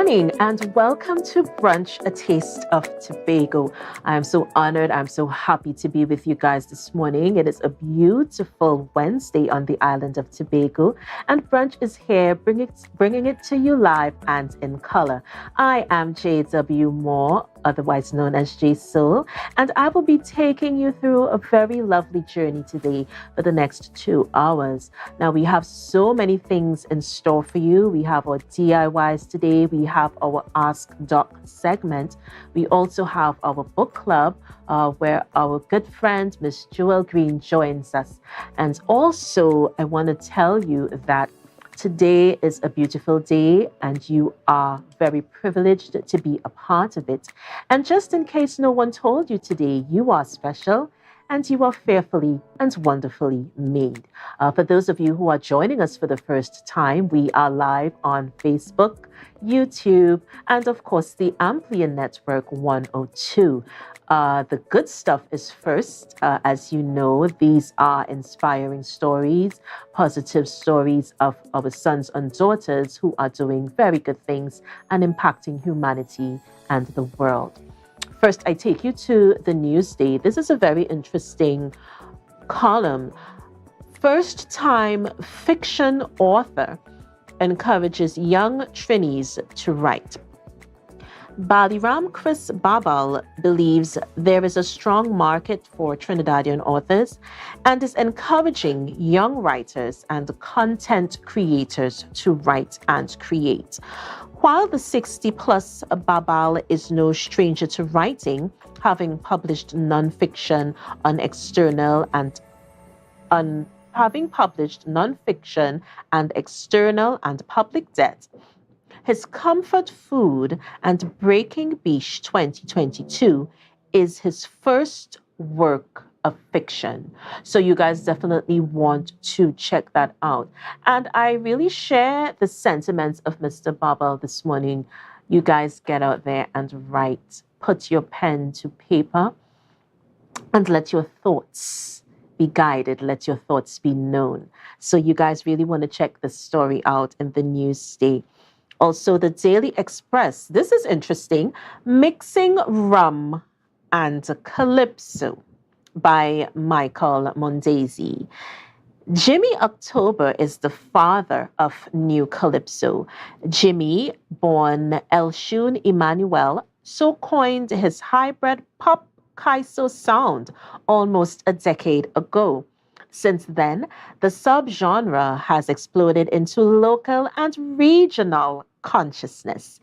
morning and welcome to Brunch, a taste of Tobago. I am so honored. I'm so happy to be with you guys this morning. It is a beautiful Wednesday on the island of Tobago, and Brunch is here bringing it to you live and in color. I am J.W. Moore, otherwise known as J Soul, and I will be taking you through a very lovely journey today for the next 2 hours. Now, we have so many things in store for you. We have our DIYs today. We have our Ask Doc segment. We also have our book club where our good friend, Miss Jewel Green, joins us. And also, I want to tell you that today is a beautiful day and you are very privileged to be a part of it. And just in case no one told you today, you are special and you are fearfully and wonderfully made. For those of you who are joining us for the first time, we are live on Facebook, YouTube, and of course the Amplian Network 102. The good stuff is first. As you know, these are inspiring stories, positive stories of our sons and daughters who are doing very good things and impacting humanity and the world. First, I take you to the Newsday. This is a very interesting column. First-time fiction author encourages young trainees to write. Baliram Chris Babal believes there is a strong market for Trinidadian authors and is encouraging young writers and content creators to write and create. While the 60-plus Babal is no stranger to writing, having published nonfiction and external and public debt, his Comfort Food and Breaking Beach 2022 is his first work of fiction. So you guys definitely want to check that out. And I really share the sentiments of Mr. Babal this morning. You guys get out there and write. Put your pen to paper and let your thoughts be guided. Let your thoughts be known. So you guys really want to check the story out in the Newsday. Also, the Daily Express. This is interesting. Mixing Rum and Calypso by Michael Mondesi. Jimmy October is the father of New Calypso. Jimmy, born Elshun Emmanuel, so coined his hybrid pop Kaiso sound almost a decade ago. Since then, the subgenre has exploded into local and regional consciousness.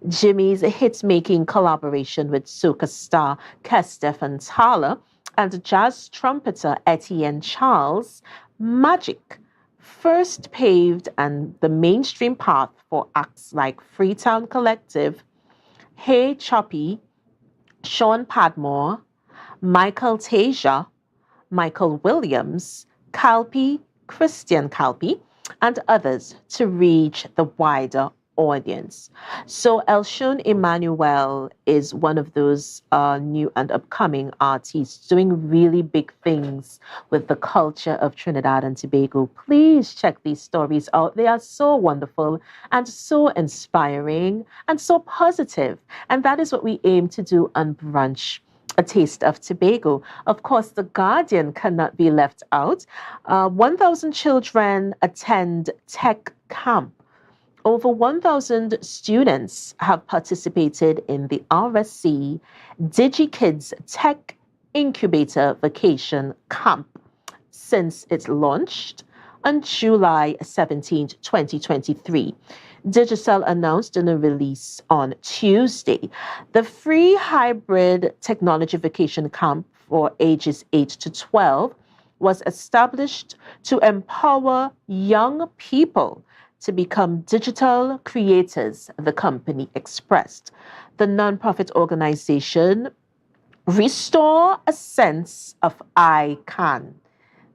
Jimmy's hit-making collaboration with soca star Kestefan Thaler and jazz trumpeter Etienne Charles, Magic, first paved the mainstream path for acts like Freetown Collective, Hey Choppy, Sean Padmore, Michael Tasia, Michael Williams, Christian Calpi, and others to reach the wider audience. So Elshun Emmanuel is one of those new and upcoming artists doing really big things with the culture of Trinidad and Tobago. Please check these stories out. They are so wonderful and so inspiring and so positive. And that is what we aim to do on Brunch, a taste of Tobago. Of course, The Guardian cannot be left out. 1,000 children attend tech camp. Over 1,000 students have participated in the RSC DigiKids Tech Incubator Vacation Camp since it launched on July 17, 2023. Digicel announced in a release on Tuesday. The free hybrid technology vacation camp for ages 8 to 12 was established to empower young people to become digital creators, the company expressed. The nonprofit organization Restore a Sense of I Can.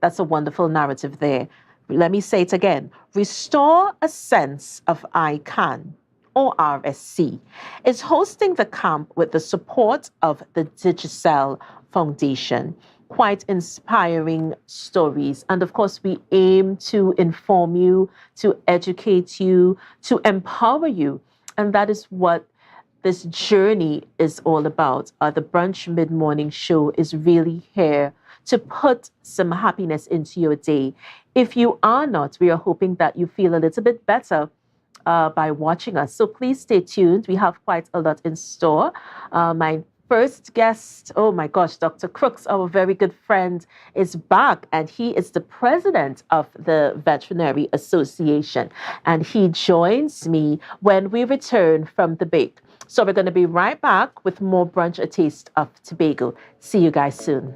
That's a wonderful narrative there. Let me say it again. Restore a Sense of I Can, or RSC, is hosting the camp with the support of the Digicel Foundation. Quite inspiring stories. And of course, we aim to inform you, to educate you, to empower you And that is what this journey is all about. The Brunch Mid-Morning Show is really here to put some happiness into your day. If you are not, we are hoping that you feel a little bit better by watching us. So please stay tuned. We have quite a lot in store. My first guest, oh my gosh, Dr. Crooks, our very good friend, is back, and he is the president of the Veterinary Association. And he joins me when we return from the break. So we're going to be right back with more Brunch, A Taste of Tobago. See you guys soon.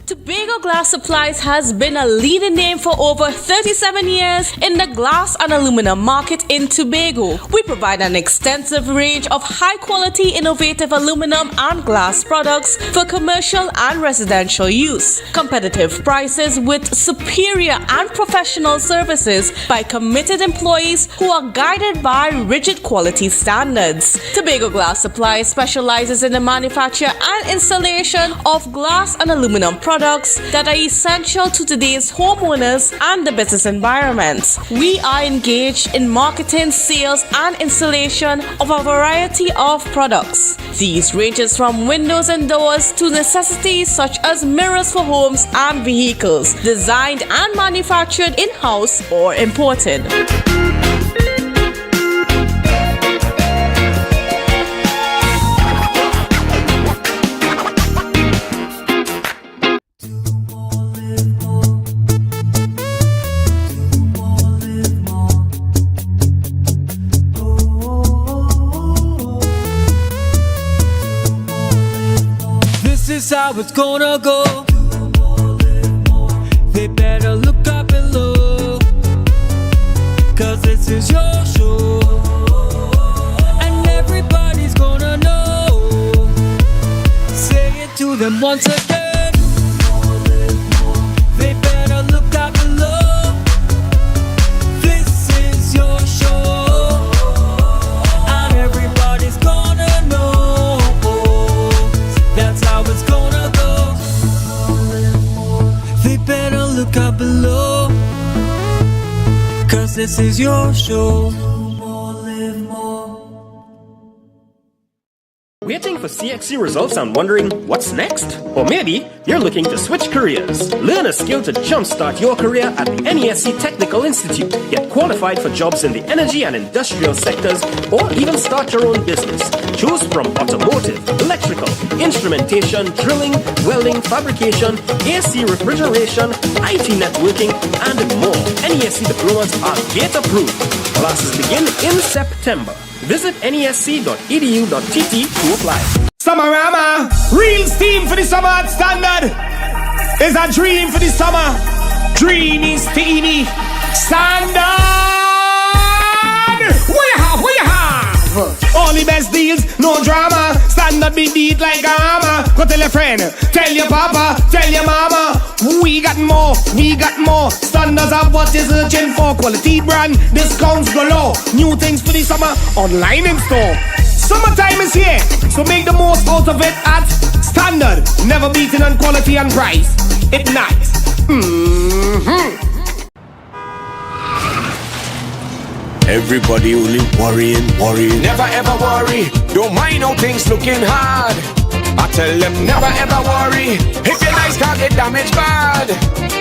Tobago Glass Supplies has been a leading name for over 37 years in the glass and aluminum market in Tobago. We provide an extensive range of high-quality, innovative aluminum and glass products for commercial and residential use. Competitive prices with superior and professional services by committed employees who are guided by rigid quality standards. Tobago Glass Supplies specializes in the manufacture and installation of glass and aluminum products that are essential to today's homeowners and the business environment. We are engaged in marketing, sales, and installation of a variety of products. These ranges from windows and doors to necessities such as mirrors for homes and vehicles, designed and manufactured in-house or imported. This is how it's gonna go. They better look up below, 'cause this is your show, and everybody's gonna know. Say it to them once again. They better look up below. This is your show, and everybody's gonna know. That's how it's gonna go. They better look up below, 'cause this is your show. Waiting for CXC results and wondering what's next? Or maybe you're looking to switch careers. Learn a skill to jumpstart your career at the NESC Technical Institute. Get qualified for jobs in the energy and industrial sectors, or even start your own business. Choose from automotive, electrical, instrumentation, drilling, welding, fabrication, AC refrigeration, IT networking, and more. NESC diplomas are gate approved. Classes begin in September. Visit nesc.edu.tt to apply. Summerama, real steam for the summer at Standard. Is a dream for the summer. Dreamy, steamy, Standard. What you have? What you have? All the best deals, no drama. Standard be beat like a hammer. Go tell your friend, tell your papa, tell your mama. We got more, we got more. Standards are what is searching for. Quality brand, discounts galore. New things for the summer, online in store. Summertime is here, so make the most out of it at Standard. Never beaten on quality and price. It nice. Everybody only worrying. Never ever worry. Don't mind how things looking hard. I tell them never ever worry. If your nice car get damaged bad,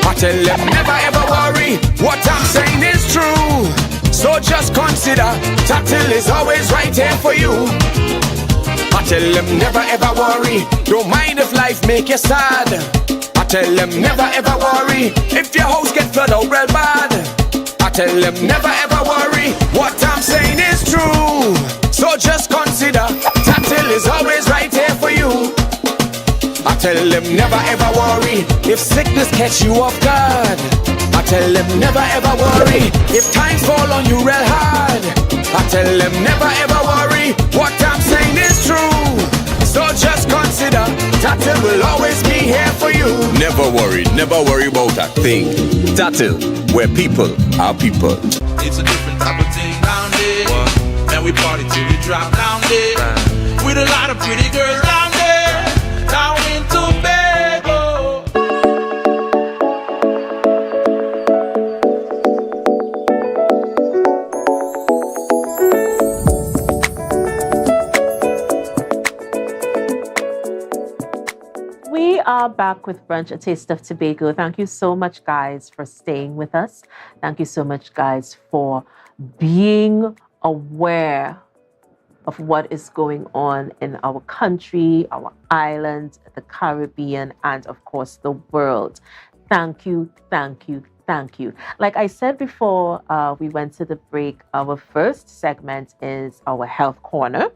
I tell them never ever worry. What I'm saying is true, so just consider Tatil is always right here for you. I tell them never ever worry. Don't mind if life make you sad. I tell them never ever worry. If your house get flooded out real bad, I tell them never ever worry. What I'm saying is true, so just consider Tatil is always right here for you. I tell them never ever worry. If sickness catch you off guard, I tell them never ever worry. If times fall on you real hard, I tell them never ever worry. What I'm saying is true, so just consider Tatil will always be here for you. Never worry about a thing. Tatil, where people are people. It's a different type of thing down there. And we party till we drop down there. With a lot of pretty girls down there. Down in Tobago. We are back with Brunch, a taste of Tobago. Thank you so much, guys, for staying with us. Thank you so much, guys, for being aware of what is going on in our country, our island, the Caribbean, and of course, the world. Thank you, thank you, thank you. Like I said before we went to the break, our first segment is our health corner.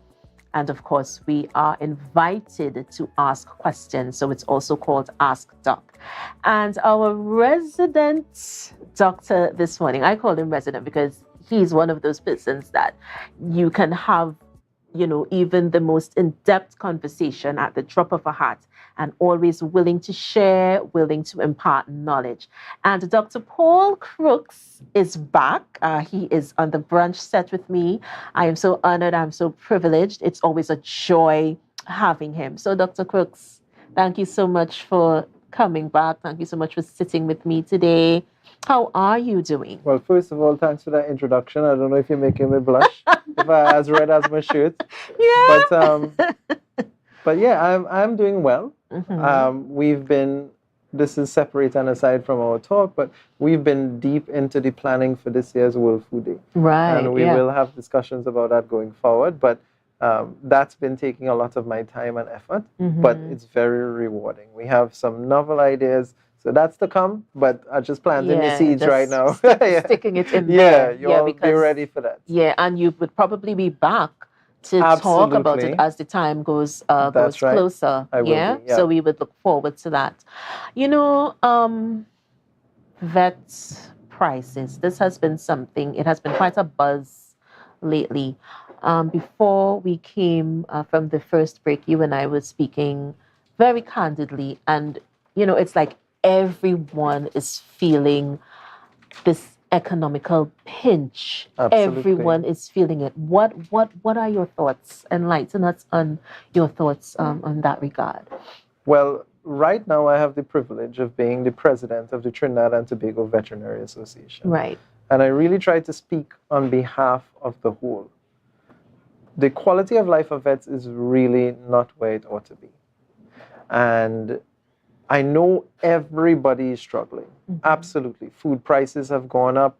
And of course, we are invited to ask questions. So it's also called Ask Doc. And our resident doctor this morning, I call him resident because he's one of those persons that you can have, even the most in-depth conversation at the drop of a hat, and always willing to share, willing to impart knowledge. And Dr. Paul Crooks is back. He is on the Brunch set with me. I am so honored. I'm so privileged. It's always a joy having him. So, Dr. Crooks, thank you so much for coming back. Thank you so much for sitting with me today. How are you doing? Well, first of all, thanks for that introduction. I don't know if you're making me blush, if I as red as my shirt. Yeah. But yeah, I'm doing well. Mm-hmm. This is separate and aside from our talk, but we've been deep into the planning for this year's World Food Day. Right. And we will have discussions about that going forward. But that's been taking a lot of my time and effort, but it's very rewarding. We have some novel ideas. So that's to come, but I'm just planting the seeds right now. Sticking it in there. Yeah, you'll be ready for that. Yeah, and you would probably be back to talk about it as the time goes closer. I will be, yeah. So we would look forward to that. Vet prices. This has been something, it has been quite a buzz lately. Before we came from the first break, you and I were speaking very candidly, and it's like everyone is feeling this economical pinch. Absolutely. Everyone is feeling it. What are your thoughts? Enlighten us on your thoughts on that regard. Well, right now I have the privilege of being the president of the Trinidad and Tobago Veterinary Association. Right. And I really try to speak on behalf of the whole. The quality of life of vets is really not where it ought to be. And I know everybody is struggling. Absolutely. Food prices have gone up.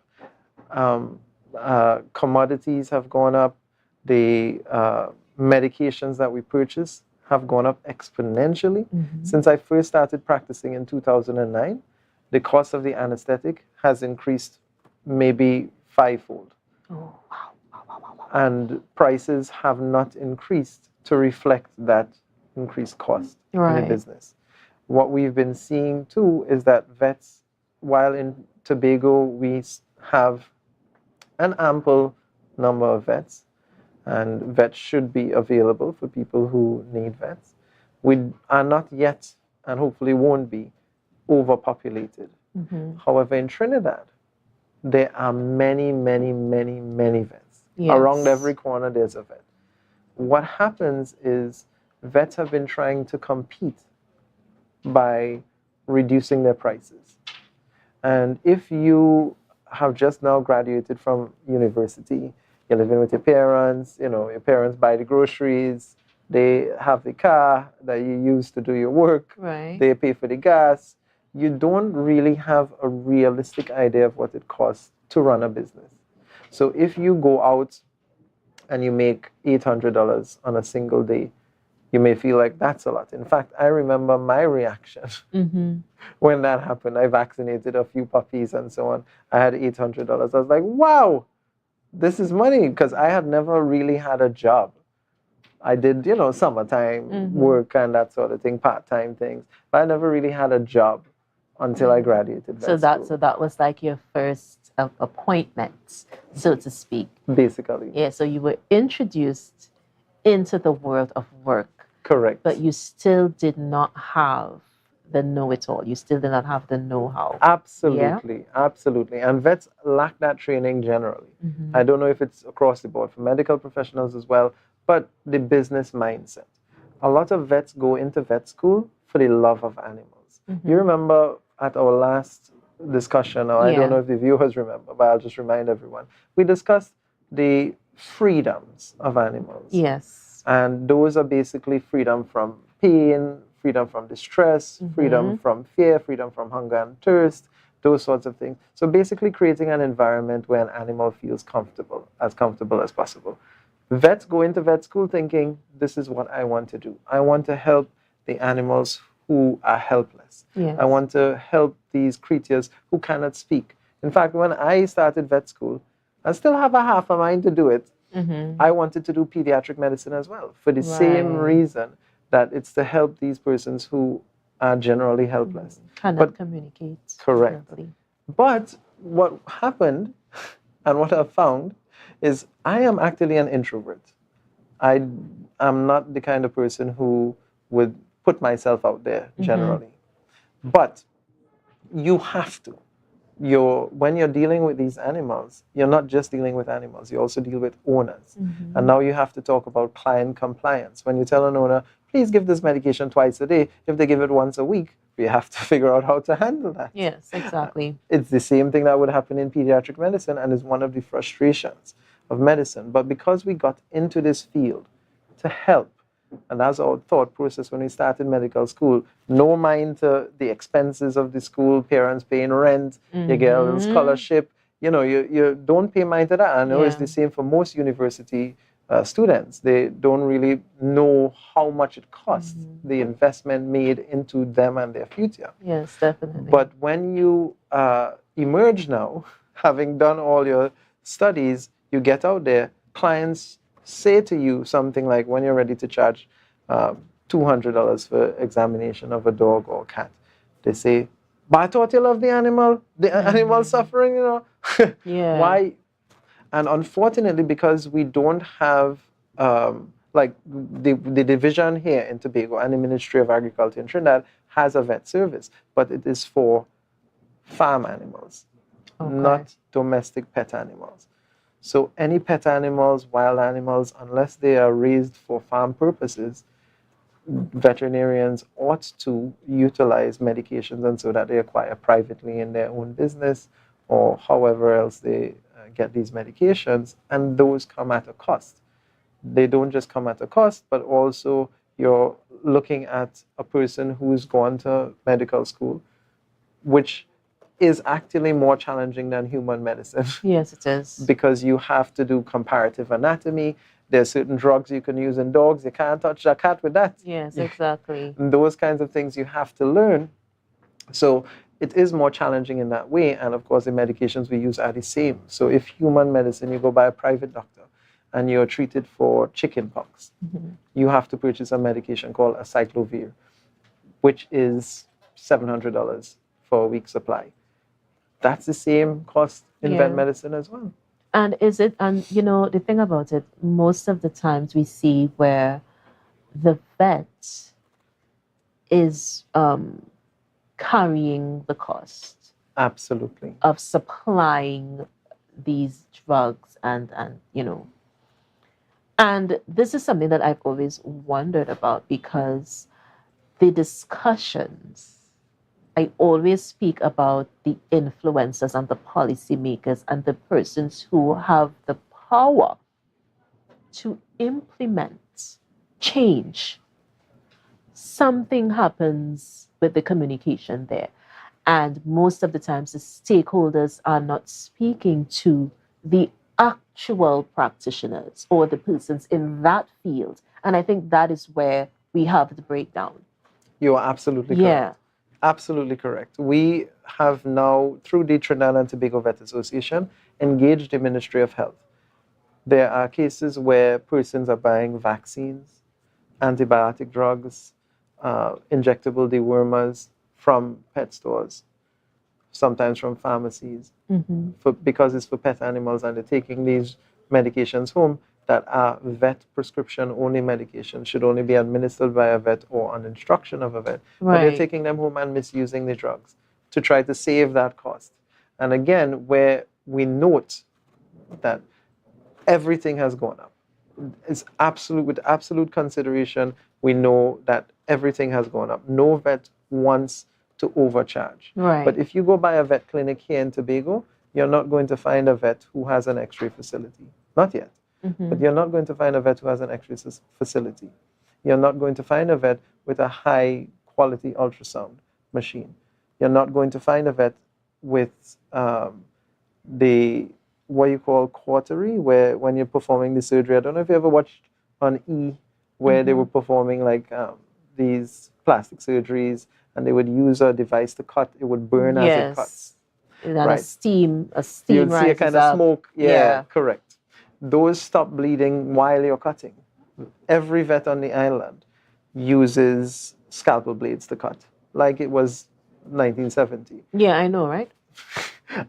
Commodities have gone up. The medications that we purchase have gone up exponentially. Since I first started practicing in 2009, the cost of the anesthetic has increased maybe 5-fold. Oh, wow. And prices have not increased to reflect that increased cost in the business. What we've been seeing too is that vets, while in Tobago we have an ample number of vets, and vets should be available for people who need vets, we are not yet, and hopefully won't be, overpopulated. However, in Trinidad, there are many, many, many, many vets. Yes. Around every corner there's a vet. What happens is vets have been trying to compete by reducing their prices. And if you have just now graduated from university, you're living with your parents, your parents buy the groceries, they have the car that you use to do your work, they pay for the gas, you don't really have a realistic idea of what it costs to run a business. So if you go out and you make $800 on a single day, you may feel like that's a lot. In fact, I remember my reaction when that happened. I vaccinated a few puppies and so on. I had $800. I was like, wow, this is money, because I had never really had a job. I did, summertime work and that sort of thing, part-time things. But I never really had a job until I graduated. So that was like your first appointment, so to speak. Basically. Yeah, so you were introduced into the world of work. Correct. But you still did not have the know-it-all. You still did not have the know-how. Absolutely, absolutely. And vets lack that training generally. I don't know if it's across the board for medical professionals as well, but the business mindset. A lot of vets go into vet school for the love of animals. You remember at our last discussion, or I don't know if the viewers remember, but I'll just remind everyone, we discussed the freedoms of animals. Yes. And those are basically freedom from pain, freedom from distress, freedom from fear, freedom from hunger and thirst, those sorts of things. So basically creating an environment where an animal feels comfortable as possible. Vets go into vet school thinking, this is what I want to do. I want to help the animals who are helpless. Yes. I want to help these creatures who cannot speak. In fact, when I started vet school, I still have a half a mind to do it. I wanted to do pediatric medicine as well for the same reason, that it's to help these persons who are generally helpless. Cannot communicate. Correct. Verbally. But what happened and what I've found is I am actually an introvert. I am not the kind of person who would put myself out there generally. But you have to. When you're dealing with these animals, you're not just dealing with animals, you also deal with owners. And now you have to talk about client compliance. When you tell an owner, please give this medication twice a day, if they give it once a week, you have to figure out how to handle that. Yes, exactly. It's the same thing that would happen in pediatric medicine and is one of the frustrations of medicine. But because we got into this field to help, and that's our thought process when we started medical school, no mind to the expenses of the school, parents paying rent, you get a little scholarship, you don't pay mind to that. I know it's the same for most university students. They don't really know how much it costs, the investment made into them and their future. Yes, definitely. But when you emerge now, having done all your studies, you get out there, clients say to you something like, when you're ready to charge $200 for examination of a dog or a cat, they say, but I thought you love the animal suffering, Yeah. Why? And unfortunately, because we don't have, like the division here in Tobago and the Ministry of Agriculture in Trinidad has a vet service, but it is for farm animals, not domestic pet animals. So any pet animals, wild animals, unless they are raised for farm purposes, veterinarians ought to utilize medications and so that they acquire privately in their own business or however else they get these medications, and those come at a cost. They don't just come at a cost, but also you're looking at a person who's gone to medical school, which is actually more challenging than human medicine. Yes, it is. Because you have to do comparative anatomy. There's certain drugs you can use in dogs. You can't touch a cat with that. Yes, exactly. And those kinds of things you have to learn. So it is more challenging in that way. And of course, the medications we use are the same. So if human medicine, you go by a private doctor and you're treated for chicken pox, you have to purchase a medication called acyclovir, which is $700 for a week's supply. That's the same cost in vet medicine as well. And the thing about it, most of the times we see where the vet is carrying the cost. Absolutely. Of supplying these drugs and And this is something that I've always wondered about, because the discussions, I always speak about the influencers and the policymakers and the persons who have the power to implement change. Something happens with the communication there. And most of the times the stakeholders are not speaking to the actual practitioners or the persons in that field. And I think that is where we have the breakdown. You are absolutely correct. Yeah. Absolutely correct. We have now, through the Trinidad and Tobago Vet Association, engaged the Ministry of Health. There are cases where persons are buying vaccines, antibiotic drugs, injectable dewormers from pet stores, sometimes from pharmacies, because it's for pet animals, and they're taking these medications home that are vet prescription only medications, should only be administered by a vet or on instruction of a vet. But they're taking them home and misusing the drugs to try to save that cost. And again, where we note that everything has gone up. It's with absolute consideration, we know that everything has gone up. No vet wants to overcharge. Right. But if you go by a vet clinic here in Tobago, you're not going to find a vet who has an X-ray facility. Not yet. But you're not going to find a vet who has an X-ray facility. You're not going to find a vet with a high quality ultrasound machine. You're not going to find a vet with the what you call cautery, where when you're performing the surgery. I don't know if you ever watched on E, where they were performing like these plastic surgeries, and they would use a device to cut. It would burn as it cuts. And a Right. steam You'll see a rises kind of up. smoke. Yeah, correct. Those stop bleeding while you're cutting. Every vet on the island uses scalpel blades to cut, like it was 1970. Yeah, I know, right?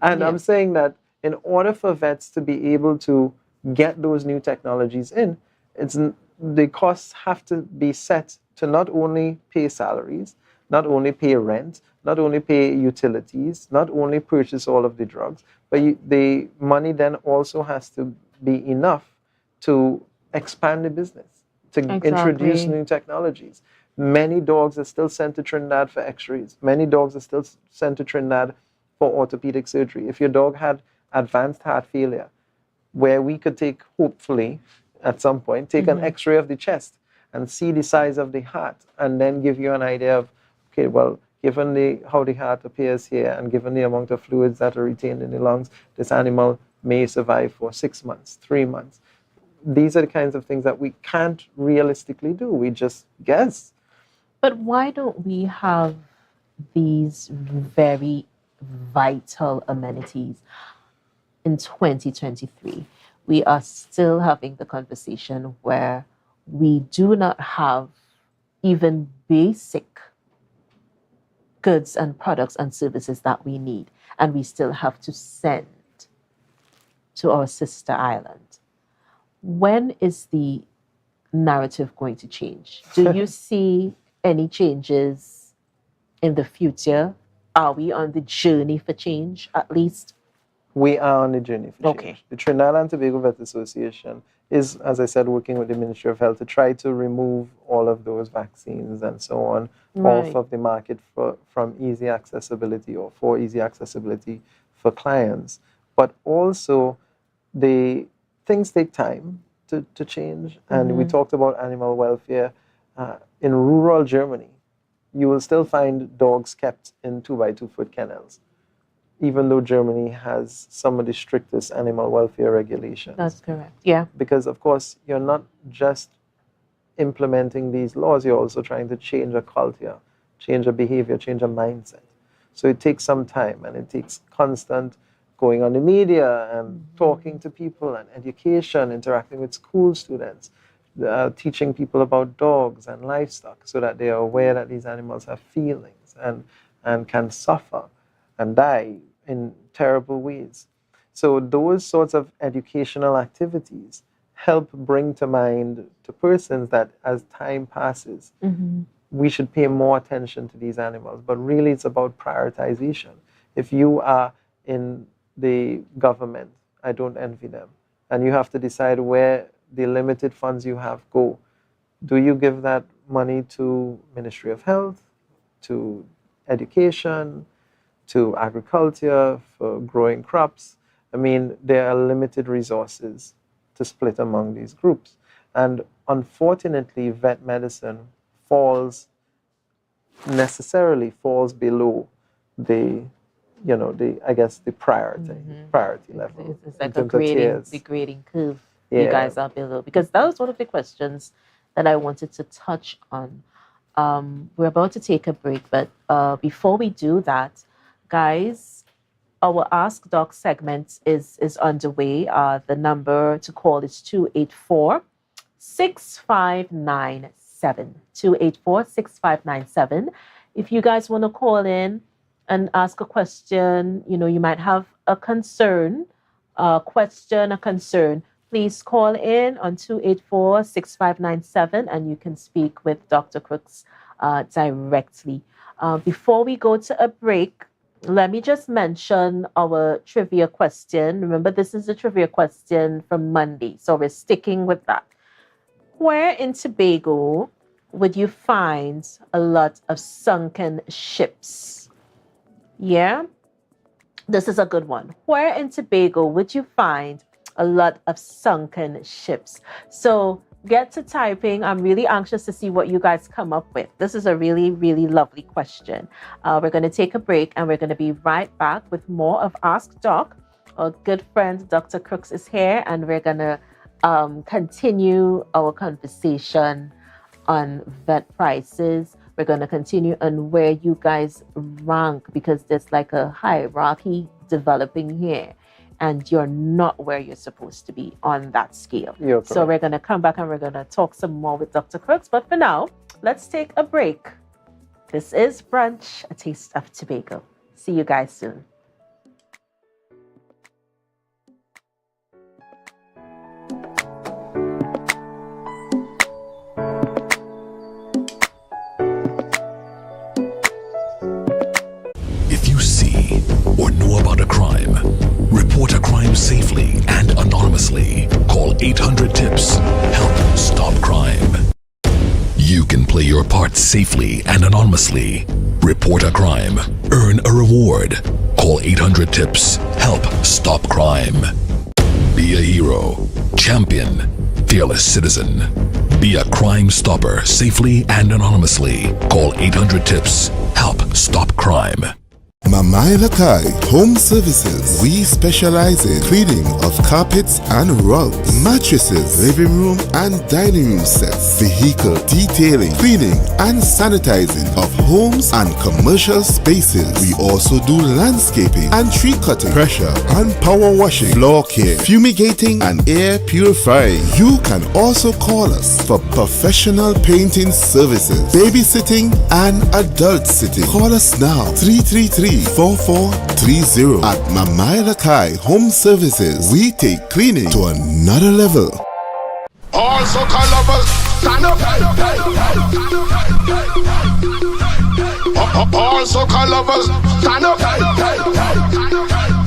And Yeah. I'm saying that in order for vets to be able to get those new technologies in, the costs have to be set to not only pay salaries, not only pay rent, not only pay utilities, not only purchase all of the drugs, but the money then also has to be enough to expand the business, to introduce new technologies. Many dogs are still sent to Trinidad for x-rays. Many dogs are still sent to Trinidad for orthopedic surgery. If your dog had advanced heart failure, where we could take, hopefully, at some point, take an x-ray of the chest and see the size of the heart, and then give you an idea of, okay, well, given how the heart appears here and given the amount of fluids that are retained in the lungs, this animal may survive for 6 months, 3 months. These are the kinds of things that we can't realistically do. We just guess. But why don't we have these very vital amenities in 2023? We are still having the conversation where we do not have even basic goods and products and services that we need, and we still have to send to our sister island. When is the narrative going to change? Do you see any changes in the future? Are we on the journey for change, at least? We are on the journey for change. Okay. The Trinidad and Tobago Vet Association is, as I said, working with the Ministry of Health to try to remove all of those vaccines and so on off of the market from easy accessibility, or for easy accessibility for clients. But also, things take time to change. And we talked about animal welfare. In rural Germany, you will still find dogs kept in 2x2 foot kennels, even though Germany has some of the strictest animal welfare regulations. That's correct. Yeah. Because, of course, you're not just implementing these laws, you're also trying to change a culture, change a behavior, change a mindset. So it takes some time, and it takes constant going on the media and talking to people, and education, interacting with school students, teaching people about dogs and livestock so that they are aware that these animals have feelings and can suffer and die in terrible ways. So those sorts of educational activities help bring to mind to persons that as time passes, we should pay more attention to these animals. But really, it's about prioritization. If you are in the government, I don't envy them, and you have to decide where the limited funds you have go. Do you give that money to Ministry of Health, to education, to agriculture, for growing crops? I mean, there are limited resources to split among these groups. And unfortunately, vet medicine necessarily falls below the priority level. It's like the grading curve you guys are below. Because that was one of the questions that I wanted to touch on. We're about to take a break, but before we do that, guys, our Ask Doc segment is underway. The number to call is 284-6597. 284-6597. If you guys want to call in and ask a question, you might have a concern, please call in on 284-6597, and you can speak with Dr. Crooks directly. Before we go to a break, let me just mention our trivia question. Remember, this is a trivia question from Monday, so we're sticking with that. Where in Tobago would you find a lot of sunken ships? Yeah? This is a good one. Where in Tobago would you find a lot of sunken ships? So get to typing. I'm really anxious to see what you guys come up with. This is a really, really lovely question. We're going to take a break and we're going to be right back with more of Ask Doc. Our good friend Dr. Crooks is here, and we're going to continue our conversation on vet prices. We're going to continue on where you guys rank, because there's like a hierarchy developing here, and you're not where you're supposed to be on that scale. So we're going to come back and we're going to talk some more with Dr. Crooks. But for now, let's take a break. This is Brunch, a taste of Tobago. See you guys soon. If you see or know about a crime, report a crime safely and anonymously. Call 800-TIPS. Help stop crime. You can play your part safely and anonymously. Report a crime. Earn a reward. Call 800-TIPS. Help stop crime. Be a hero. Champion. Fearless citizen. Be a crime stopper safely and anonymously. Call 800-TIPS. Help stop crime. Mamai Lakai Home Services. We specialize in cleaning of carpets and rugs, mattresses, living room and dining room sets, vehicle detailing, cleaning and sanitizing of homes and commercial spaces. We also do landscaping and tree cutting, pressure and power washing, floor care, fumigating and air purifying. You can also call us for professional painting services, babysitting and adult sitting. Call us now 333-4430 at Mamai Lakai Home Services. We take cleaning to another level. Also lovers, stand up. Also lovers, stand up.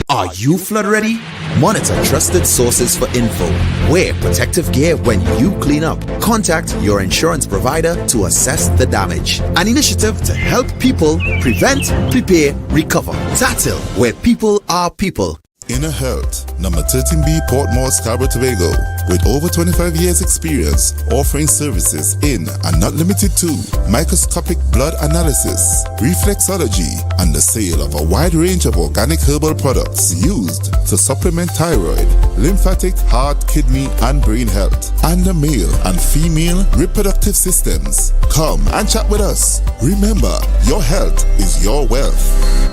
Are you flood ready? Monitor trusted sources for info. Wear protective gear when you clean up. Contact your insurance provider to assess the damage. An initiative to help people prevent, prepare, recover. TATIL, where people are people. Inner Health, number 13B, Portmore, Scarborough, Tobago, with over 25 years experience, offering services in and not limited to microscopic blood analysis, reflexology, and the sale of a wide range of organic herbal products used to supplement thyroid, lymphatic, heart, kidney, and brain health, and the male and female reproductive systems. Come and chat with us. Remember, your health is your wealth.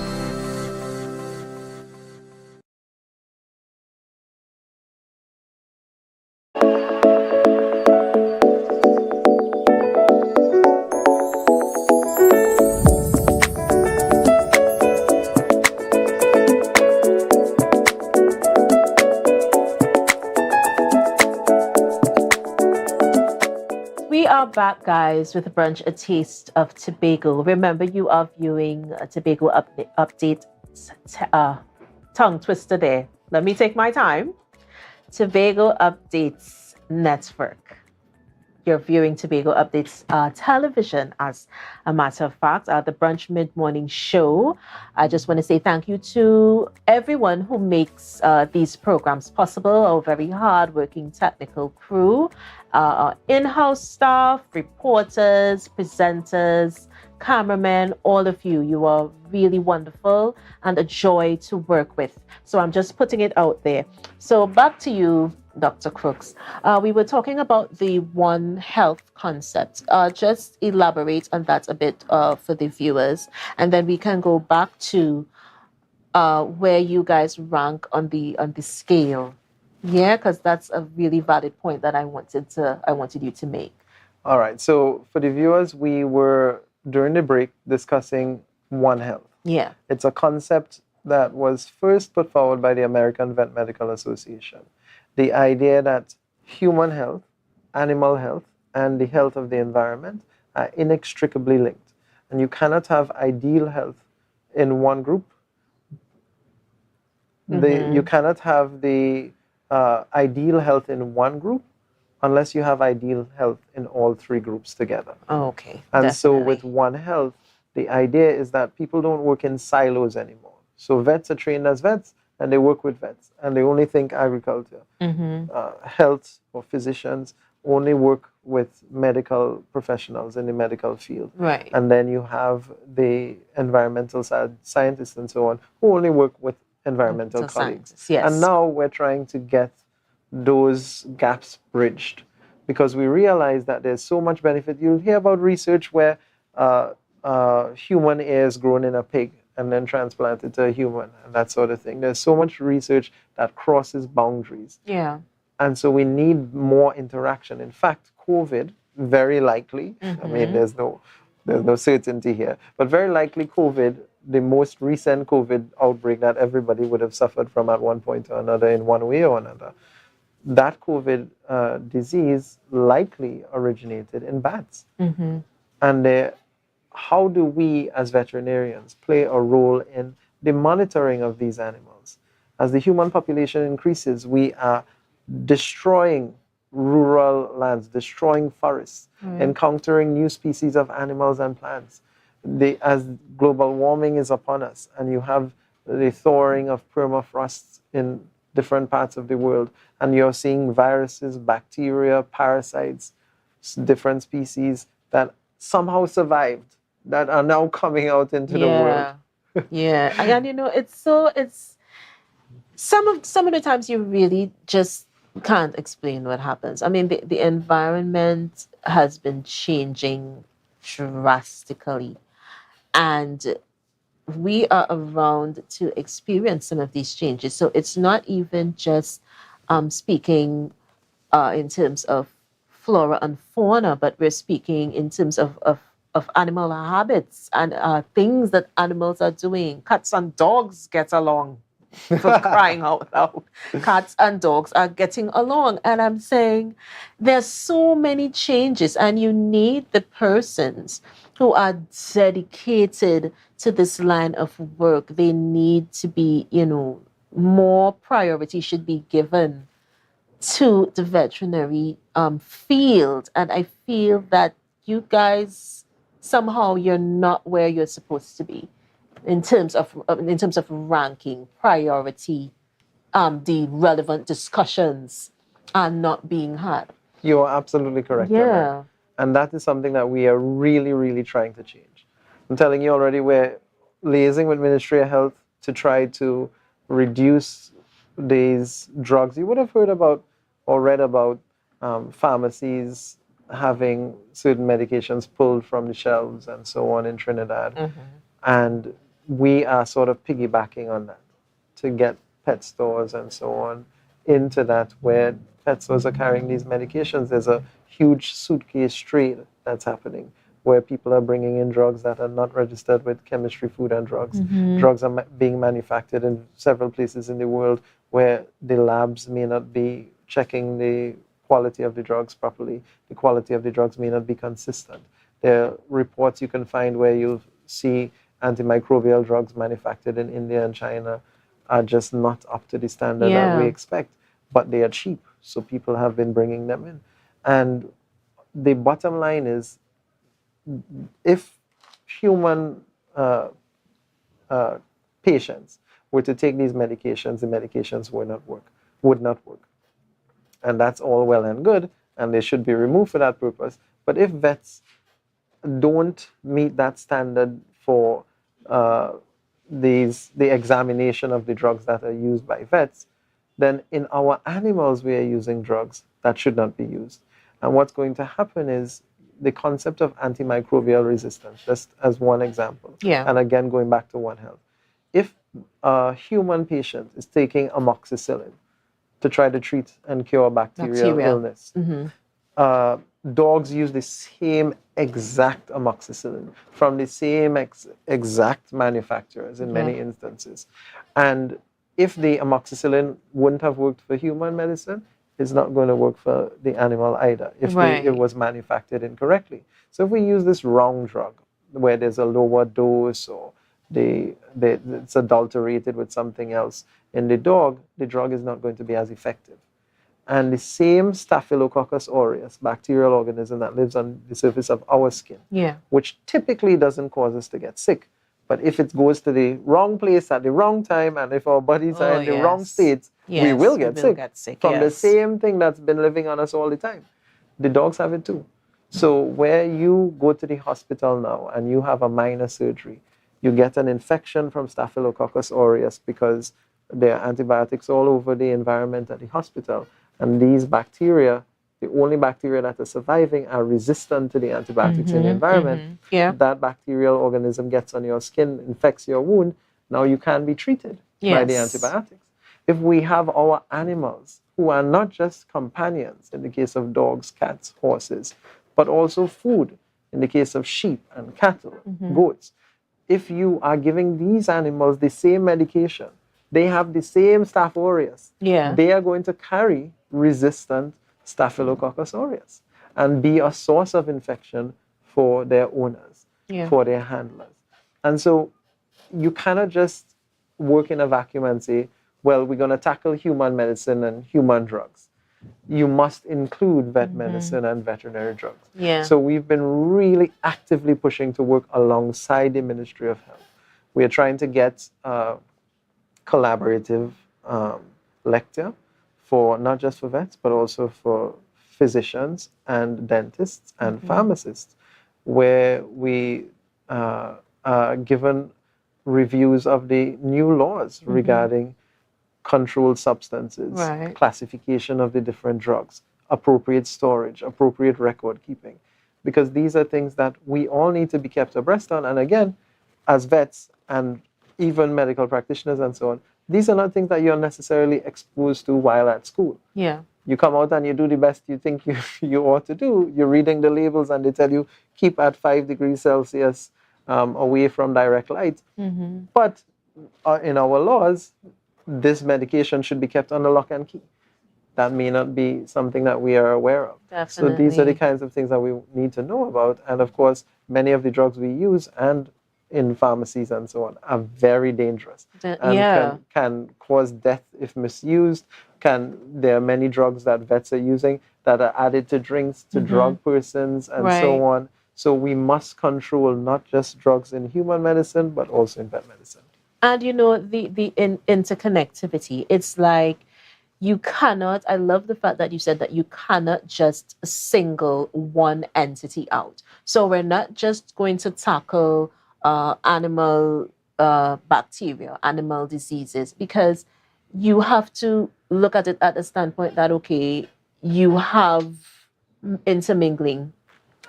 Back, guys, with Brunch, a taste of Tobago. Remember, you are viewing Tobago update. Tongue twister there. Let me take my time. Tobago Updates Network. You're viewing Tobago Updates television, as a matter of fact, the Brunch Mid-Morning Show. I just want to say thank you to everyone who makes these programs possible, our very hard-working technical crew, our in-house staff, reporters, presenters, cameramen, all of you. You are really wonderful and a joy to work with. So I'm just putting it out there. So back to you, Dr. Crooks. We were talking about the One Health concept. Just elaborate on that a bit for the viewers, and then we can go back to where you guys rank on the scale. Yeah, because that's a really valid point that I wanted you to make. All right. So for the viewers, we were during the break discussing One Health. Yeah. It's a concept that was first put forward by the American Vet Medical Association. The idea that human health, animal health, and the health of the environment are inextricably linked. And you cannot have ideal health in one group. You cannot have the ideal health in one group unless you have ideal health in all three groups together. Oh, okay. And Definitely. so with One Health, the idea is that people don't work in silos anymore. So vets are trained as vets, and they work with vets, and they only think agriculture. Health or physicians only work with medical professionals in the medical field. Right. And then you have the environmental scientists and so on who only work with environmental colleagues. Yes. And now we're trying to get those gaps bridged because we realize that there's so much benefit. You'll hear about research where human ear is grown in a pig and then transplanted to a human and that sort of thing. There's so much research that crosses boundaries. Yeah. And so we need more interaction. In fact, COVID, very likely, I mean, there's no certainty here, but very likely COVID, the most recent COVID outbreak that everybody would have suffered from at one point or another in one way or another, that COVID disease likely originated in bats. And how do we as veterinarians play a role in the monitoring of these animals? As the human population increases, we are destroying rural lands, destroying forests, encountering new species of animals and plants. As global warming is upon us, and you have the thawing of permafrost in different parts of the world, and you're seeing viruses, bacteria, parasites, different species that somehow survived, that are now coming out into the world. Yeah, and it's some of the times you really just can't explain what happens. I mean, the environment has been changing drastically, and we are around to experience some of these changes. So it's not even just speaking in terms of flora and fauna, but we're speaking in terms of animal habits and things that animals are doing. Cats and dogs get along. For crying out loud. Cats and dogs are getting along. And I'm saying there's so many changes, and you need the persons who are dedicated to this line of work. They need to be, more priority should be given to the veterinary field. And I feel that you guys, somehow you're not where you're supposed to be. In terms of ranking, priority, the relevant discussions are not being had. You are absolutely correct. Yeah. And that is something that we are really, really trying to change. I'm telling you already, we're liaising with Ministry of Health to try to reduce these drugs. You would have heard about or read about pharmacies having certain medications pulled from the shelves and so on in Trinidad. And we are sort of piggybacking on that to get pet stores and so on into that, where pet stores are carrying these medications. There's a huge suitcase trade that's happening where people are bringing in drugs that are not registered with Chemistry, Food and Drugs. Drugs are being manufactured in several places in the world where the labs may not be checking the quality of the drugs properly. The quality of the drugs may not be consistent. There are reports you can find where you'll see antimicrobial drugs manufactured in India and China are just not up to the standard that we expect, but they are cheap, so people have been bringing them in. And the bottom line is, if human patients were to take these medications, the medications would not work. And that's all well and good, and they should be removed for that purpose. But if vets don't meet that standard for the examination of the drugs that are used by vets, then in our animals we are using drugs that should not be used. And what's going to happen is the concept of antimicrobial resistance, just as one example. And again, going back to One Health. If a human patient is taking amoxicillin to try to treat and cure bacterial illness, dogs use the same exact amoxicillin from the same exact manufacturers in many instances. And if the amoxicillin wouldn't have worked for human medicine, it's not going to work for the animal either if it was manufactured incorrectly. So if we use this wrong drug, where there's a lower dose or it's adulterated with something else in the dog, the drug is not going to be as effective. And the same Staphylococcus aureus, bacterial organism that lives on the surface of our skin, which typically doesn't cause us to get sick. But if it goes to the wrong place at the wrong time, and if our bodies are in the wrong states, we will get sick from the same thing that's been living on us all the time. the dogs have it too. So where you go to the hospital now and you have a minor surgery, you get an infection from Staphylococcus aureus because there are antibiotics all over the environment at the hospital. And these bacteria, the only bacteria that are surviving, are resistant to the antibiotics in the environment. Yeah. That bacterial organism gets on your skin, infects your wound. Now you can be treated by the antibiotics. If we have our animals who are not just companions in the case of dogs, cats, horses, but also food in the case of sheep and cattle, goats. If you are giving these animals the same medication, they have the same Staph aureus, they are going to carry resistant Staphylococcus aureus and be a source of infection for their owners, for their handlers. And so you cannot just work in a vacuum and say, well, we're going to tackle human medicine and human drugs. You must include vet medicine and veterinary drugs. So we've been really actively pushing to work alongside the Ministry of Health. We are trying to get collaborative lecture for not just for vets, but also for physicians and dentists and pharmacists, where we are given reviews of the new laws regarding controlled substances, classification of the different drugs, appropriate storage, appropriate record keeping, because these are things that we all need to be kept abreast on. And again, as vets and even medical practitioners and so on, these are not things that you're necessarily exposed to while at school. You come out and you do the best you think you ought to do. You're reading the labels and they tell you keep at 5 degrees Celsius away from direct light. But in our laws, this medication should be kept under lock and key. That may not be something that we are aware of. So these are the kinds of things that we need to know about. And of course, many of the drugs we use and in pharmacies and so on are very dangerous and can cause death if misused. There are many drugs that vets are using that are added to drinks to drug persons and so on. So we must control not just drugs in human medicine, but also in vet medicine. And you know, the interconnectivity, it's like you cannot, I love the fact that you said that you cannot just single one entity out. So we're not just going to tackle animal bacteria, animal diseases, because you have to look at it at the standpoint that, okay, you have intermingling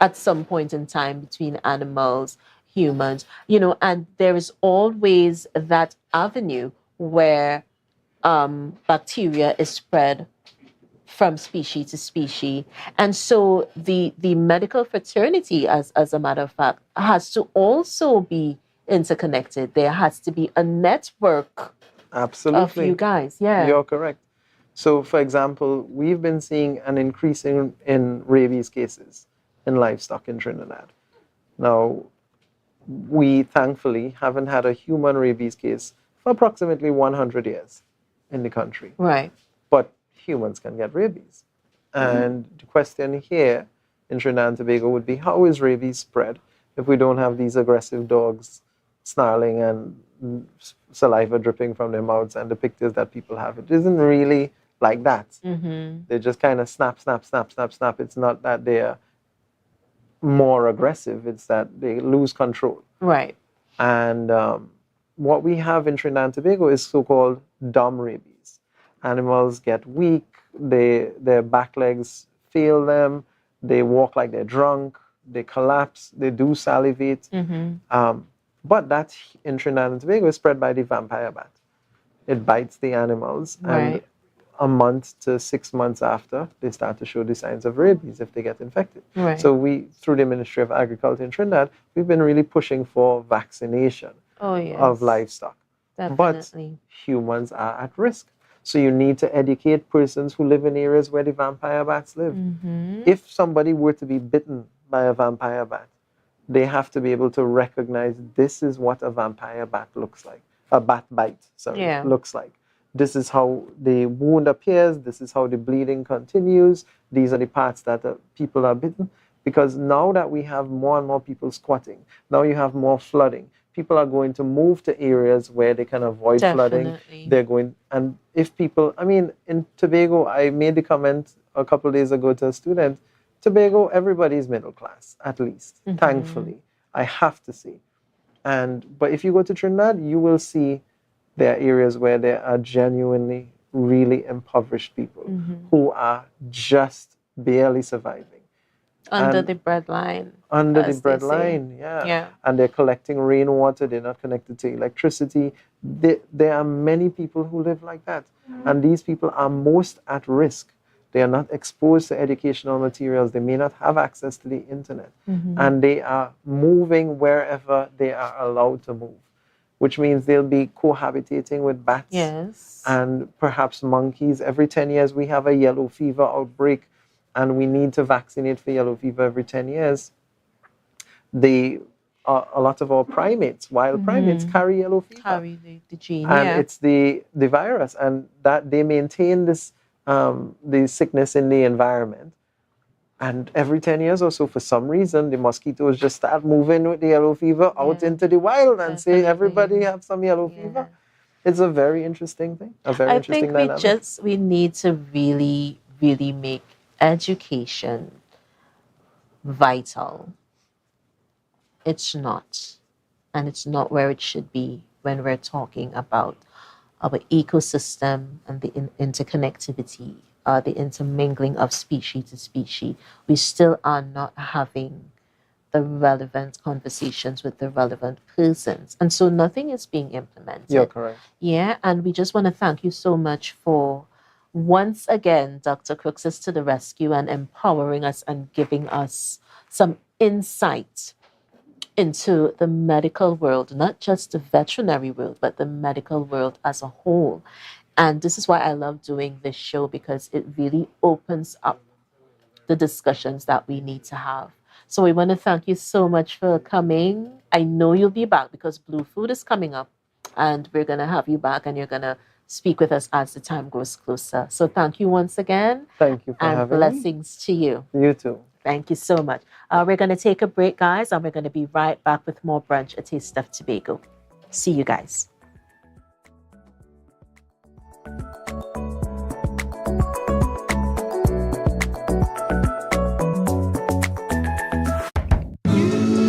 at some point in time between animals, humans, you know, and there is always that avenue where bacteria is spread from species to species. And so the medical fraternity, as a matter of fact, has to also be interconnected. There has to be a network of you guys. You're correct. So, for example, we've been seeing an increase in rabies cases in livestock in Trinidad. Now, we thankfully haven't had a human rabies case for approximately 100 years in the country. But humans can get rabies. And the question here in Trinidad and Tobago would be, how is rabies spread if we don't have these aggressive dogs snarling and saliva dripping from their mouths and the pictures that people have? It isn't really like that. They just kind of snap, snap, snap, snap, snap. It's not that they're more aggressive, it's that they lose control. And what we have in Trinidad and Tobago is so-called dumb rabies. Animals get weak, their back legs fail them, they walk like they're drunk, they collapse, they do salivate. But that in Trinidad and Tobago is spread by the vampire bat. It bites the animals, and a month to 6 months after, they start to show the signs of rabies if they get infected. So we, through the Ministry of Agriculture in Trinidad, we've been really pushing for vaccination of livestock. But humans are at risk. So you need to educate persons who live in areas where the vampire bats live. If somebody were to be bitten by a vampire bat, they have to be able to recognize this is what a vampire bat looks like. A bat bite, looks like. This is how the wound appears. This is how the bleeding continues. These are the parts that people are bitten. Because now that we have more and more people squatting, now you have more flooding. People are going to move to areas where they can avoid flooding. They're going, and if people, I mean, in Tobago, I made the comment a couple of days ago to a student, Tobago, everybody's middle class, at least, thankfully, I have to say. But if you go to Trinidad, you will see there are areas where there are genuinely really impoverished people who are just barely surviving. Under the breadline. Under the breadline, yeah. And they're collecting rainwater, they're not connected to electricity. There are many people who live like that. And these people are most at risk. They are not exposed to educational materials. They may not have access to the internet. And they are moving wherever they are allowed to move, which means they'll be cohabitating with bats and perhaps monkeys. Every 10 years, we have a yellow fever outbreak, and we need to vaccinate for yellow fever every 10 years. A lot of our primates, wild primates, carry yellow fever. Carry the gene, and it's the virus, and that they maintain this the sickness in the environment. And every 10 years or so, for some reason, the mosquitoes just start moving with the yellow fever out into the wild and say, everybody have some yellow fever. It's a very interesting thing, a very interesting dynamic. I think we need to really, really make education vital. It's not. And it's not where it should be when we're talking about our ecosystem and the interconnectivity, the intermingling of species to species. We still are not having the relevant conversations with the relevant persons. And so nothing is being implemented. You're correct. Yeah, and we just want to thank you so much for, once again, Dr. Crooks is to the rescue and empowering us and giving us some insight into the medical world, not just the veterinary world, but the medical world as a whole. And this is why I love doing this show, because it really opens up the discussions that we need to have. So we want to thank you so much for coming. I know you'll be back because Blue Food is coming up, and we're going to have you back, and you're going to speak with us as the time grows closer. So thank you once again. Thank you for having me. And blessings to you. You too. Thank you so much. We're going to take a break, guys, and we're going to be right back with more Brunch, A Taste of Tobago. See you guys.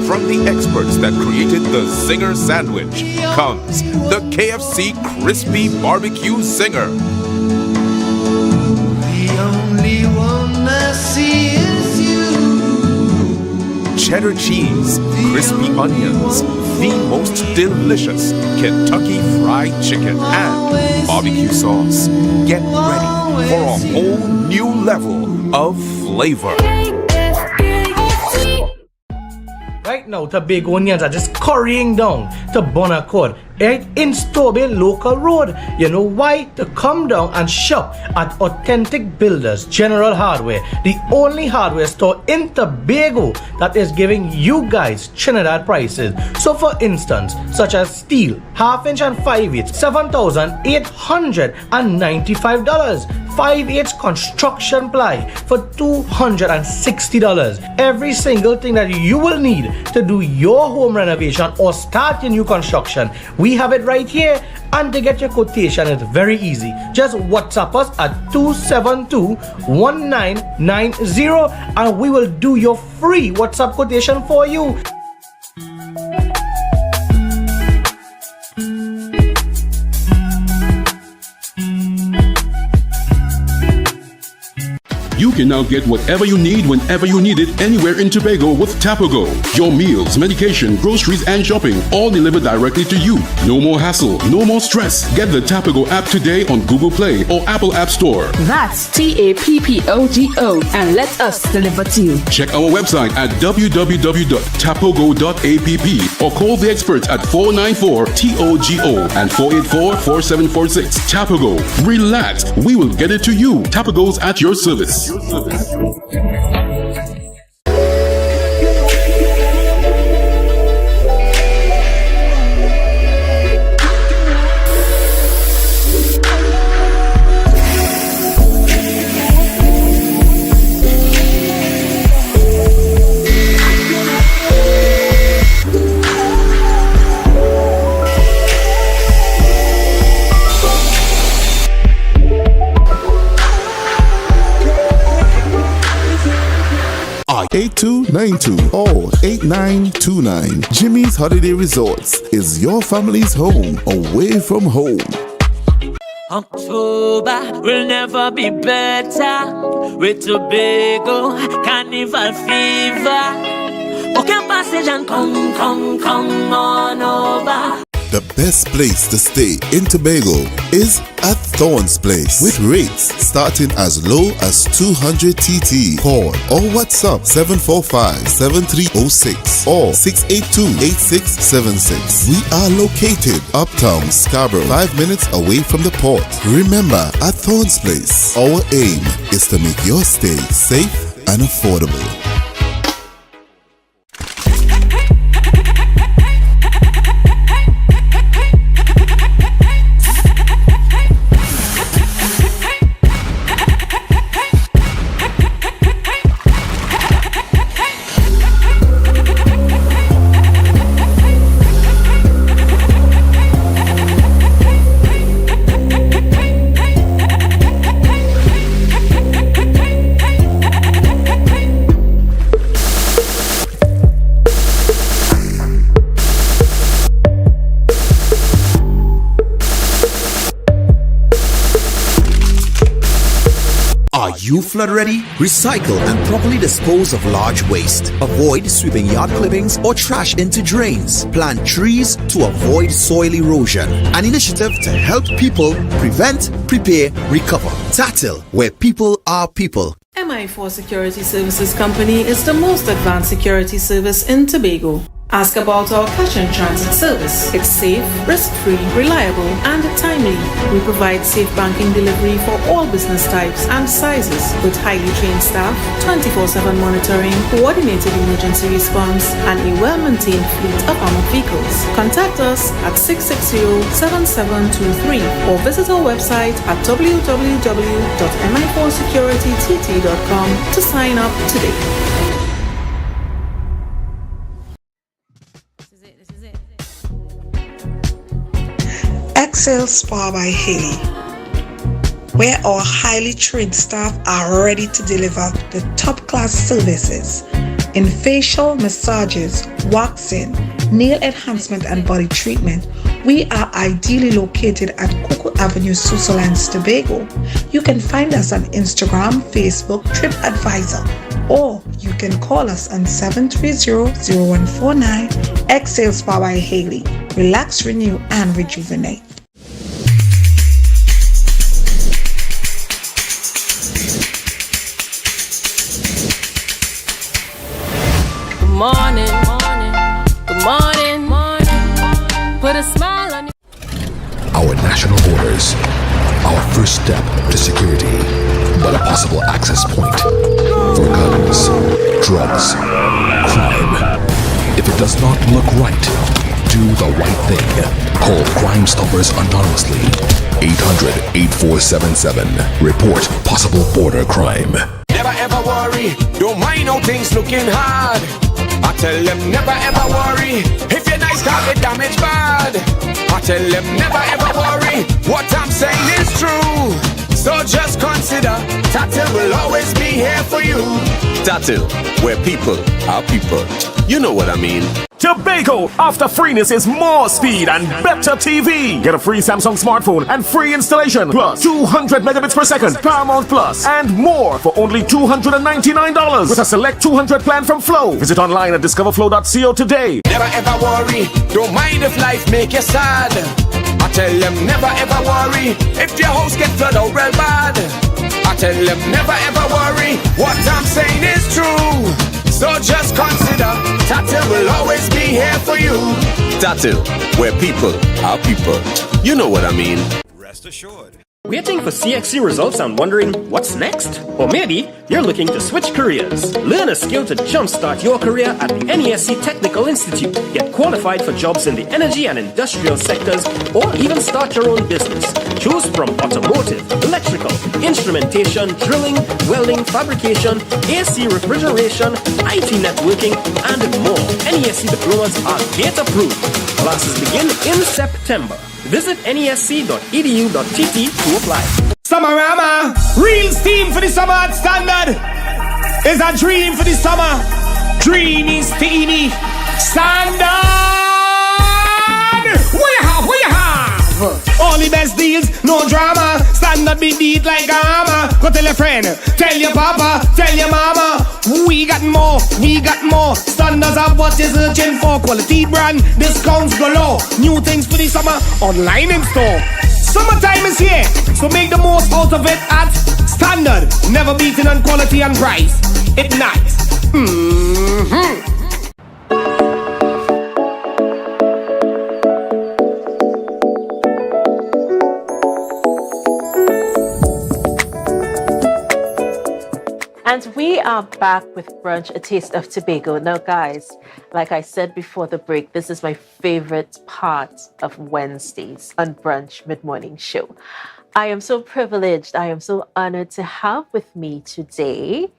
From the experts that created the Zinger sandwich comes the KFC Crispy Barbecue Zinger. The only one I see is you. Cheddar cheese, crispy onions, the most delicious Kentucky Fried Chicken, and barbecue sauce. Get ready for a whole new level of flavor. Right now, Tobagonians are just currying down to Bonaccord, right in Stobie Local Road. You know why? To come down and shop at Authentic Builders General Hardware, the only hardware store in Tobago that is giving you guys Trinidad prices. So for instance, such as steel, 1/2 inch and 5/8, $7,895. 5/8 construction ply for $260. Every single thing that you will need to do your home renovation or start your new construction, we have it right here. And to get your quotation, it's very easy. Just WhatsApp us at 272-1990 and we will do your free WhatsApp quotation for you. You can now get whatever you need whenever you need it anywhere in Tobago with Tobago. Your meals, medication, groceries, and shopping all delivered directly to you. No more hassle, no more stress. Get the Tobago app today on Google Play or Apple App Store. That's TAPPOGO and let us deliver to you. Check our website at www.tapogo.app or call the experts at 494-TOGO and 484-4746. Tobago. Relax. We will get it to you. Tobago's at your service. 8292 or 8929. Jimmy's Holiday Resorts is your family's home away from home. October will never be better with Tobago Carnival Fever. Okay, passage and come on over. The best place to stay in Tobago is at Thorn's Place with rates starting as low as 200 TT. Call or WhatsApp 745-7306 or 682-8676. We are located uptown Scarborough, 5 minutes away from the port. Remember, at Thorn's Place, our aim is to make your stay safe and affordable. Are you flood ready? Recycle and properly dispose of large waste. Avoid sweeping yard clippings or trash into drains. Plant trees to avoid soil erosion. An initiative to help people prevent, prepare, recover. TATIL, where people are people. MI4 Security Services Company is the most advanced security service in Tobago. Ask about our cash and transit service. It's safe, risk-free, reliable, and timely. We provide safe banking delivery for all business types and sizes with highly trained staff, 24/7 monitoring, coordinated emergency response, and a well-maintained fleet of armored vehicles. Contact us at 660-7723 or visit our website at www.mi4securitytt.com to sign up today. Excel Spa by Haley, where our highly trained staff are ready to deliver the top-class services in facial massages, waxing, nail enhancement, and body treatment. We are ideally located at Coco Avenue, Switzerland, Tobago. You can find us on Instagram, Facebook, TripAdvisor, or you can call us on 730-0149. Excel Spa by Haley. Relax, renew, and rejuvenate. Good morning. Put a smile on your... Our national borders, our first step to security, but a possible access point for guns, drugs, crime. If it does not look right, do the right thing. Call Crime Stoppers anonymously. 800-8477. Report possible border crime. Never ever worry, don't mind how things looking hard. I tell them never ever worry, if you're nice can't get damaged bad. I tell them never ever worry, what I'm saying is true. So just consider, TATIL will always be here for you. TATIL, where people are people. You know what I mean. Tobago, after freeness is more speed and better TV. Get a free Samsung smartphone and free installation, plus 200 megabits per second, Paramount Plus, and more for only $299 with a select 200 plan from Flow. Visit online at discoverflow.co today. Never ever worry, don't mind if life make you sad. I tell them never ever worry, if your house get flooded out real bad. I tell them never ever worry, what I'm saying is true. So just consider, TATIL will always be here for you. TATIL, where people are people. You know what I mean. Rest assured. Waiting for CXC results and wondering what's next? Or maybe you're looking to switch careers. Learn a skill to jumpstart your career at the NESC Technical Institute. Get qualified for jobs in the energy and industrial sectors, or even start your own business. Choose from automotive, electrical, instrumentation, drilling, welding, fabrication, AC refrigeration, IT networking, and more. NESC diplomas are gate approved. Classes begin in September. Visit nesc.edu.tt to apply. Summerama, real steam for the summer standard. Is a dream for the summer. Dreamy, steamy, standard. What you have? All the best deals, no drama. Standard be beat like a hammer. Go tell your friend, tell your papa, tell your mama. We got more. Standards are what you're searching for. Quality brand, discounts galore. New things for the summer, online in store. Summertime is here, so make the most out of it at Standard. Never beaten on quality and price. Ignite. And we are back with Brunch, a taste of Tobago. Now, guys, like I said before the break, this is my favorite part of Wednesdays on Brunch Mid-Morning Show. I am so privileged, I am so honored to have with me today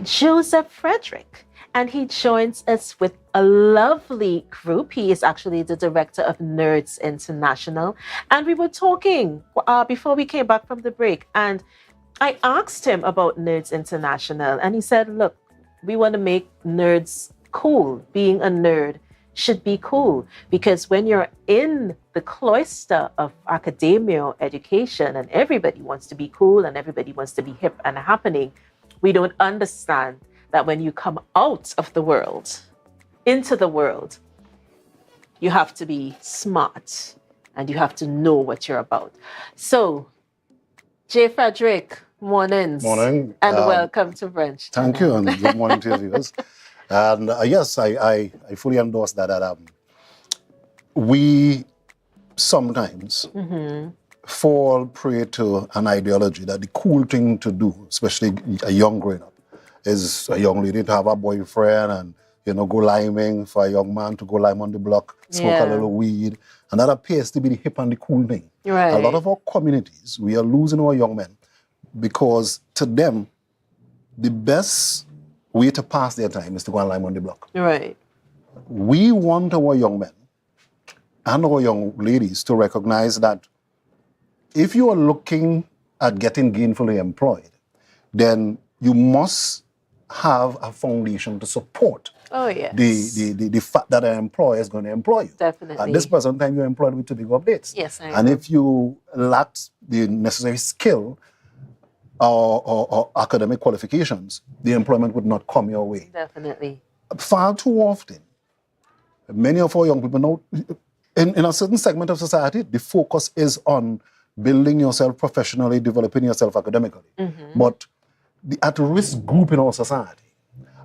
Joseph Frederick. And he joins us with a lovely group. He is actually the director of Nerds International. And we were talking before we came back from the break. And I asked him about Nerds International, and he said, look, we want to make nerds cool. Being a nerd should be cool, because when you're in the cloister of academia or education and everybody wants to be cool and everybody wants to be hip and happening, we don't understand that when you come out of the world, into the world, you have to be smart and you have to know what you're about. So, J. Frederick, mornings. Morning. And welcome to Brunch. Thank you, and good morning to your viewers. And yes, I fully endorse that we sometimes fall prey to an ideology that the cool thing to do, especially a young growing up, is a young lady to have a boyfriend and, go liming, for a young man to go lime on the block, smoke a little weed. And that appears to be the hip and the cool thing. Right. A lot of our communities, we are losing our young men because to them, the best way to pass their time is to go and lime on the block. Right. We want our young men and our young ladies to recognize that if you are looking at getting gainfully employed, then you must have a foundation to support the fact that an employer is going to employ you. Definitely. At this present time, you're employed with Tobago Updates. Yes, I am. And if you lack the necessary skill or academic qualifications, the employment would not come your way. Definitely. Far too often, many of our young people know, in a certain segment of society, the focus is on building yourself professionally, developing yourself academically. But the at-risk group in our society,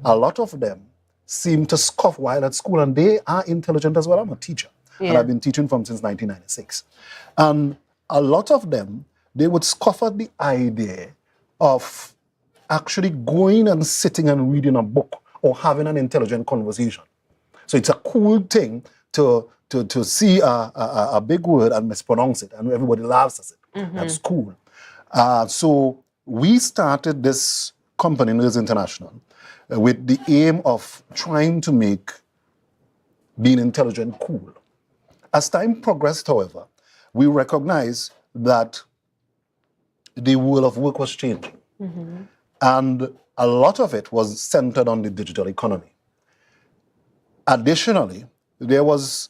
a lot of them seem to scoff while at school, and they are intelligent as well. I'm a teacher, and I've been teaching from since 1996. And a lot of them, they would scoff at the idea of actually going and sitting and reading a book or having an intelligent conversation. So it's a cool thing to see a big word and mispronounce it, and everybody laughs at it. That's cool. So we started this company, Nerds International, with the aim of trying to make being intelligent cool. As time progressed, however, we recognized that the world of work was changing. And a lot of it was centered on the digital economy. Additionally, there was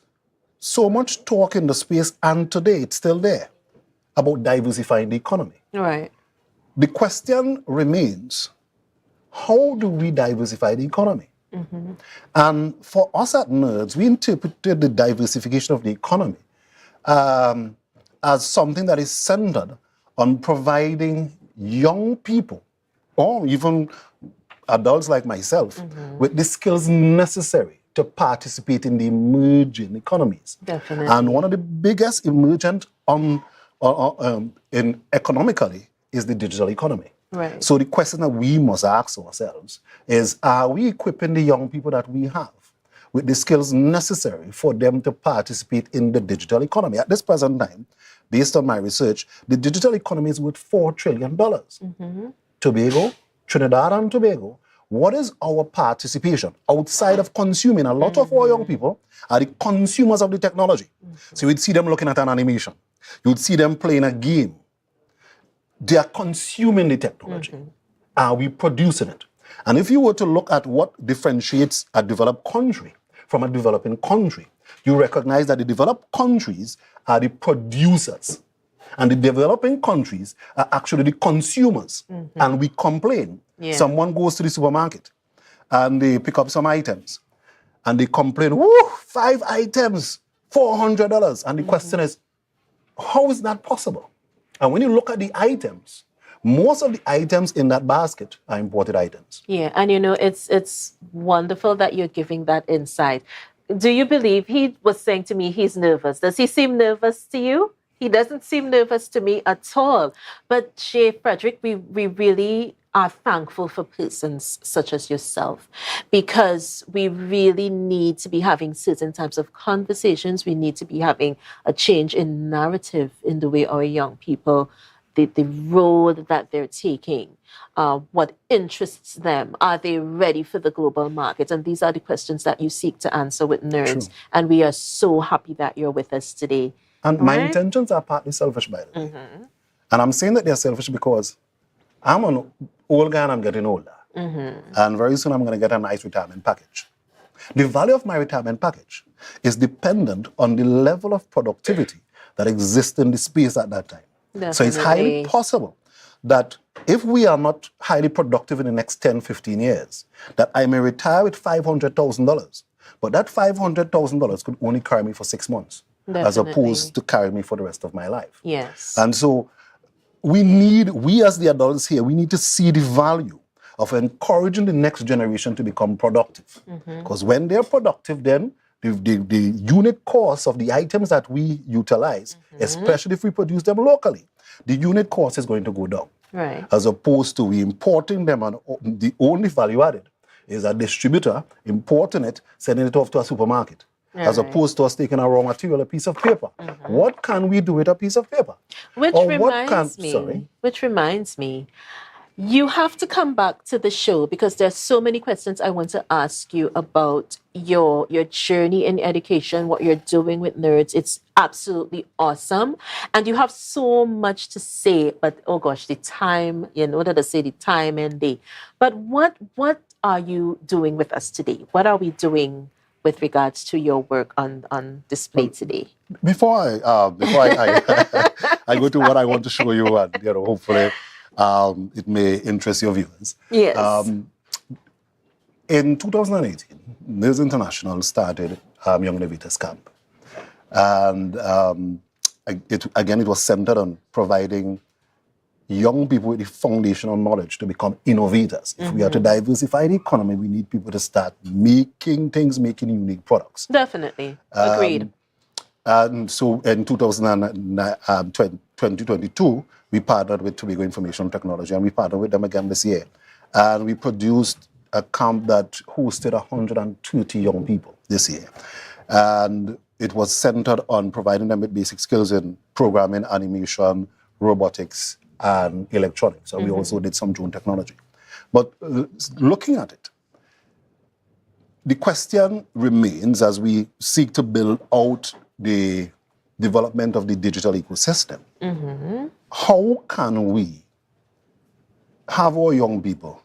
so much talk in the space, and today it's still there, about diversifying the economy. Right. The question remains, how do we diversify the economy? And for us at Nerds, we interpreted the diversification of the economy as something that is centered on providing young people, or even adults like myself, with the skills necessary to participate in the emerging economies. Definitely. And one of the biggest emergent in economically is the digital economy. Right. So the question that we must ask ourselves is, are we equipping the young people that we have with the skills necessary for them to participate in the digital economy? At this present time, based on my research, the digital economy is worth $4 trillion. Tobago, Trinidad and Tobago, what is our participation outside of consuming? A lot of our young people are the consumers of the technology. So you'd see them looking at an animation. You'd see them playing a game. They are consuming the technology. Are we producing it? And if you were to look at what differentiates a developed country from a developing country, you recognize that the developed countries are the producers and the developing countries are actually the consumers. And we complain. Yeah. Someone goes to the supermarket and they pick up some items and they complain, woo, 5 items, $400. And the question is, how is that possible? And when you look at the items, most of the items in that basket are imported items. Yeah, and it's wonderful that you're giving that insight. Do you believe he was saying to me he's nervous? Does he seem nervous to you? He doesn't seem nervous to me at all. But Shay Frederick, we really are thankful for persons such as yourself, because we really need to be having certain types of conversations. We need to be having a change in narrative in the way our young people, the road that they're taking, what interests them. Are they ready for the global market? And these are the questions that you seek to answer with Nerds. True. And we are so happy that you're with us today. And my intentions are partly selfish, by the way. And I'm saying that they're selfish because I'm an old guy and I'm getting older. And very soon I'm going to get a nice retirement package. The value of my retirement package is dependent on the level of productivity that exists in the space at that time. So it's highly possible that if we are not highly productive in the next 10, 15 years, that I may retire with $500,000. But that $500,000 could only carry me for 6 months, as opposed to carry me for the rest of my life. Yes. And so we as the adults here, we need to see the value of encouraging the next generation to become productive. Because when they're productive, then the unit cost of the items that we utilize, especially if we produce them locally, the unit cost is going to go down. Right. As opposed to we importing them, and the only value added is a distributor importing it, sending it off to a supermarket. As opposed to us taking a raw material, a piece of paper. What can we do with a piece of paper? Which reminds me, you have to come back to the show because there's so many questions I want to ask you about your journey in education, what you're doing with Nerds. It's absolutely awesome. And you have so much to say, but oh gosh, the time, what did I say, the time and day. But what are you doing with us today? What are we doing with regards to your work on display today? Before I go to what I want to show you, and hopefully it may interest your viewers. Yes. In 2018, Nerds International started Young Innovators Camp. And it was centered on providing young people with the foundational knowledge to become innovators. If we are to diversify the economy, we need people to start making unique products. Definitely. Agreed. And so in 2022, we partnered with Tobago Information Technology, and we partnered with them again this year. And we produced a camp that hosted 130 young people this year. And it was centered on providing them with basic skills in programming, animation, robotics, and electronics. So we also did some drone technology. But looking at it, the question remains as we seek to build out the development of the digital ecosystem. How can we have our young people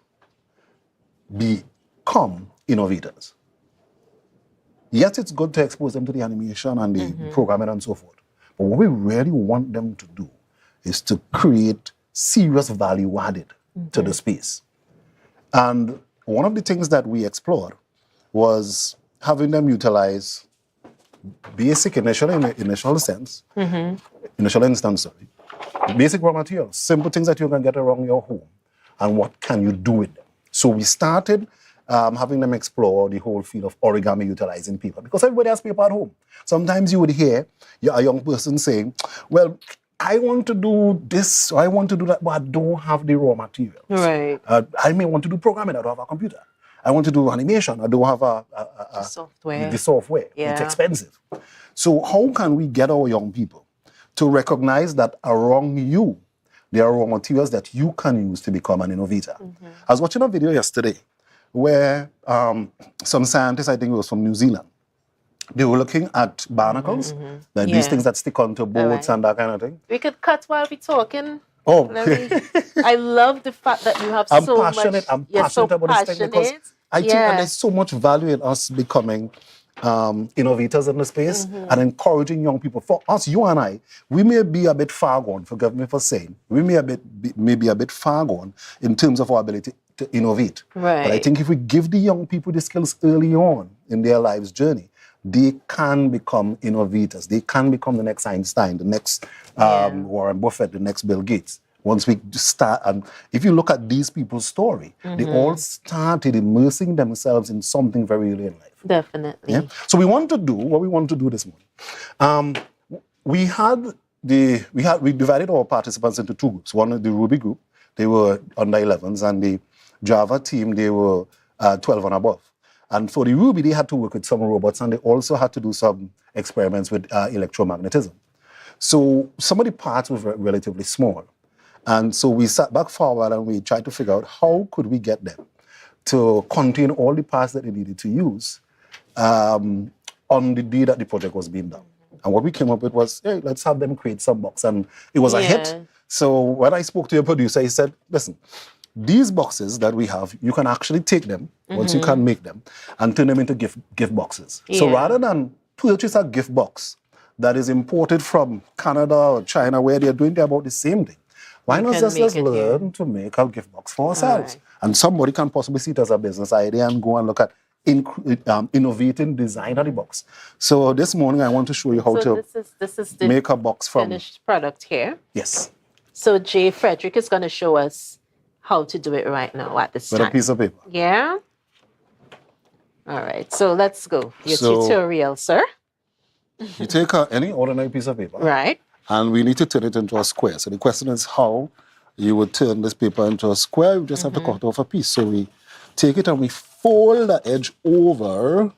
become innovators? Yes, it's good to expose them to the animation and the programming and so forth. But what we really want them to do is to create serious value added to the space. And one of the things that we explored was having them utilize basic initial instance, basic raw materials, simple things that you can get around your home, and what can you do with them. So we started having them explore the whole field of origami utilizing paper, because everybody has paper at home. Sometimes you would hear a young person saying, well, I want to do this, or I want to do that, but I don't have the raw materials. Right. I may want to do programming, I don't have a computer. I want to do animation, I don't have the software. Yeah. It's expensive. So how can we get our young people to recognize that around you, there are raw materials that you can use to become an innovator? I was watching a video yesterday where some scientists, I think it was from New Zealand, they were looking at barnacles, these things that stick onto boats and that kind of thing. We could cut while we're talking. Oh, I love the fact that you have I'm so passionate. much. I'm You're so passionate about this thing because passionate. I think and there's so much value in us becoming innovators in the space and encouraging young people. For us, you and I, we may be a bit far gone. Forgive me for saying we may be a bit far gone in terms of our ability to innovate. Right. But I think if we give the young people the skills early on in their lives journey, they can become innovators. They can become the next Einstein, the next Warren Buffett, the next Bill Gates. Once we start, and if you look at these people's story, they all started immersing themselves in something very early in life. Definitely. Yeah? So we want to do what we want to do this morning. We divided our participants into two groups. One is the Ruby group, they were under 11s, and the Java team, they were 12 and above. And for the Ruby, they had to work with some robots, and they also had to do some experiments with electromagnetism. So some of the parts were relatively small. And so we sat back forward and we tried to figure out how could we get them to contain all the parts that they needed to use on the day that the project was being done. And what we came up with was, hey, let's have them create some box. And it was a hit. So when I spoke to your producer, he said, listen, these boxes that we have, you can actually take them, once you can make them, and turn them into gift boxes. So rather than purchase a gift box that is imported from Canada or China, where they're doing about the same thing, why not just learn to make a gift box for ourselves? Right. And somebody can possibly see it as a business idea and go and look at innovating design of the box. So this morning I want to show you how this is the make a box from finished product here. Yes. So Jay Frederick is going to show us how to do it right now at this time. With a piece of paper. Yeah. All right. So let's go. Your tutorial, sir. You take any ordinary piece of paper. Right. And we need to turn it into a square. So the question is how you would turn this paper into a square. You just have to cut off a piece. So we take it and we fold the edge over.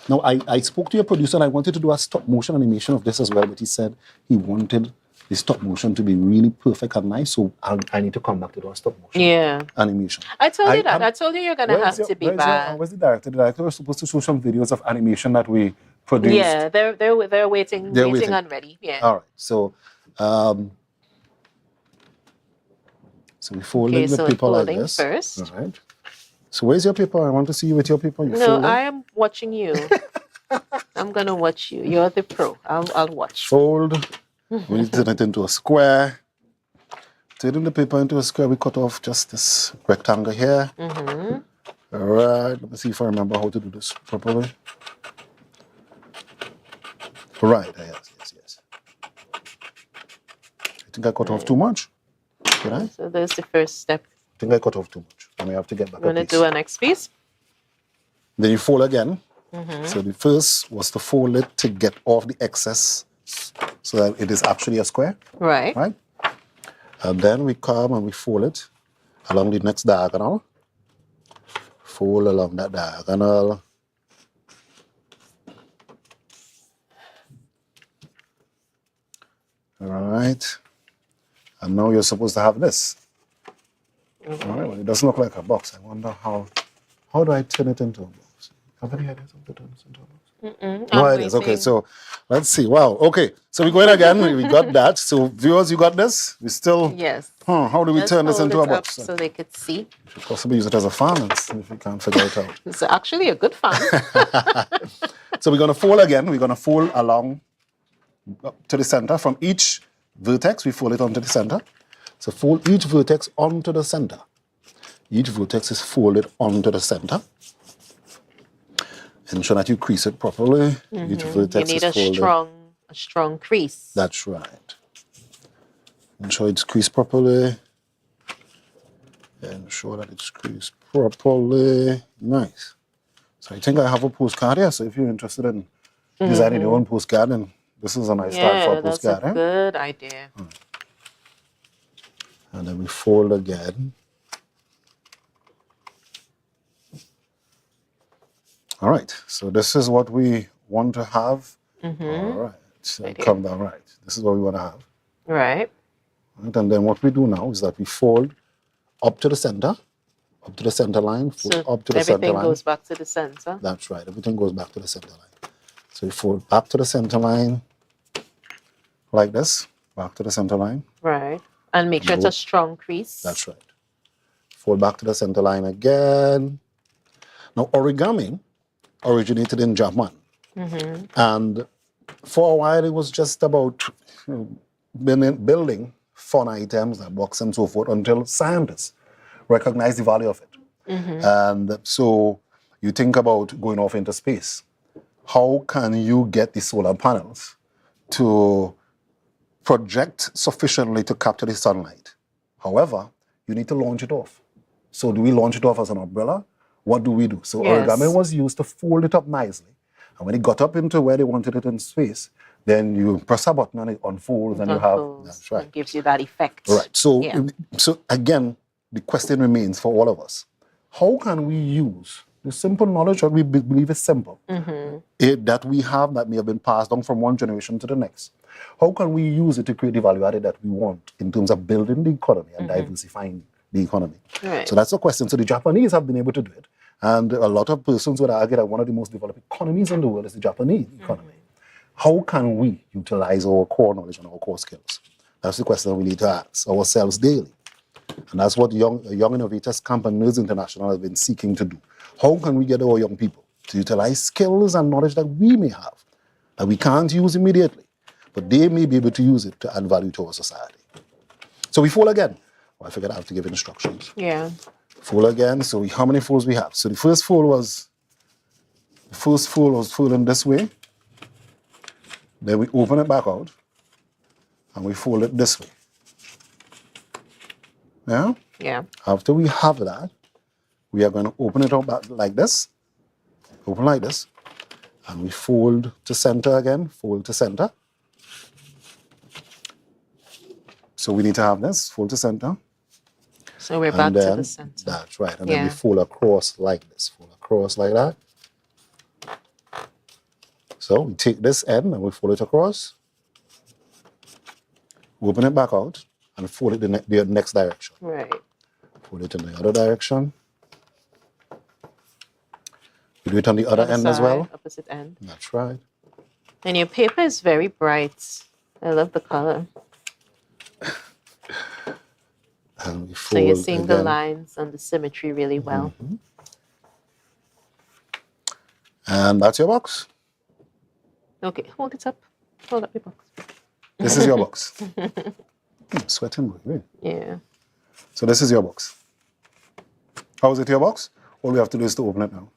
Now, I spoke to your producer and I wanted to do a stop motion animation of this as well, but he said he wanted the stop motion to be really perfect and nice. So I need to come back to do a stop motion animation. I told you that. I told you you're going to have to be back. Where's the director? The director was supposed to show some videos of animation that we produced. Yeah, they're waiting, waiting and ready. Yeah. All right. So so we fold the paper like this. First. All right. So where's your paper? I want to see you with your paper. No, I am watching you. I'm gonna watch you. You're the pro. I'll watch. Fold. We turn it into a square. Turning the paper into a square, we cut off just this rectangle here. All right. Let me see if I remember how to do this properly. Right. Yes. I think I cut off too much. Did I? So there's the first step. I think I cut off too much. And we have to get back. I'm going to do a next piece. Then you fold again. So the first was to fold it to get off the excess so that it is actually a square. Right. Right? And then we come and we fold it along the next diagonal. Fold along that diagonal. All right. And now you're supposed to have this. All right, well, it doesn't look like a box. I wonder how do I turn it into a box? Have any ideas how to turn this into a box? No ideas. Okay, so let's see. Wow. Okay, so we're going again. We got that. So viewers, you got this? We still... Yes. How do we turn this into a box? So they could see. Should possibly use it as a fan and see if we can figure it out. It's actually a good fan. So we're going to fold again. We're going to fold along up to the center. From each vertex, we fold it onto the center. So fold each vertex onto the center. Each vertex is folded onto the center. Ensure that you crease it properly. Each vertex is folded. You need a strong crease. That's right. Ensure it's creased properly. Ensure that it's creased properly. Nice. So I think I have a postcard here. So if you're interested in designing your own postcard, then this is a nice start for a postcard. That's a good idea. And then we fold again. All right, so this is what we want to have. All right, so come down right. This is what we want to have. Right. And then what we do now is that we fold up to the center line, fold up to the center line. Everything goes back to the center. That's right, everything goes back to the center line. So we fold back to the center line like this. back to the center line. Right. And make sure it's a strong crease. That's right. Fold back to the center line again. Now, origami originated in Japan. Mm-hmm. And for a while, it was just about building fun items, like box and so forth, until scientists recognized the value of it. Mm-hmm. And so you think about going off into space. How can you get the solar panels to project sufficiently to capture the sunlight? However, you need to launch it off. So do we launch it off as an umbrella? What do we do? So origami was used to fold it up nicely. And when it got up into where they wanted it in space, then you press a button and it unfolds and you have, that's right. It gives you that effect. Right. So, so again, the question remains for all of us. How can we use the simple knowledge that we believe is simple, that we have, that may have been passed down from one generation to the next? How can we use it to create the value added that we want in terms of building the economy and diversifying the economy? Right. So that's the question. So the Japanese have been able to do it. And a lot of persons would argue that one of the most developed economies in the world is the Japanese economy. How can we utilize our core knowledge and our core skills? That's the question we need to ask ourselves daily. And that's what Young Innovators Camp and Nerds International has been seeking to do. How can we get our young people to utilize skills and knowledge that we may have, that we can't use immediately, but they may be able to use it to add value to our society? So we fold again. Well, I figured I have to give instructions. Yeah. Fold again. So how many folds we have? So the first fold was folding this way. Then we open it back out and we fold it this way. Yeah? Yeah. After we have that, we are going to open it up back like this. Open like this. And we fold to center again. Fold to center. So we need to have this. Fold to center. So we're back to the center. That's right. And then we fold across like this. Fold across like that. So we take this end and we fold it across. Open it back out and fold it in the next direction. Right. Fold it in the other direction. You do it on the other end as well. Opposite end. That's right. And your paper is very bright. I love the color. And we fold so you're seeing the again. lines and the symmetry really well. And that's your box. Okay, hold it up. Hold up your box. This is your box. Sweating, really. Yeah. So this is your box. How is it your box? All we have to do is to open it now.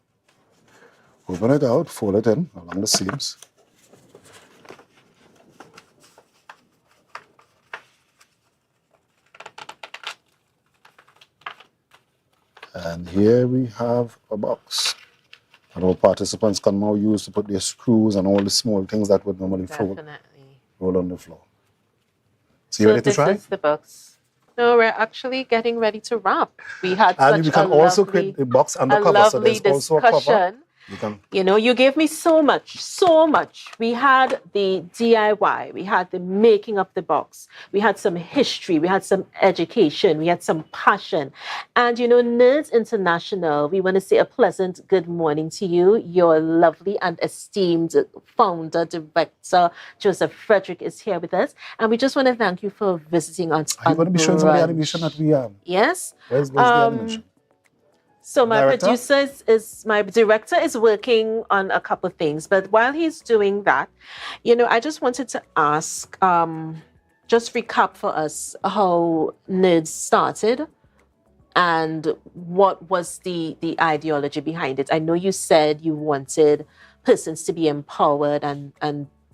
Open it out, fold it in along the seams. And here we have a box. And our participants can now use to put their screws and all the small things that would normally roll on the floor. So you ready to try? This is the box. No, we're actually getting ready to wrap. We had And you can also create a box undercover, so there's also a cover. You know, you gave me so much. We had the DIY, we had the making of the box, we had some history, we had some education, we had some passion. And, you know, Nerds International, we want to say a pleasant good morning to you. Your lovely and esteemed founder, director, Joseph Frederick is here with us. And we just want to thank you for visiting us. Are you going to be showing some of the animation that we have? Yes. Where's the animation? So my Director? my director is working on a couple of things, but while he's doing that, you know, I just wanted to ask, just recap for us how Nerds started and what was the ideology behind it. I know you said you wanted persons to be empowered and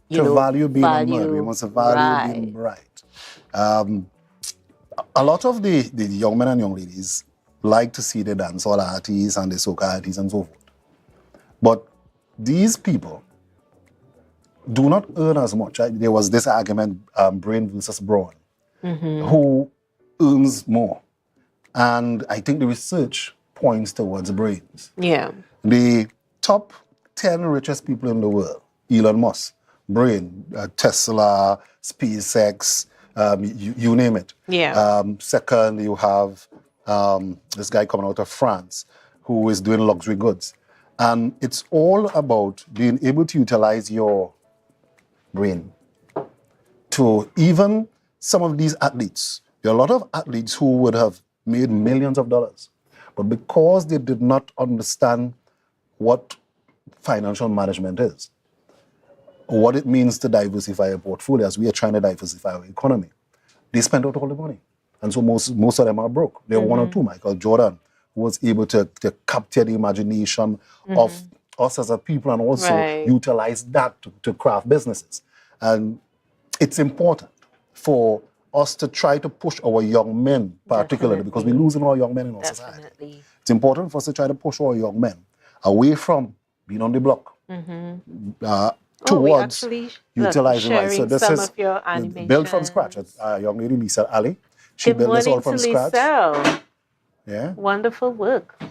you know, value being a nerd. We must value being bright. A lot of the young men and young ladies like to see the dancehall artists and the soca artists and so forth. But these people do not earn as much. There was this argument, brain versus brawn, who earns more. And I think the research points towards brains. Yeah. The top 10 richest people in the world, Elon Musk, brain, Tesla, SpaceX, you name it. Yeah. Second, you have this guy coming out of France who is doing luxury goods. And it's all about being able to utilize your brain So even some of these athletes, there are a lot of athletes who would have made millions of dollars, but because they did not understand what financial management is, what it means to diversify a portfolio, as we are trying to diversify our economy, they spent out all the money. And so most of them are broke. There are one or two, Michael Jordan, who was able to capture the imagination of us as a people and also utilize that to craft businesses. And it's important for us to try to push our young men, particularly because we're losing our young men in our society. It's important for us to try to push our young men away from being on the block towards utilizing right. So this is built from scratch. A young lady, Lisa Ali, she built this all from scratch. Yeah, wonderful work.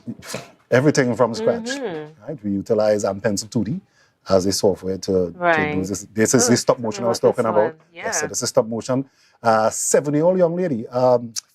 Everything from scratch. Right, we utilize Pencil 2D as a software to do this. This is the stop motion I was talking about. Yes, so this is stop motion. 7-year-old young lady,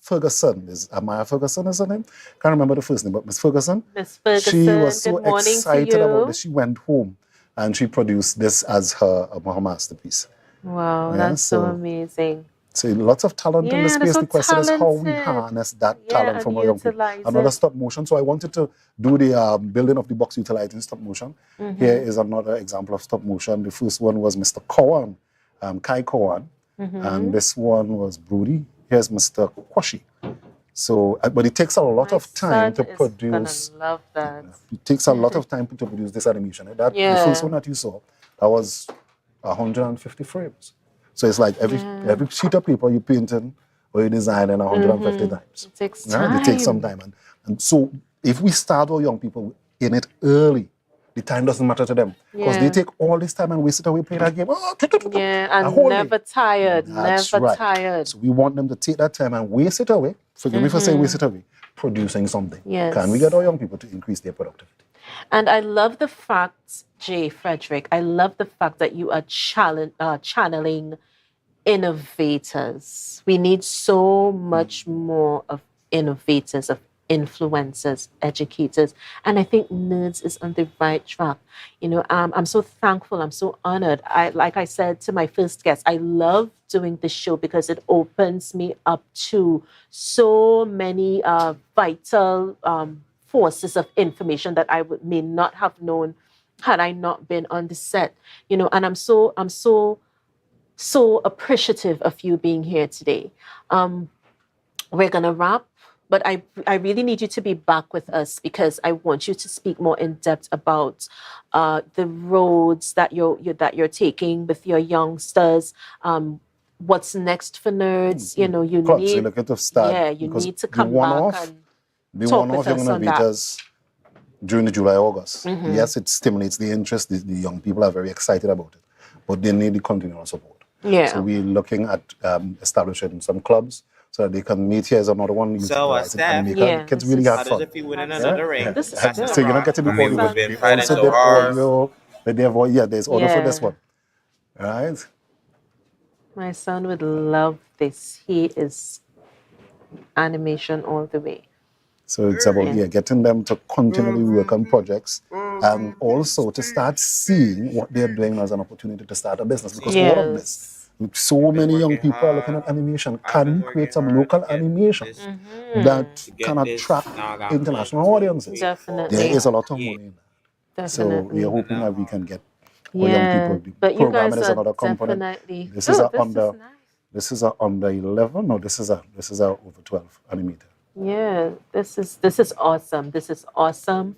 Ferguson, Maya Ferguson is her name? Can't remember the first name, but Miss Ferguson. Miss Ferguson, she was so good morning excited to you. about this. She went home and she produced this as her masterpiece. Wow, that's so amazing. So lots of talent in the space. The question is how we harness that talent from our young people. Another stop motion. So I wanted to do the building of the box utilizing stop motion. Here is another example of stop motion. The first one was Mr. Cowan, Kai Cowan. And this one was Brody. Here's Mr. Kwashi. So, but it takes a lot of time to produce. Love that. It takes a lot of time to produce this animation. The first one that you saw, that was 150 frames. So it's like every sheet of paper you painting or you designing 150 times. It takes time. It takes some time. And so if we start our young people in it early, the time doesn't matter to them. Because they take all this time and waste it away playing that game. And never tired. Never tired. So we want them to take that time and waste it away. Forgive me for saying waste it away. Producing something. Yes. Can we get our young people to increase their productivity? And I love the fact, Jay Frederick, I love the fact that you are channeling innovators. We need so much more of innovators, of influencers, educators. And I think Nerds is on the right track. You know, I'm so thankful. I'm so honored. Like I said to my first guest, I love doing this show because it opens me up to so many vital forces of information that I may not have known had I not been on the set. You know, and I'm so appreciative of you being here today. We're gonna wrap. But I really need you to be back with us because I want you to speak more in depth about the roads that you're taking with your youngsters. What's next for Nerds? You know, you need. So look at the start. Yeah, you need to come back and talk with us on that. During the July-August. Yes, it stimulates the interest. The young people are very excited about it, but they need the continual support. Yeah. So we're looking at establishing some clubs, so that they can meet. Here's another one. So Steph, kids really have fun. If you win another ring, This is So you're not getting the audio. we've been We fighting also so did hard. audio. There's audio for this one. Right? My son would love this. He is animation all the way. So it's about getting them to continually work on projects and also to start seeing what they're doing as an opportunity to start a business. Because all of this, so many young people are looking at animation. Can we create some local animations that can attract international audiences? Definitely. There is a lot of money in that. Definitely. So we are hoping that we can get our young people. But you Programming guys is are another component. definitely. This is a under 11. No, this is a over 12 animator. Yeah, this is awesome. This is awesome.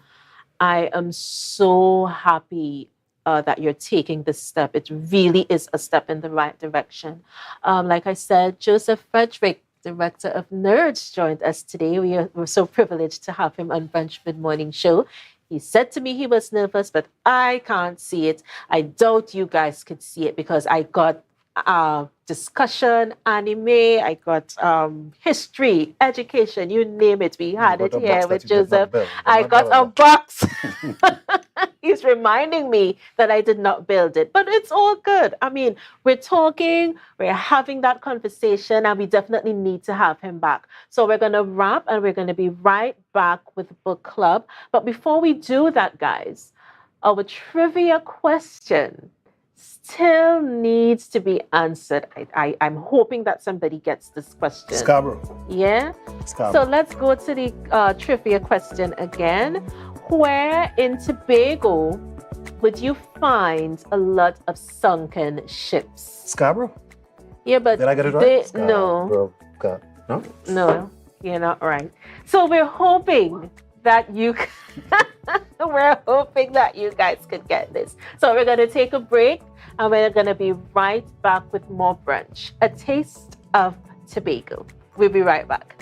I am so happy that you're taking this step. It really is a step in the right direction. Like I said, Joseph Frederick, director of Nerds, joined us today. We're so privileged to have him on Brunch Mid-Morning Show. He said to me he was nervous, but I can't see it. I doubt you guys could see it because I got discussion, anime, I got history, education, you name it. We had it here with Joseph. I got a box. He's reminding me that I did not build it, but it's all good. I mean, we're talking, we're having that conversation, and we definitely need to have him back. So we're going to wrap, and we're going to be right back with Book Club. But before we do that, guys, our trivia question still needs to be answered. I'm hoping that somebody gets this question. Scarborough. Yeah? Scarborough. So let's go to the trivia question again. Where in Tobago would you find a lot of sunken ships? Scarborough? Yeah, but did I get it right? No. No? No, you're not right. So we're hoping that you guys could get this. So we're going to take a break and we're going to be right back with more brunch. A taste of Tobago. We'll be right back.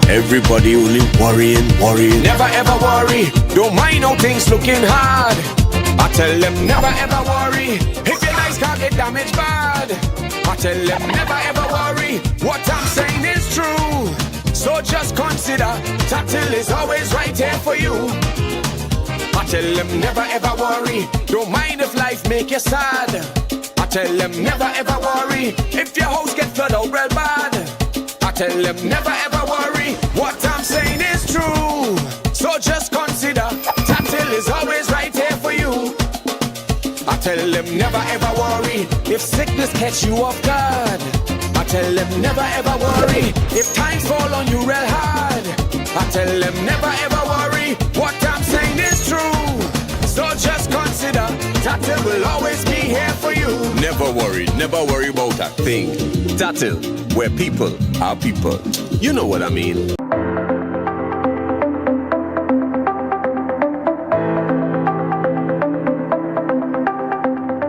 Everybody only worrying. Never ever worry. Don't mind how things looking hard. I tell them never ever worry. If your nice can't get damaged bad. I tell them never ever worry. What I'm saying is true. So just consider Tatil is always right here for you. I tell them never ever worry. Don't mind if life make you sad. I tell them never ever worry. If your house get flooded out real bad. I tell them never ever worry. What I'm saying is true. So just consider Tatil is always right here for you. I tell them never ever worry. If sickness catch you off guard. I tell them never ever worry. If times fall on you real hard. I tell them never ever worry. What I'm saying is true. So just consider Tatil will always be here for you. Never worry about a thing. Tatil, where people are people. You know what I mean.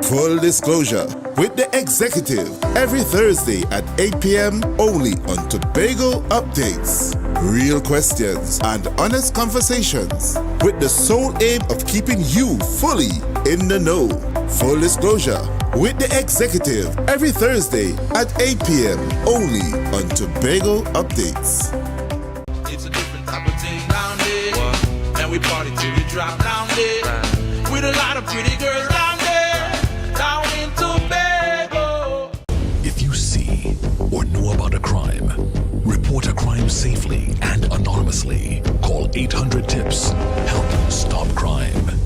Full disclosure with the executive every Thursday at 8 p.m. only on Tobago Updates. Real questions and honest conversations with the sole aim of keeping you fully in the know. Full disclosure with the executive every Thursday at 8 p.m. only on Tobago Updates. It's a different type of thing down there. And we party till we drop down there. With a lot of pretty girls down there. Down in Tobago. If you see or know about a crime, report a crime safely and anonymously. Call 800-TIPS. Help stop crime.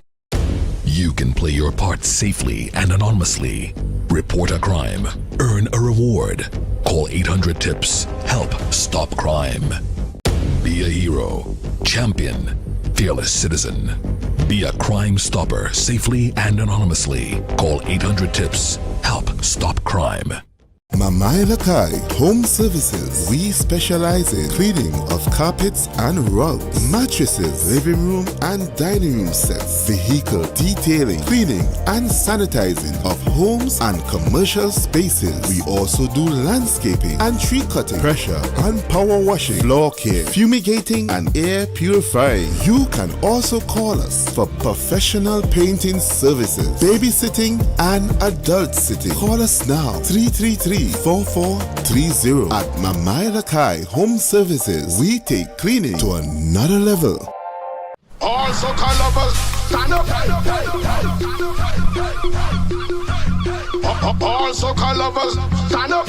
You can play your part safely and anonymously. Report a crime. Earn a reward. Call 800-TIPS. Help stop crime. Be a hero. Champion. Fearless citizen. Be a crime stopper safely and anonymously. Call 800-TIPS. Help stop crime. Mamai Lakai Home Services. We specialize in cleaning of carpets and rugs, mattresses, living room and dining room sets, vehicle detailing, cleaning and sanitizing of homes and commercial spaces. We also do landscaping and tree cutting, pressure and power washing, floor care, fumigating and air purifying. You can also call us for professional painting services, babysitting and adult sitting. Call us now 333-4430 at Mamai Lakai Home Services. We take cleaning to another level. All soca lovers, stand up. All soca lovers, stand up.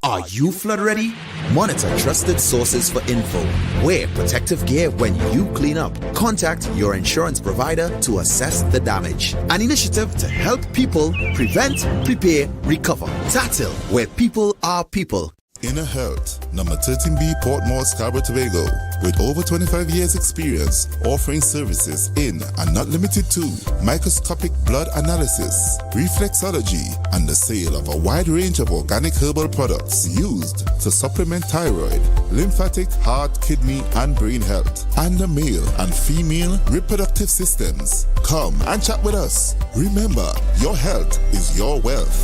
Are you flood ready? Monitor trusted sources for info. Wear protective gear when you clean up. Contact your insurance provider to assess the damage. An initiative to help people prevent, prepare, recover. Tatil, where people are people. Inner Health, number 13B Portmore, Scarborough, Tobago, with over 25 years experience offering services in and not limited to microscopic blood analysis, reflexology, and the sale of a wide range of organic herbal products used to supplement thyroid, lymphatic, heart, kidney, and brain health, and the male and female reproductive systems. Come and chat with us. Remember, your health is your wealth.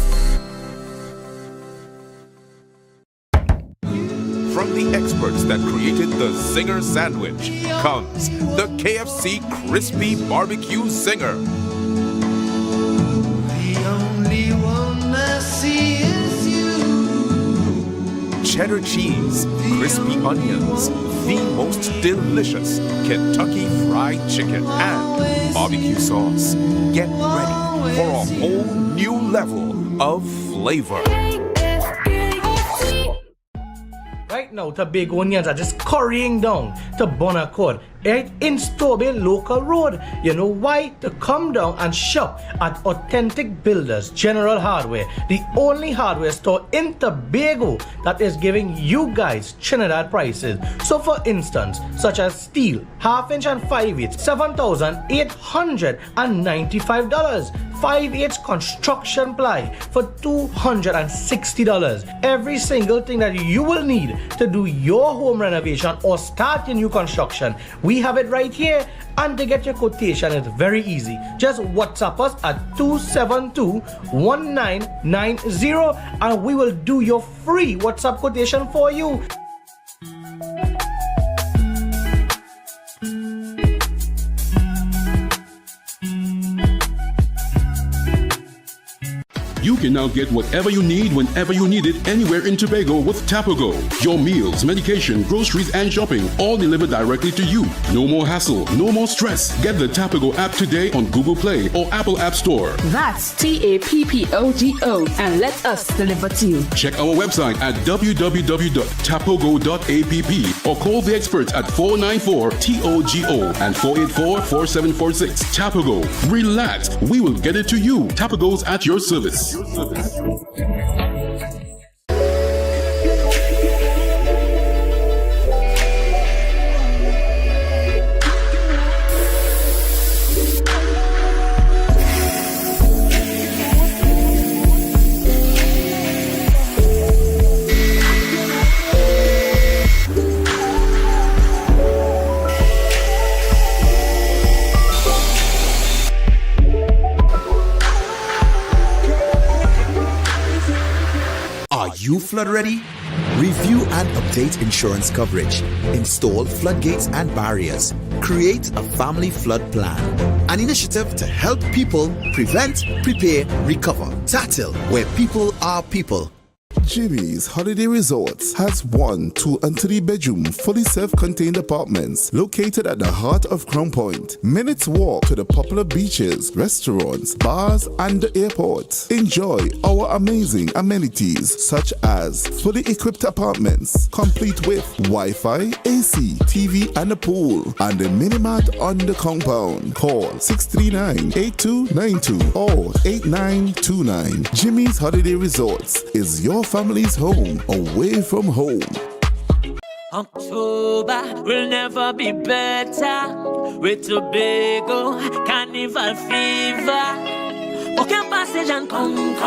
From the experts that created the Zinger sandwich comes the KFC Crispy Barbecue Zinger. The only one I see is you. Cheddar cheese, crispy onions, the most delicious Kentucky Fried Chicken, and barbecue sauce. Get ready for a whole new level of flavor. Right now, Tobagonians are just currying down to Bonaccord. right in Stobie Local Road. You know why? To come down and shop at Authentic Builders General Hardware, the only hardware store in Tobago that is giving you guys Trinidad prices. So for instance, such as steel, half-inch and 5/8, $7,895. 5/8 construction ply for $260. Every single thing that you will need to do your home renovation or start your new construction, we have it right here. And to get your quotation, it's very easy. Just WhatsApp us at 272-1990 and we will do your free WhatsApp quotation for you. You can now get whatever you need whenever you need it anywhere in Tobago with Tobago. Your meals, medication, groceries, and shopping all delivered directly to you. No more hassle, no more stress. Get the Tobago app today on Google Play or Apple App Store. That's TAPPOGO and let us deliver to you. Check our website at www.tapogo.app or call the experts at 494-TOGO and 484-4746. Tobago. Relax. We will get it to you. Tobago's at your service. Are you flood ready? Review and update insurance coverage. Install floodgates and barriers. Create a family flood plan. An initiative to help people prevent, prepare, recover. TATIL, where people are people. Jimmy's Holiday Resorts has 1, 2, and 3 bedroom, fully self-contained apartments located at the heart of Crown Point. Minutes walk to the popular beaches, restaurants, bars, and the airport. Enjoy our amazing amenities such as fully equipped apartments, complete with Wi-Fi, AC, TV, and a pool, and a mini-mart on the compound. Call 639-8292 or 8929. Jimmy's Holiday Resorts is your family's home away from home. October will never be better with Tobago Carnival Fever. Okay, passage and come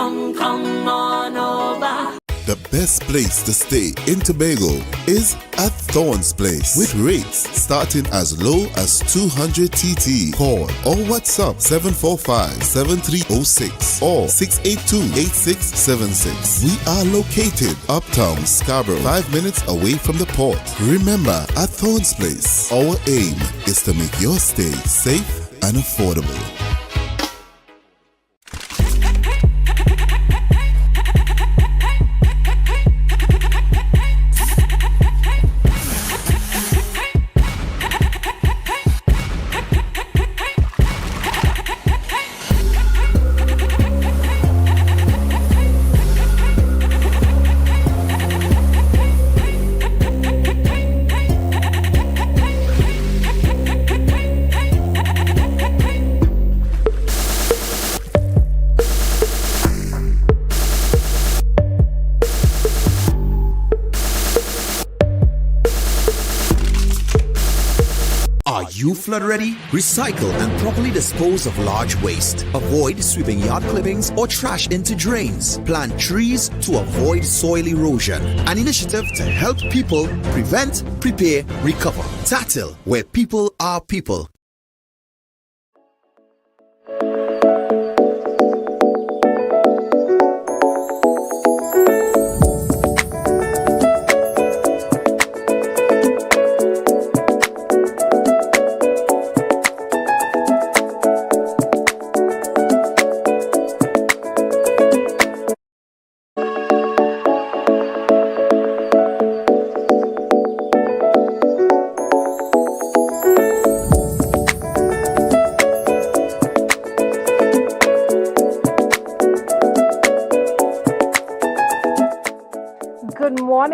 on over. The best place to stay in Tobago is at Thorn's Place with rates starting as low as 200 TT. Call or WhatsApp 745-7306 or 682-8676. We are located uptown Scarborough, 5 minutes away from the port. Remember, at Thorn's Place, our aim is to make your stay safe and affordable. Are you flood ready? Recycle and properly dispose of large waste. Avoid sweeping yard clippings or trash into drains. Plant trees to avoid soil erosion. An initiative to help people prevent, prepare, recover. TATIL, where people are people.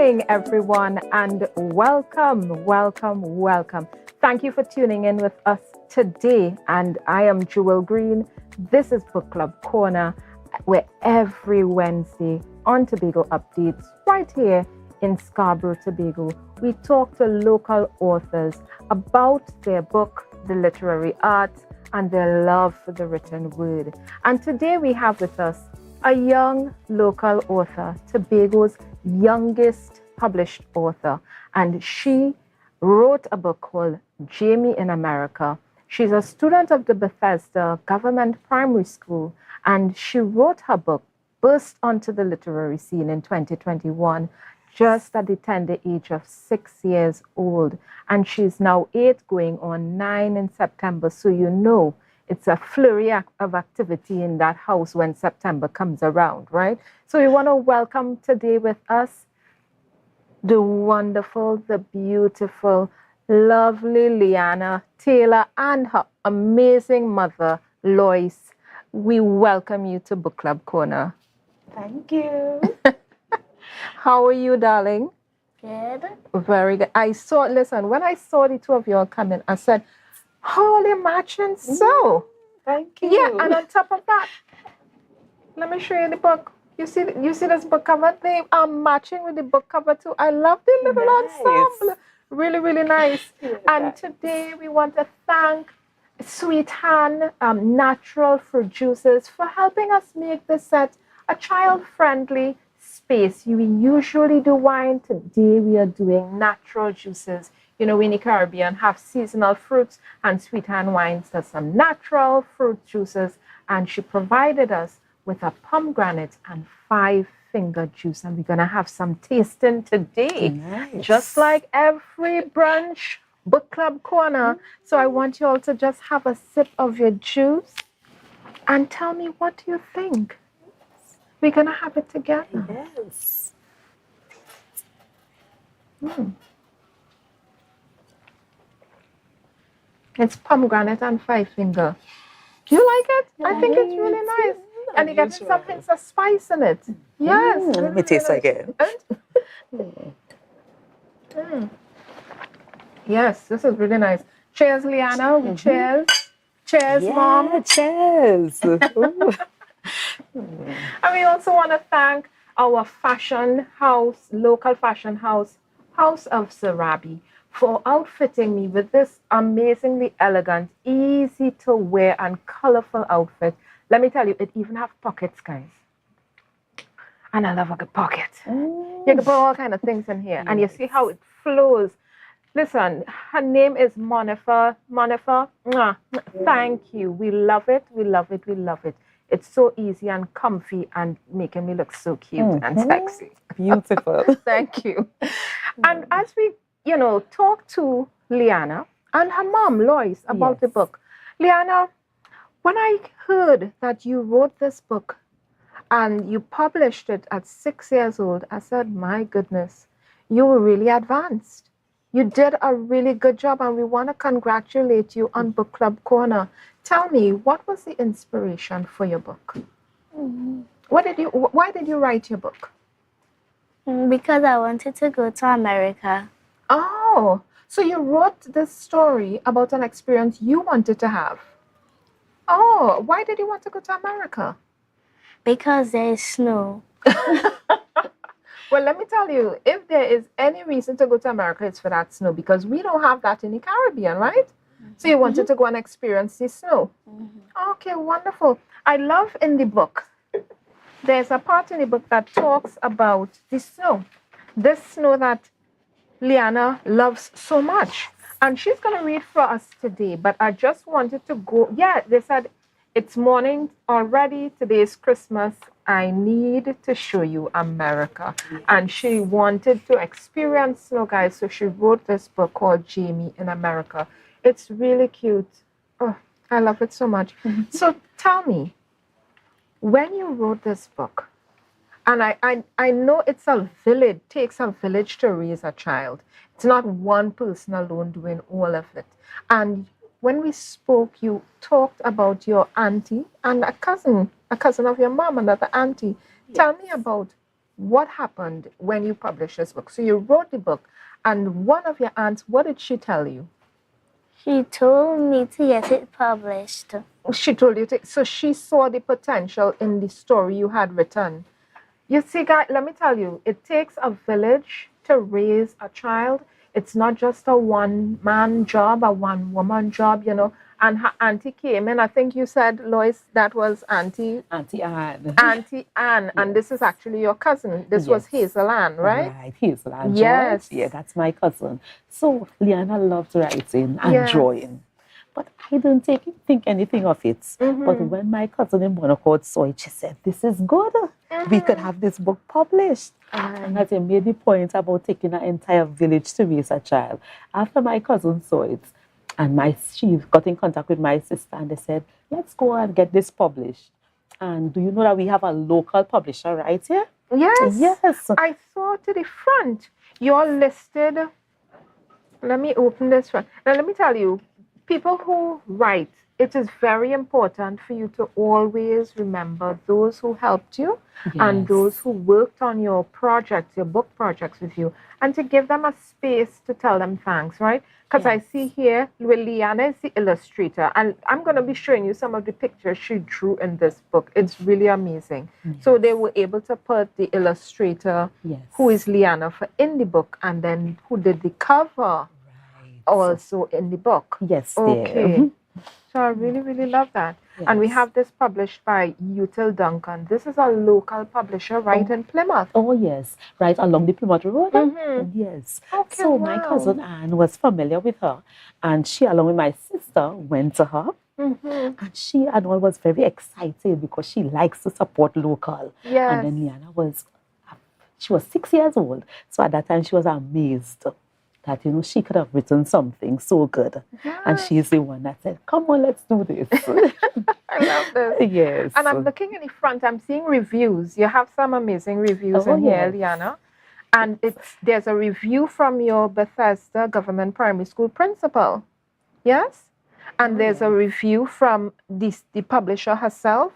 morning, everyone, and welcome, welcome, welcome. Thank you for tuning in with us today. And I am Jewel Green. This is Book Club Corner, where every Wednesday on Tobago Updates, right here in Scarborough, Tobago, we talk to local authors about their book, the literary arts, and their love for the written word. And today we have with us a young local author, Tobago's youngest published author, and she wrote a book called Jamie in America. She's a student of the Bethesda Government Primary School, and she wrote her book, burst onto the literary scene in 2021, just at the tender age of 6 years old. And she's now 8, going on 9 in September, so you know it's a flurry of activity in that house when September comes around, right? So we want to welcome today with us the wonderful, the beautiful, lovely Liana Taylor and her amazing mother, Lois. We welcome you to Book Club Corner. Thank you. How are you, darling? Good. Very good. Listen, when I saw the two of you all come in, I said, holy matching so. Thank you. Yeah, and on top of that, let me show you the book. You see this book cover? They are matching with the book cover too. I love the little ensemble. Really, really nice. And today we want to thank Sweet Hand Natural Fruit Juices for helping us make this set a child-friendly space. We usually do wine. Today we are doing natural juices. You know, we in the Caribbean have seasonal fruits, and Sweet Hand Wines does some natural fruit juices, and she provided us with a pomegranate and 5-finger juice, and we're going to have some tasting today. Nice. Just like every brunch book club corner. So I want you all to just have a sip of your juice and tell me, what do you think? We're going to have it together. Yes. It's pomegranate and 5-finger. Do you like it? I think it's really nice. And you get some hints of spice in it. Yes. Let me taste again. Yes, this is really nice. Cheers, Liana. Cheers. Cheers, Mom. Cheers. And we also want to thank our fashion house, local fashion house, House of Sarabi, for outfitting me with this amazingly elegant, easy to wear and colorful outfit. Let me tell you, it even have pockets, guys. And I love a good pocket. You can put all kind of things in here. And you see how it flows. Listen, her name is Monifa. Monifa, thank you. We love it. We love it. We love it. It's so easy and comfy and making me look so cute and sexy. Beautiful. Thank you. And as we, talk to Liana and her mom, Lois, about the book. Liana, when I heard that you wrote this book and you published it at 6 years old, I said, my goodness, you were really advanced. You did a really good job, and we want to congratulate you on Book Club Corner. Tell me, what was the inspiration for your book? Why did you write your book? Because I wanted to go to America. Oh, so you wrote this story about an experience you wanted to have. Oh, why did you want to go to America? Because there is snow. Well, let me tell you, if there is any reason to go to America, it's for that snow, because we don't have that in the Caribbean, right? So you wanted to go and experience the snow. Okay, wonderful. I love in the book, there's a part in the book that talks about the snow. This snow that Liana loves so much. And she's going to read for us today, but I just wanted to go. Yeah, they said, it's morning already. Today is Christmas. I need to show you America. Yes. And she wanted to experience snow, guys. So she wrote this book called Jamie in America. It's really cute. Oh, I love it so much. So tell me, when you wrote this book, and I know it's a village, takes a village to raise a child. It's not one person alone doing all of it. And when we spoke, you talked about your auntie and a cousin of your mom, another auntie. Yes. Tell me about what happened when you published this book? So you wrote the book, and one of your aunts, what did she tell you? She told me to get it published. She told you to, so she saw the potential in the story you had written. You see, guys, let me tell you, it takes a village to raise a child. It's not just a one-man job, a one-woman job, you know. And her auntie came in. I think you said, Lois, that was Auntie Anne. Auntie Anne, and this is actually your cousin. This was Hazel Ann, right? Right, Hazel Ann. Yes. George. Yeah, that's my cousin. So Liana loves writing and Yes. drawing. But I didn't think anything of it. But when my cousin in Bonaccord saw it, she said, this is good. We could have this book published. And as I made the point about taking an entire village to raise a child, after my cousin saw it, and she got in contact with my sister, and they said, let's go and get this published. And do you know that we have a local publisher right here? Yes. Yes. I saw to the front. You're listed. Let me open this one. Now, let me tell you, people who write, it is very important for you to always remember those who helped you and those who worked on your projects, your book projects with you, and to give them a space to tell them thanks, right? Because I see here, Liana is the illustrator, and I'm going to be showing you some of the pictures she drew in this book. It's really amazing. So they were able to put the illustrator, who is Liana, in the book, and then who did the cover also in the book. Yes. Okay. So I really, really love that. And we have this published by Util Duncan. This is a local publisher right in Plymouth. Oh, yes. Right along the Plymouth Road. Yes. Okay, so my cousin Anne was familiar with her. And she, along with my sister, went to her. And she, Anne, was very excited because she likes to support local. Yes. And then Liana was 6 years old. So at that time, she was amazed that, you know, she could have written something so good. And she's the one that said, come on, let's do this. I love this. Yes. And I'm looking in the front, I'm seeing reviews. You have some amazing reviews in here, Liana. And there's a review from your Bethesda Government Primary School principal. Yes? And there's a review from the publisher herself.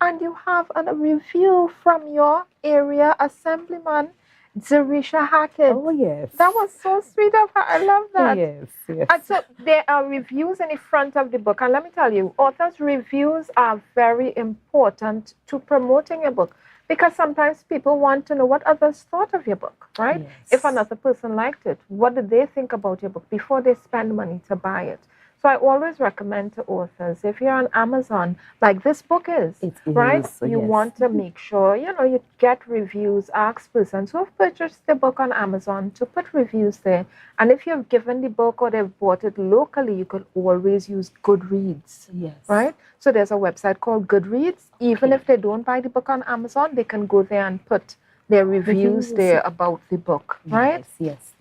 And you have a review from your area assemblyman, Zarisha Hackett. Oh, yes. That was so sweet of her. I love that. Yes. And so there are reviews in the front of the book. And let me tell you, authors' reviews are very important to promoting a book, because sometimes people want to know what others thought of your book, right? Yes. If another person liked it, what did they think about your book before they spend money to buy it? So I always recommend to authors, if you're on Amazon, like this book is, right? You want to make sure, you know, you get reviews, ask persons who have purchased the book on Amazon to put reviews there. And if you've given the book or they've bought it locally, you could always use Goodreads, right? So there's a website called Goodreads. Even if they don't buy the book on Amazon, they can go there and put their reviews there about the book, right? Yes.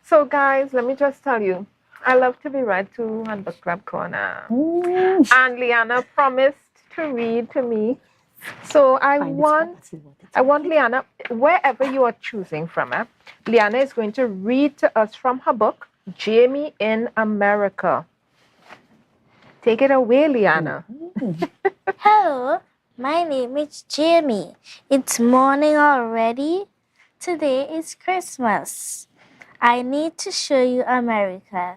So guys, let me just tell you, I love to be read to on Book Club Corner. And Liana promised to read to me. So I want Liana, wherever you are choosing from, Liana is going to read to us from her book, Jamie in America. Take it away, Liana. Hello, my name is Jamie. It's morning already. Today is Christmas. I need to show you America.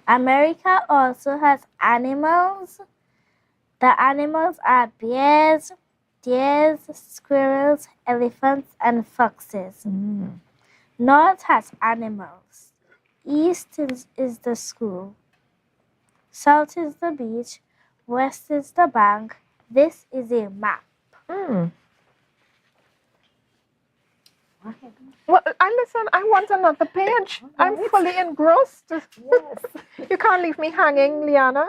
America also has animals. The animals are bears, deers, squirrels, elephants, and foxes. North has animals. East is the school. South is the beach. West is the bank. This is a map. Well, I want another page. I'm fully engrossed. You can't leave me hanging, Liana.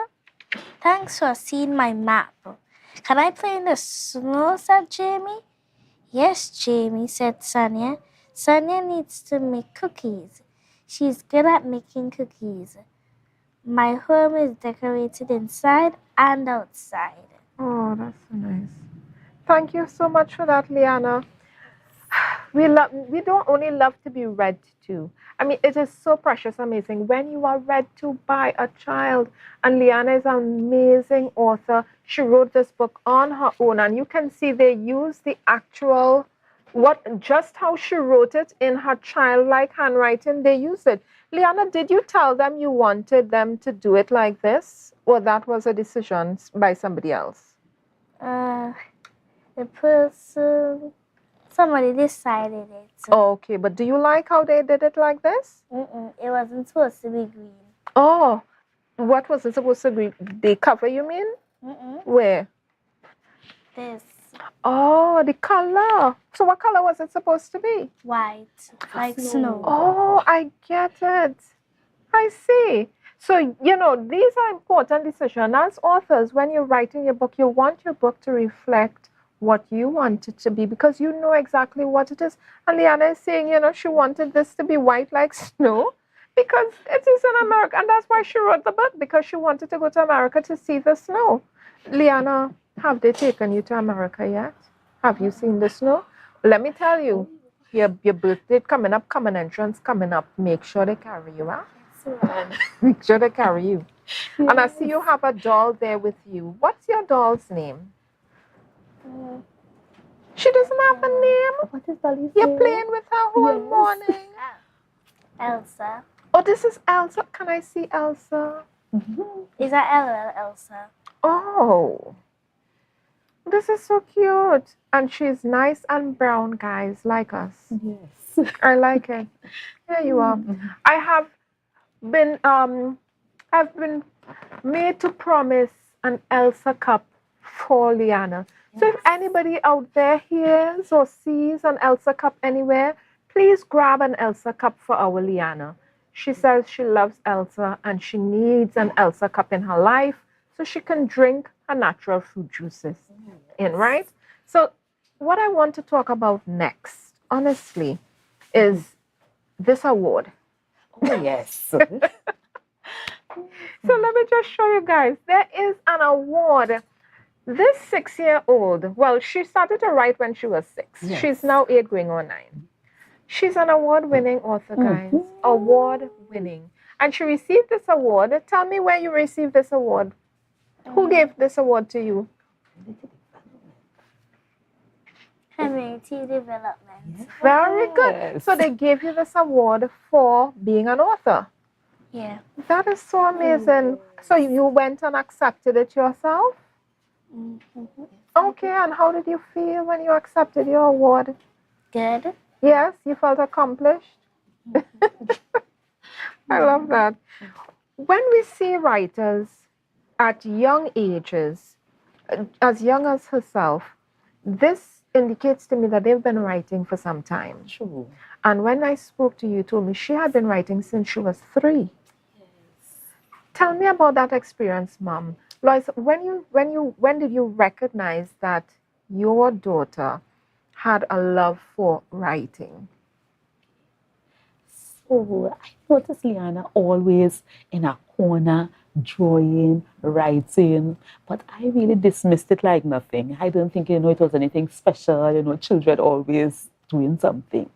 Thanks for seeing my map. Can I play in the snow, said Jamie. Yes, Jamie, said Sonia. Sonia needs to make cookies. She's good at making cookies. My home is decorated inside and outside. Oh, that's so nice. Thank you so much for that, Liana. We don't only love to be read to. I mean, it is so precious, amazing when you are read to by a child. And Liana is an amazing author. She wrote this book on her own, and you can see they use the actual just how she wrote it in her childlike handwriting, they used it. Liana, did you tell them you wanted them to do it like this, or that was a decision by somebody else? The person, somebody decided it. Okay, but do you like how they did it like this? It wasn't supposed to be green. Oh, what was it supposed to be? The cover, you mean? Where? This. Oh, the color. So what color was it supposed to be? White, like snow. Oh, I get it. I see. So, these are important decisions. As authors, when you're writing your book, you want your book to reflect what you want it to be because you know exactly what it is. And Liana is saying, she wanted this to be white like snow because it is in America. And that's why she wrote the book, because she wanted to go to America to see the snow. Liana, have they taken you to America yet? Have you seen the snow? Let me tell you, your birthday coming up, common entrance coming up. Make sure they carry you out. Make sure they carry you. Yes. And I see you have a doll there with you. What's your doll's name? She doesn't have a name. What is Dolly's You're name? playing with her whole morning. Elsa. Oh, this is Elsa. Can I see Elsa? Is that Elsa? Oh, this is so cute. And she's nice and brown, guys, like us. Yes. I like it. There you are. I have been I've been made to promise an Elsa cup for Liana. So if anybody out there hears or sees an Elsa cup anywhere, please grab an Elsa cup for our Liana. She says she loves Elsa and she needs an Elsa cup in her life so she can drink her natural fruit juices in, right? So what I want to talk about next, honestly, is this award. Oh, yes. So let me just show you guys. There is an award. This 6-year-old, well, she started to write when she was 6. Yes. She's now 8 going on 9. She's an award-winning author, guys. Award-winning. And she received this award. Tell me where you received this award. Who gave this award to you? Community development. Very good. So they gave you this award for being an author. Yeah. That is so amazing. So you went and accepted it yourself? Okay, and how did you feel when you accepted your award? Good. Yes, you felt accomplished? I love that. When we see writers at young ages, as young as herself, this indicates to me that they've been writing for some time. True. And when I spoke to you, you told me she had been writing since she was 3. Yes. Tell me about that experience, Mom. Lois, when did you recognize that your daughter had a love for writing? So I noticed Liana always in a corner, drawing, writing, but I really dismissed it like nothing. I didn't think, it was anything special, children always doing something.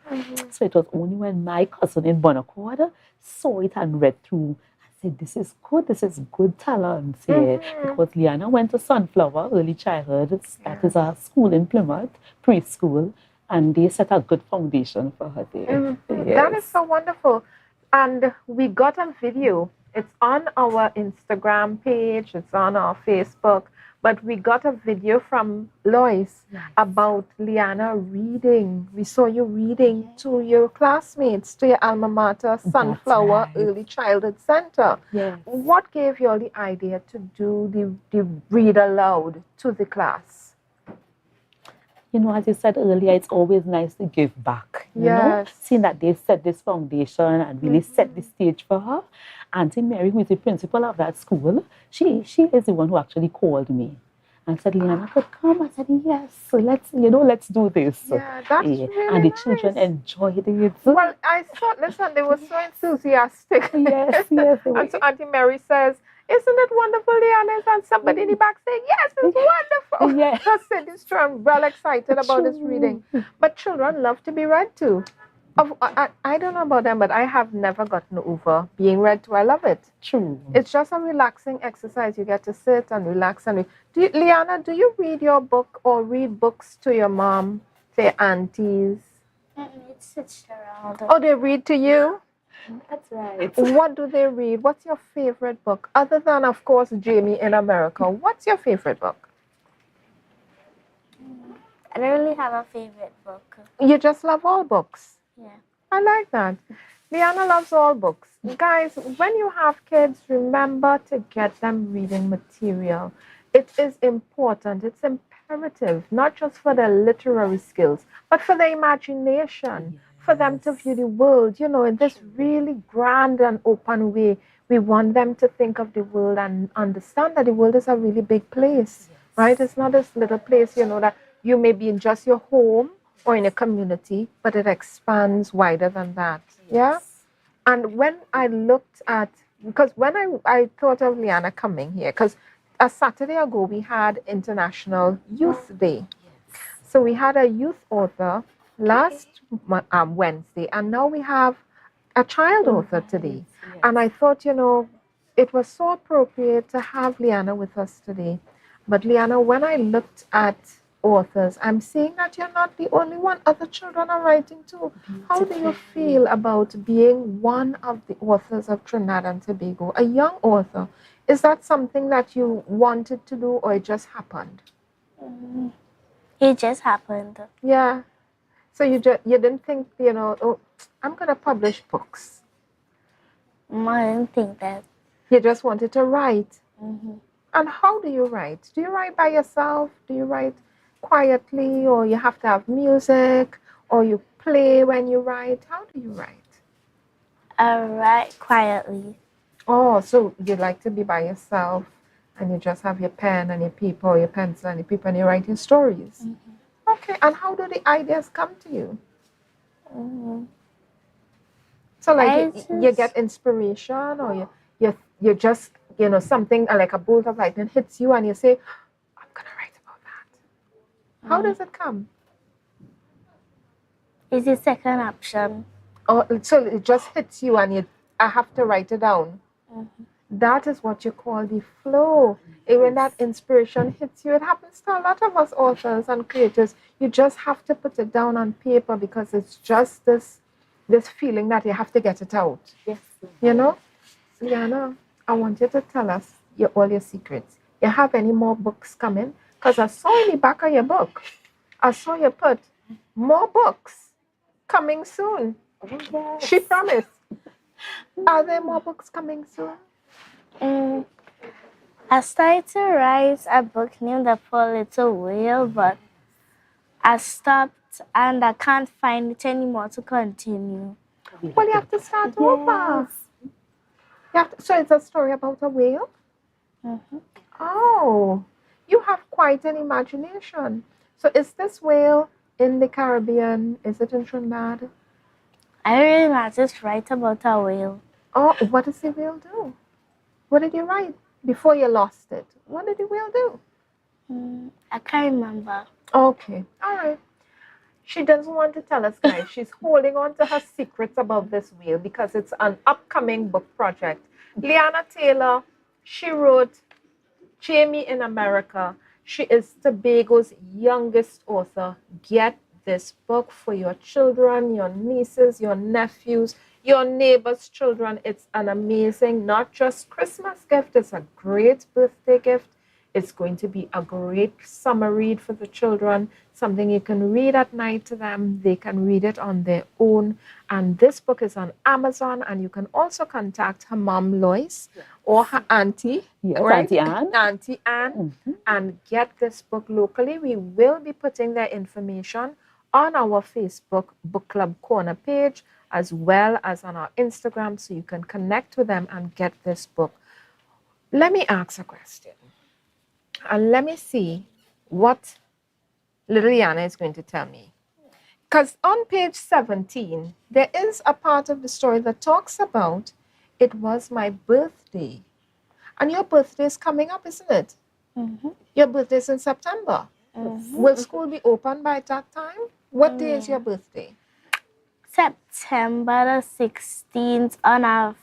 So it was only when my cousin in Bonacord saw it and read through, said, this is good talent. Because Liana went to Sunflower Early Childhood, that is a school in Plymouth, preschool, and they set a good foundation for her there. Yes. That is so wonderful. And we got a video. It's on our Instagram page, it's on our Facebook, but we got a video from Lois about Liana reading. We saw you reading to your classmates, to your alma mater, Sunflower Early Childhood Center. Yes. What gave you all the idea to do the read aloud to the class? As you said earlier, it's always nice to give back. Yes. Seeing that they set this foundation and really set the stage for her. Auntie Mary, who is the principal of that school, she is the one who actually called me and said, Liana could come. I said, yes, so let's do this. Yeah, that's really and the nice. children enjoyed it. Well, I saw, listen, they were so enthusiastic. Yes, yes. And so Auntie Mary says, isn't it wonderful, Liana? And somebody in the back saying, yes, it's wonderful. Yes. I said this I'm well excited about this reading. But children love to be read to. I don't know about them, but I have never gotten over being read to. I love it. True. It's just a relaxing exercise. You get to sit and relax. And Liana, do you read your book or read books to your mom to your aunties? It's switched around. Oh, they read to you? That's right. What do they read? What's your favorite book? Other than, of course, Jamie in America, what's your favorite book? I don't really have a favorite book. You just love all books. Yeah. I like that. Liana loves all books. Guys, when you have kids, remember to get them reading material. It is important. It's imperative, not just for their literary skills, but for their imagination, for them to view the world, in this really grand and open way. We want them to think of the world and understand that the world is a really big place, right? It's not this little place, that you may be in just your home or in a community, but it expands wider than that. Yeah? And when I looked at, because when I thought of Liana coming here, because a Saturday ago we had International Youth Day. So we had a youth author last Wednesday, and now we have a child author today. And I thought, it was so appropriate to have Liana with us today. But Liana, when I looked at authors, I'm seeing that you're not the only one. Other children are writing too. How do you feel about being one of the authors of Trinidad and Tobago, a young author? Is that something that you wanted to do, or it just happened? It just happened. Yeah. So you didn't think, oh, I'm going to publish books. I didn't think that. You just wanted to write. Mm-hmm. And how do you write? Do you write by yourself? Do you write quietly, or you have to have music, or you play when you write? How do you write? I write quietly. Oh, so you like to be by yourself, and you just have your pen and your paper, or your pencil and your paper, and you write your stories. Mm-hmm. Okay, and how do the ideas come to you? Mm-hmm. So like you get inspiration, or you just, something like a bolt of lightning hits you and you say, I'm going to write about that. How does it come? It's the second option. Oh, so it just hits you and I have to write it down. Mm-hmm. That is what you call the flow. Yes. When that inspiration hits you, it happens to a lot of us authors and creators. You just have to put it down on paper because it's just this feeling that you have to get it out. Yes. Liana, I want you to tell us all your secrets. You have any more books coming? Because I saw in the back of your book, I saw you put more books coming soon. Yes. She promised. Are there more books coming soon? I started to write a book named The Poor Little Whale, but I stopped and I can't find it anymore to continue. Well, you have to start over. So it's a story about a whale? Mm-hmm. Oh, you have quite an imagination. So is this whale in the Caribbean? Is it in Trinidad? I really not just write about a whale. Oh, what does the whale do? What did you write before you lost it? What did the whale do? I can't remember. Okay, all right. She doesn't want to tell us, guys. She's holding on to her secrets about this whale because it's an upcoming book project. Liana Taylor, she wrote Jamie in America. She is Tobago's youngest author. Get this book for your children, your nieces, your nephews, your neighbors' children. It's an amazing, not just Christmas gift, it's a great birthday gift. It's going to be a great summer read for the children, something you can read at night to them. They can read it on their own. And this book is on Amazon, and you can also contact her mom, Lois, or her auntie, right? Auntie Anne. Auntie Anne, and get this book locally. We will be putting their information on our Facebook Book Club Corner page, as well as on our Instagram, so you can connect with them and get this book. Let me ask a question. And let me see what little Liana is going to tell me. Because on page 17, there is a part of the story that talks about it was my birthday. And your birthday is coming up, isn't it? Mm-hmm. Your birthday is in September. Mm-hmm. Will school be open by that time? What day is your birthday? September the 16th on a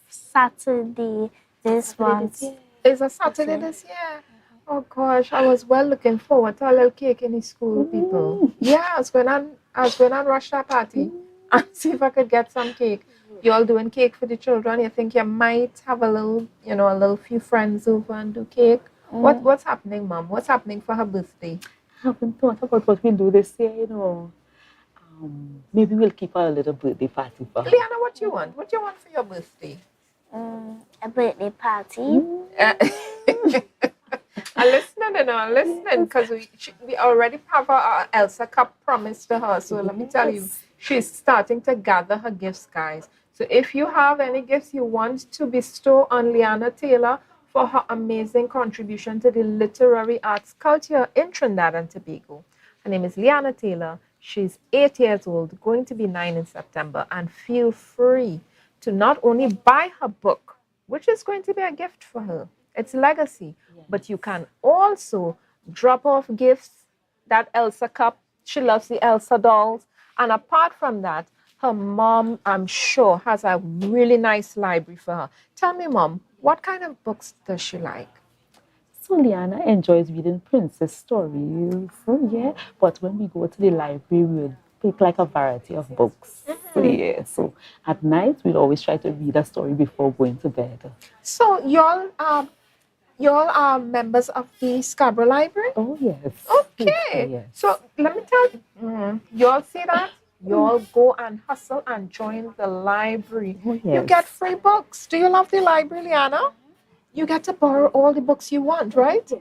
Saturday this month. It's a Saturday this year. Oh gosh, I was well looking forward to a little cake in the school, people. Yeah, I was going on rush that party and see if I could get some cake. You all doing cake for the children? You think you might have a little, a little few friends over and do cake? What's happening, Mom? What's happening for her birthday? I haven't thought about what we'll do this year, Maybe we'll keep a little birthday party for her. Liana, what do you want? What do you want for your birthday? A birthday party. I'm listening, because we already have our Elsa Cup promised to her. So let me tell you, she's starting to gather her gifts, guys. So if you have any gifts you want to bestow on Liana Taylor for her amazing contribution to the literary arts culture in Trinidad and Tobago. Her name is Liana Taylor. She's 8 years old, going to be 9 in September, and feel free to not only buy her book, which is going to be a gift for her. It's legacy. Yes. But you can also drop off gifts, that Elsa cup. She loves the Elsa dolls. And apart from that, her mom, I'm sure, has a really nice library for her. Tell me, Mom, what kind of books does she like? So Liana enjoys reading princess stories. So yeah, but when we go to the library, we'll pick like a variety of books. So yeah, so at night, we'll always try to read a story before going to bed. So y'all are members of the Scarborough Library? Oh, yes. Okay. Yes. So let me tell you, y'all see that? Y'all go and hustle and join the library. Oh, yes. You get free books. Do you love the library, Liana? You get to borrow all the books you want, right? Yes.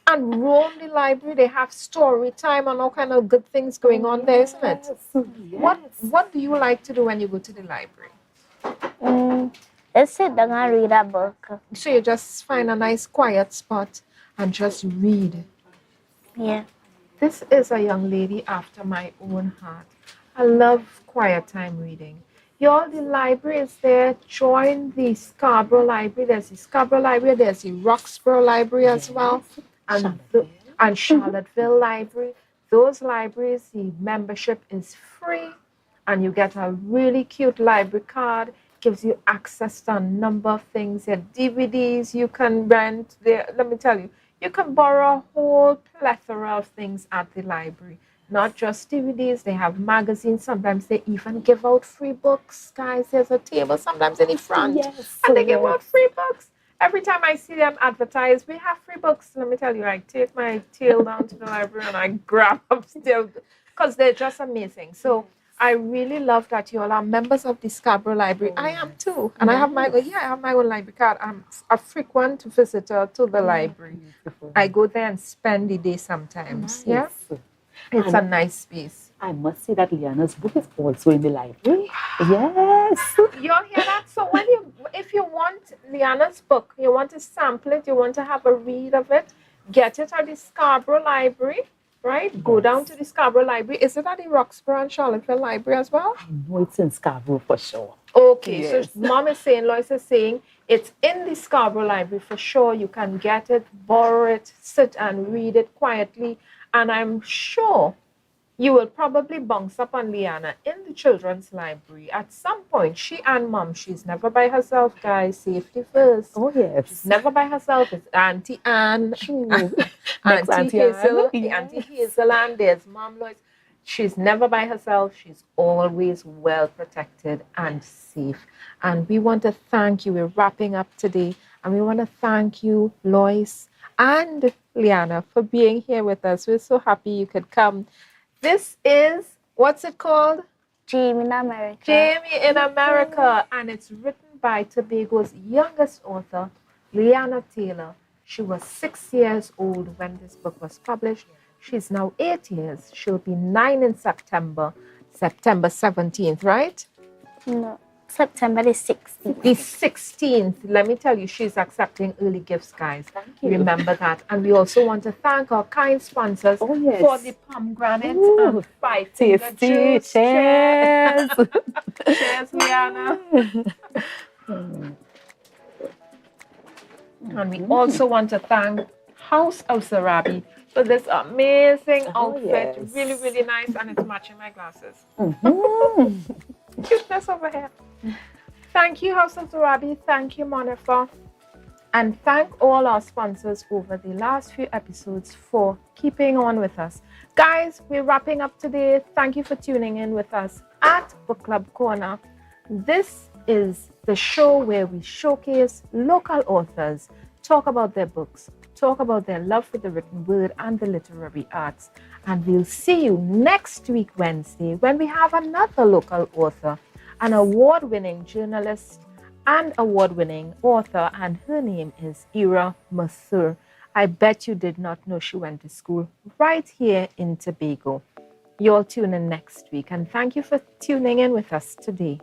And roam the library. They have story time and all kind of good things going on there, isn't it? Yes. What do you like to do when you go to the library? Let's sit down and read a book. So you just find a nice quiet spot and just read. Yeah. This is a young lady after my own heart. I love quiet time reading. Y'all, the library is there. Join the Scarborough Library. There's the Scarborough Library. There's the Roxborough Library as well. And Charlottesville Library. Those libraries, the membership is free. And you get a really cute library card. Gives you access to a number of things. Your DVDs you can rent. Let me tell you, you can borrow a whole plethora of things at the library. Not just DVDs, they have magazines. Sometimes they even give out free books. Guys, there's a table sometimes in the front. Yes, and they give out free books. Every time I see them advertised, we have free books. Let me tell you, I take my tail down to the library and I grab up still because they're just amazing. So I really love that you all are members of the Scarborough Library. I am too. And I have my own library card. I'm a frequent visitor to the library. I go there and spend the day sometimes. Nice. Yeah. It's a nice space. I must say that Liana's book is also in the library. Yes. You all hear that? So if you want Liana's book, you want to sample it, you want to have a read of it, get it at the Scarborough Library. Right? Yes. Go down to the Scarborough Library. Is it at the Roxborough and Charlottesville Library as well? I know it's in Scarborough for sure. Okay, yes. So Mom is saying, Lois is saying, it's in the Scarborough Library for sure. You can get it, borrow it, sit and read it quietly. And I'm sure you will probably bounce up on Liana in the children's library at some point. She and Mom, she's never by herself, guys. Safety first. Oh, yes. She's never by herself. It's Auntie Anne. Auntie Hazel. Yes. Auntie Hazel and there's Mom Lois. She's never by herself. She's always well protected and safe. And we want to thank you. We're wrapping up today. And we want to thank you, Lois and Liana, for being here with us. We're so happy you could come. This is, what's it called? Jamie in America. Jamie in America. And it's written by Tobago's youngest author, Liana Taylor. She was 6 years old when this book was published. She's now 8 years. She'll be 9 in September 17th, right? No, September the 16th. The 16th. Let me tell you, she's accepting early gifts, guys. Thank you. Remember that. And we also want to thank our kind sponsors for the pomegranates and 5 tasty. juice. Cheers. Cheers, Liana. And we also want to thank House of Sarabi for this amazing outfit. Yes. Really, really nice. And it's matching my glasses. Cuteness over here. Thank you, House of Sarabi. Thank you, Monifa. And thank all our sponsors over the last few episodes for keeping on with us. Guys, we're wrapping up today. Thank you for tuning in with us at Book Club Corner. This is the show where we showcase local authors, talk about their books, talk about their love for the written word and the literary arts. And we'll see you next week, Wednesday, when we have another local author, an award-winning journalist and award-winning author, and her name is Ira Mathur. I bet you did not know she went to school right here in Tobago. You'll tune in next week, and thank you for tuning in with us today.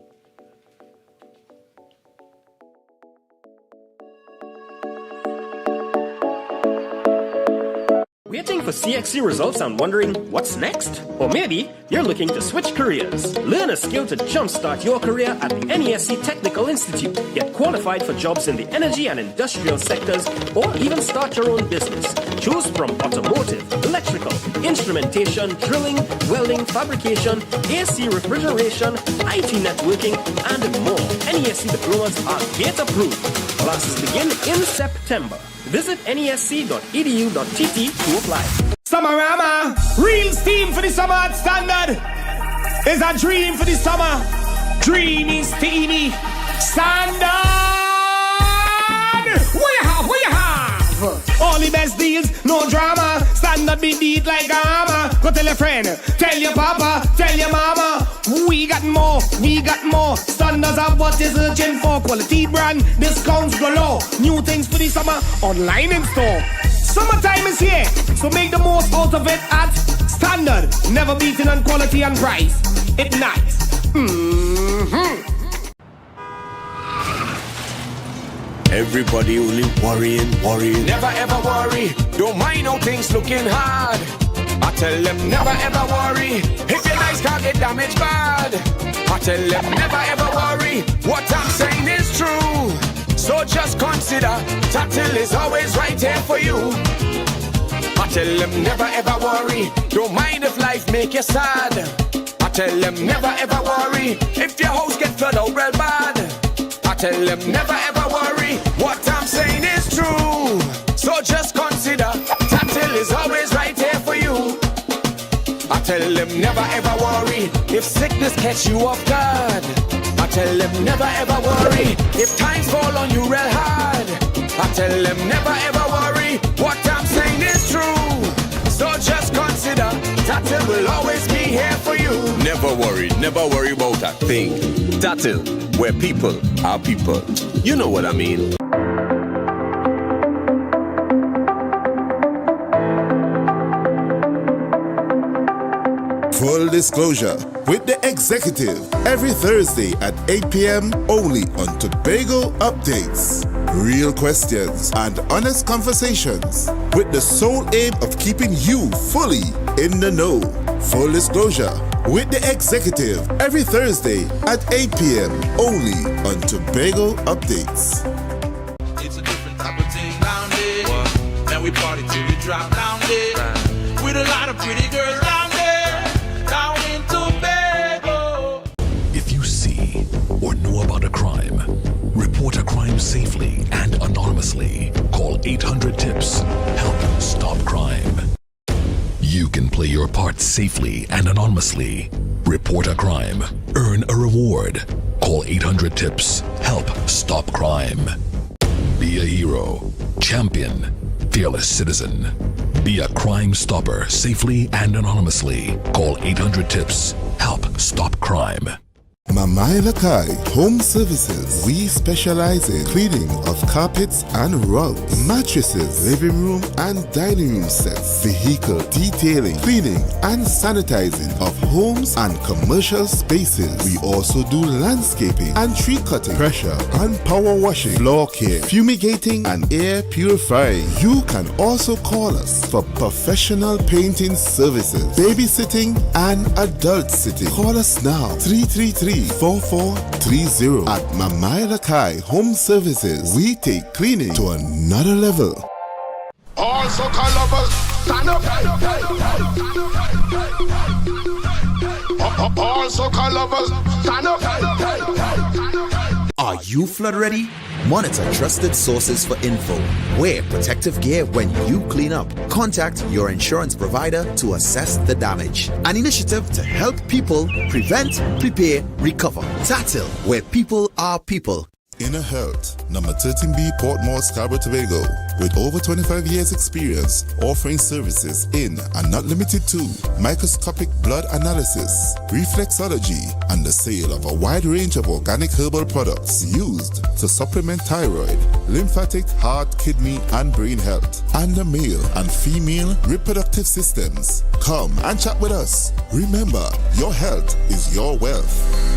Waiting for CXC results and wondering what's next? Or maybe you're looking to switch careers. Learn a skill to jumpstart your career at the NESC Technical Institute. Get qualified for jobs in the energy and industrial sectors, or even start your own business. Choose from automotive, electrical, instrumentation, drilling, welding, fabrication, AC refrigeration, IT networking, and more. NESC diplomas are gate approved. Classes begin in September. Visit nesc.edu.tt to apply. Summerama, real steam for the summer standard. Is a dream for the summer. Dreamy, steamy, standard. What you have, what you have? All the best deals, no drama. Standard be beat like a hammer. Go tell your friend, tell your papa, tell your mama. We got more, we got more. Standards are what is searching for. Quality brand, discounts galore. New things for the summer, online in store. Summertime is here, so make the most out of it at Standard. Never beaten on quality and price. Ignite. Everybody only worrying. Never ever worry. Don't mind how things looking hard. I tell them never ever worry. If your nice car get damaged bad. I tell them never ever worry. What I'm saying is true. So just consider Tatil is always right here for you. I tell them never ever worry. Don't mind if life make you sad. I tell them never ever worry. If your house get flooded out real bad. I tell them never ever worry. What I'm saying is true. So just consider Tatil is always right here for you. I tell them never ever worry. If sickness catch you off guard. I tell them never ever worry. If times fall on you real hard. I tell them never ever worry. What I'm saying is true. So just consider Tatil will always be here for you. Never worry about a thing. Tatil, where people are people. You know what I mean. Full disclosure with the executive every Thursday at 8 p.m. only on Tobago Updates. Real questions and honest conversations with the sole aim of keeping you fully in the know. Full disclosure with the executive every Thursday at 8 p.m. only on Tobago Updates. It's a different type of thing down there. And we party till we drop down there. With a lot of pretty girls down there. Down in Tobago. If you see or know about a crime, report a crime safely and anonymously. Call 800-TIPS. Help stop crime. You can play your part safely and anonymously. Report a crime. Earn a reward. Call 800-TIPS. Help stop crime. Be a hero. Champion. Fearless citizen. Be a crime stopper safely and anonymously. Call 800-TIPS. Help stop crime. Mamai Lakai Home Services. We specialize in cleaning of carpets and rugs, mattresses, living room and dining room sets, vehicle detailing, cleaning and sanitizing of homes and commercial spaces. We also do landscaping and tree cutting, pressure and power washing, floor care, fumigating and air purifying. You can also call us for professional painting services, babysitting and adult sitting. Call us now 333-4430 at Mamai Lakai Home Services. We take cleaning to another level. All soca lovers, stand up. All soca lovers, stand up. Are you flood ready? Monitor trusted sources for info. Wear protective gear when you clean up. Contact your insurance provider to assess the damage. An initiative to help people prevent, prepare, recover. TATIL, where people are people. Inner Health, number 13B, Portmore, Scarborough, Tobago, with over 25 years experience, offering services in and not limited to microscopic blood analysis, reflexology, and the sale of a wide range of organic herbal products used to supplement thyroid, lymphatic, heart, kidney, and brain health, and the male and female reproductive systems. Come and chat with us. Remember, your health is your wealth.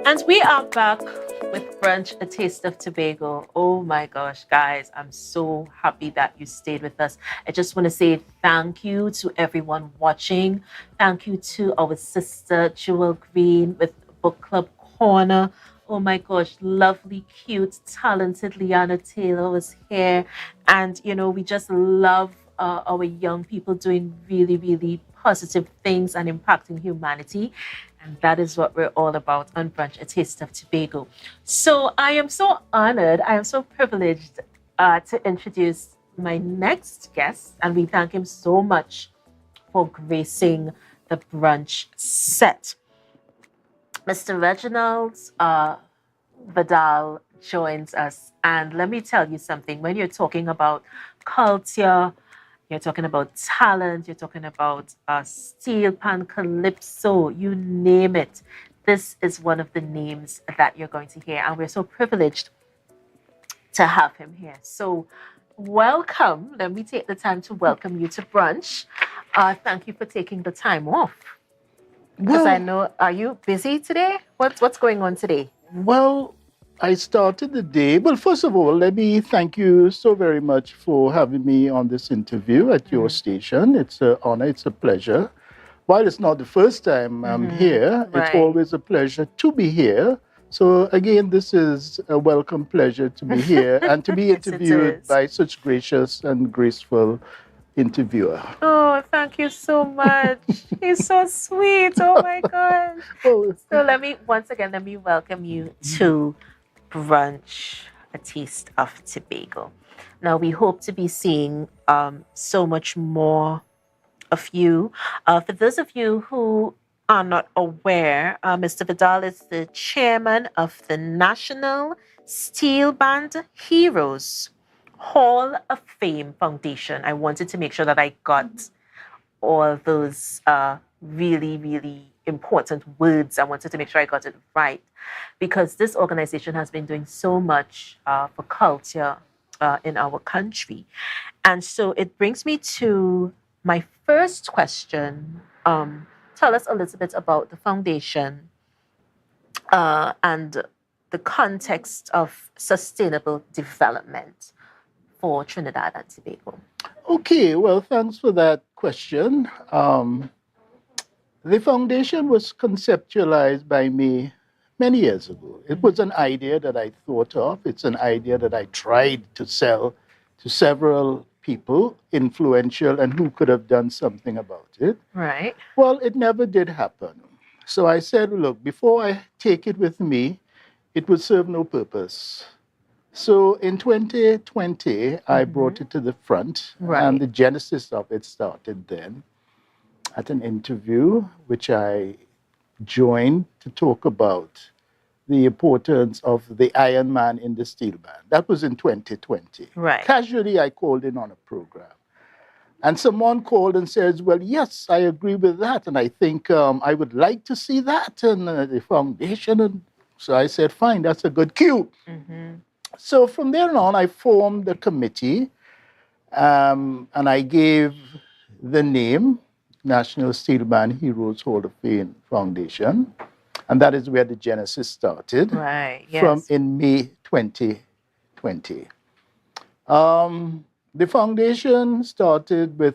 And we are back with Brunch, A Taste of Tobago. Oh my gosh, guys, I'm so happy that you stayed with us. I just want to say thank you to everyone watching. Thank you to our sister Jewel Green with Book Club Corner. Oh my gosh, lovely, cute, talented Liana Taylor was here. And, you know, we just love our young people doing really, really positive things and impacting humanity. And that is what we're all about on Brunch, A Taste of Tobago. So I am so honored, I am so privileged to introduce my next guest. And we thank him so much for gracing the brunch set. Mr. Reginald Vidal joins us. And let me tell you something, when you're talking about culture, you're talking about talent, you're talking about steel pan calypso, you name it. This is one of the names that you're going to hear. And we're so privileged to have him here. So welcome. Let me take the time to welcome you to Brunch. Thank you for taking the time off. Because I know, are you busy today? What's going on today? Well, I started the day. Well, first of all, let me thank you so very much for having me on this interview at your station. It's an honor, it's a pleasure. While it's not the first time I'm here, it's always a pleasure to be here. So again, this is a welcome pleasure to be here and to be interviewed by such gracious and graceful interviewer. Oh, thank you so much. He's so sweet. Oh my gosh. So let me welcome you to Brunch, A Taste of Tobago. Now, we hope to be seeing so much more of you. For those of you who are not aware, Mr. Vidal is the chairman of the National Steel Band Heroes Hall of Fame Foundation. I wanted to make sure that I got all those really, really important words. I wanted to make sure I got it right, because this organization has been doing so much for culture in our country. And so it brings me to my first question. Tell us a little bit about the foundation and the context of sustainable development for Trinidad and Tobago. Okay, well, thanks for that question. The foundation was conceptualized by me many years ago. It was an idea that I thought of. It's an idea that I tried to sell to several people, influential, and who could have done something about it. Right. Well, it never did happen. So I said, look, before I take it with me, it would serve no purpose. So in 2020, I brought it to the front, and the genesis of it started then at an interview which I joined to talk about the importance of the Iron Man in the steel band. That was in 2020. Right. Casually, I called in on a program. And someone called and says, well, yes, I agree with that. And I think I would like to see that and the foundation. And so I said, fine, that's a good cue. So from there on, I formed a committee and I gave the name National Steel Band Heroes Hall of Fame Foundation. And that is where the genesis started from in May 2020. The foundation started with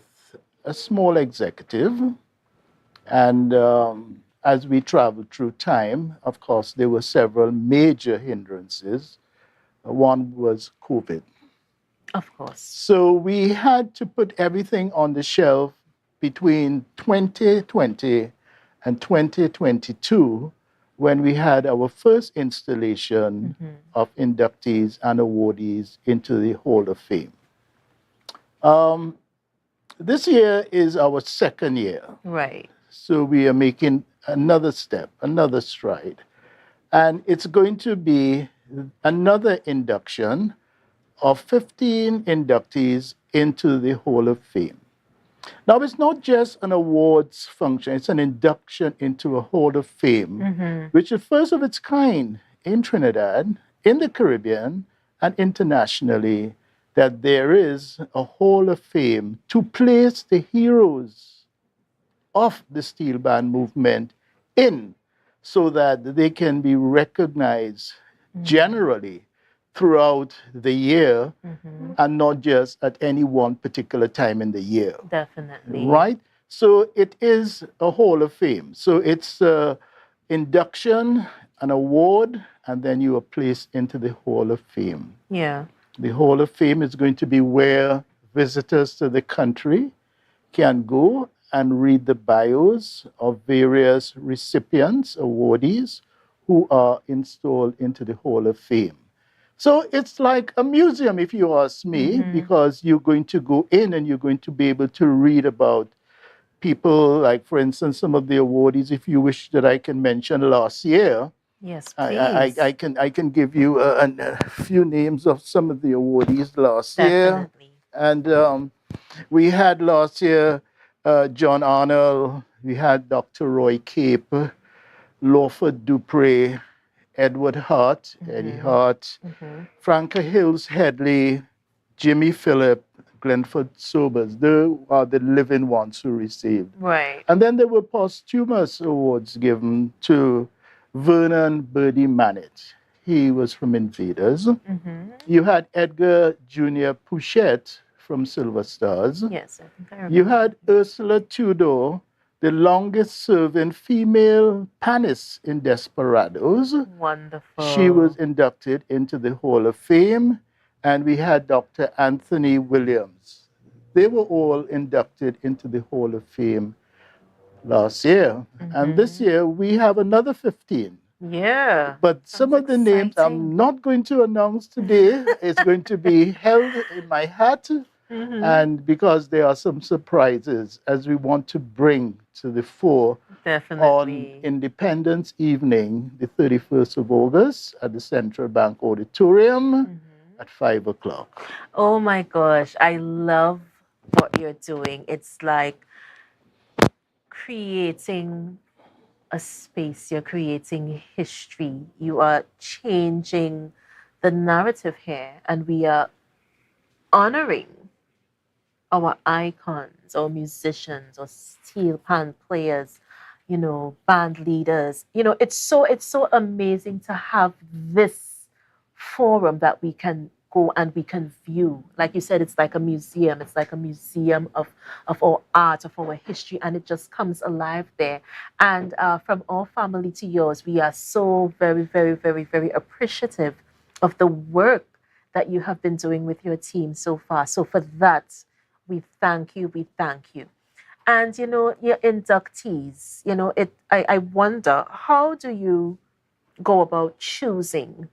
a small executive. And as we traveled through time, of course, there were several major hindrances. One was COVID. Of course. So we had to put everything on the shelf between 2020 and 2022 when we had our first installation of inductees and awardees into the Hall of Fame. This year is our second year. Right. So we are making another step, another stride. And it's going to be another induction of 15 inductees into the Hall of Fame. Now, it's not just an awards function, it's an induction into a Hall of Fame, which is first of its kind in Trinidad, in the Caribbean, and internationally, that there is a Hall of Fame to place the heroes of the steel band movement in so that they can be recognized generally throughout the year and not just at any one particular time in the year. Definitely. Right? So it is a Hall of Fame. So it's induction, an award, and then you are placed into the Hall of Fame. Yeah. The Hall of Fame is going to be where visitors to the country can go and read the bios of various recipients, awardees, who are installed into the Hall of Fame. So it's like a museum, if you ask me, because you're going to go in and you're going to be able to read about people, like, for instance, some of the awardees, if you wish that I can mention last year. Yes, please. I can give you a few names of some of the awardees last year. And we had last year John Arnold, we had Dr. Roy Cape, Lawford Dupre, Edward Hart, Eddie Hart, Franca Hills Headley, Jimmy Phillip, Glenford Sobers. They are the living ones who received. Right. And then there were posthumous awards given to Vernon Birdie Mannett. He was from Invaders. You had Edgar Jr. Pouchette from Silver Stars. Yes, I think I remember. You had Ursula Tudor, the longest serving female panist in Desperados. Wonderful. She was inducted into the Hall of Fame. And we had Dr. Anthony Williams. They were all inducted into the Hall of Fame last year. And this year we have another 15. Yeah. But some of the names I'm not going to announce today. It's going to be held in my hat. And because there are some surprises as we want to bring to the fore on Independence Evening, the 31st of August at the Central Bank Auditorium at 5 o'clock. Oh my gosh, I love what you're doing. It's like creating a space, you're creating history, you are changing the narrative here, and we are honoring our icons, our musicians, or steel pan players, you know, band leaders. You know, it's so amazing to have this forum that we can go and we can view. Like you said, it's like a museum. It's like a museum of our art, of our history, and it just comes alive there. And from our family to yours, we are so very, very, very, very appreciative of the work that you have been doing with your team so far. So for that, we thank you. We thank you. And, you know, your inductees, you know, I wonder, how do you go about choosing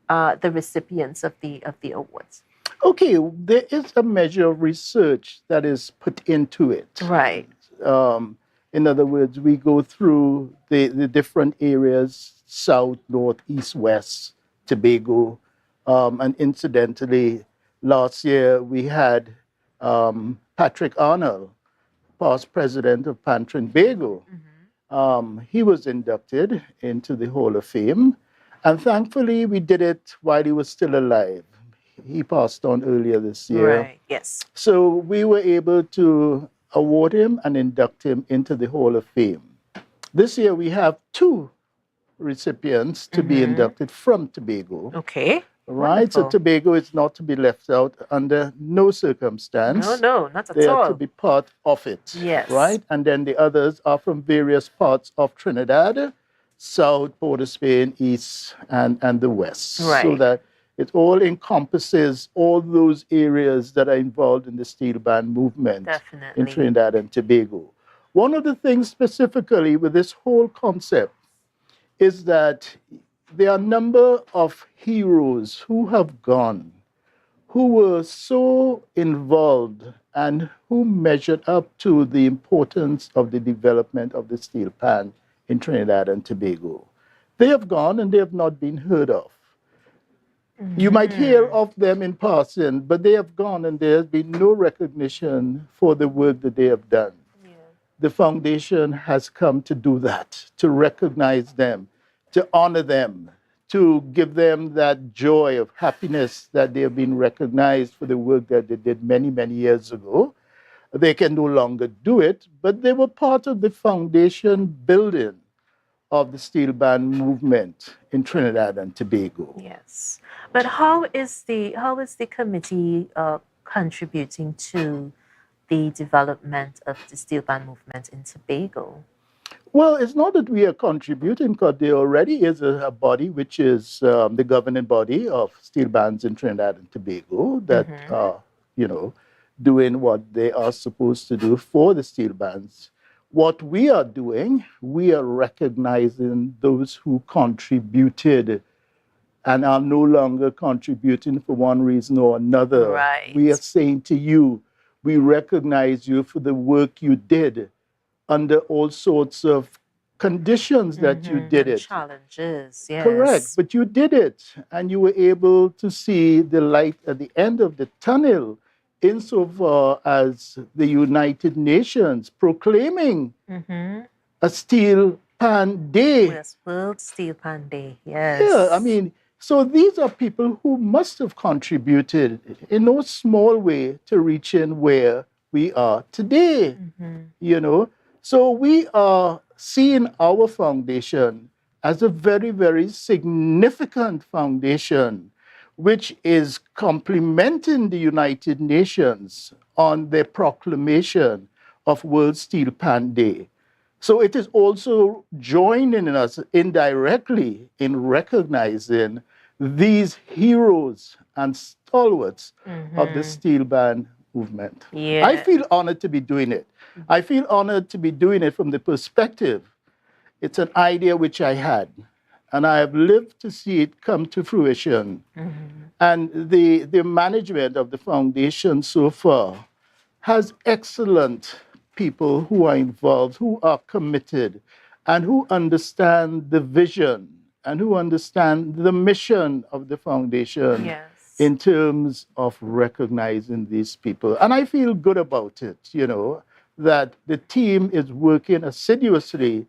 the recipients of the awards? Okay, there is a measure of research that is put into it. Right. In other words, we go through the different areas, south, north, east, west, Tobago. And incidentally, last year we had Patrick Arnold, past president of Trinbago. He was inducted into the Hall of Fame. And thankfully, we did it while he was still alive. He passed on earlier this year. Right, yes. So we were able to award him and induct him into the Hall of Fame. This year, we have 2 recipients to be inducted from Tobago. Okay. right? So Wonderful. Tobago is not to be left out under no circumstance. No, not at They are all. to be part of it, Yes. right? And then the others are from various parts of Trinidad, South, Port of Spain, East, and the West. So Right. that it all encompasses all those areas that are involved in the steel band movement Definitely. in Trinidad and Tobago. One of the things specifically with this whole concept is that there are a number of heroes who have gone, who were so involved and who measured up to the importance of the development of the steel pan in Trinidad and Tobago. They have gone and they have not been heard of. You might hear of them in passing, but they have gone and there has been no recognition for the work that they have done. The foundation has come to do that, to recognize them, to honor them, to give them that joy of happiness that they have been recognized for the work that they did many, many years ago. They can no longer do it, but they were part of the foundation building of the steel band movement in Trinidad and Tobago. Yes. But how is the committee contributing to the development of the steel band movement in Tobago? Well, it's not that we are contributing, because there already is a body which is the governing body of steel bands in Trinidad and Tobago that are, doing what they are supposed to do for the steel bands. What we are doing, we are recognizing those who contributed and are no longer contributing for one reason or another. Right. We are saying to you, we recognize you for the work you did under all sorts of conditions that you did it. Challenges, yes. Correct, but you did it, and you were able to see the light at the end of the tunnel insofar as the United Nations proclaiming a steel pan day. Yes, World Steel Pan Day, yes. Yeah, I mean, so these are people who must have contributed in no small way to reaching where we are today, So we are seeing our foundation as a very, very significant foundation, which is complementing the United Nations on their proclamation of World Steel Pan Day. So it is also joining us indirectly in recognizing these heroes and stalwarts of the steel band movement. Yeah. I feel honored to be doing it. I feel honored to be doing it from the perspective, it's an idea which I had, and I have lived to see it come to fruition. And the management of the foundation so far has excellent people who are involved, who are committed, and who understand the vision and who understand the mission of the foundation in terms of recognizing these people. And I feel good about it, that the team is working assiduously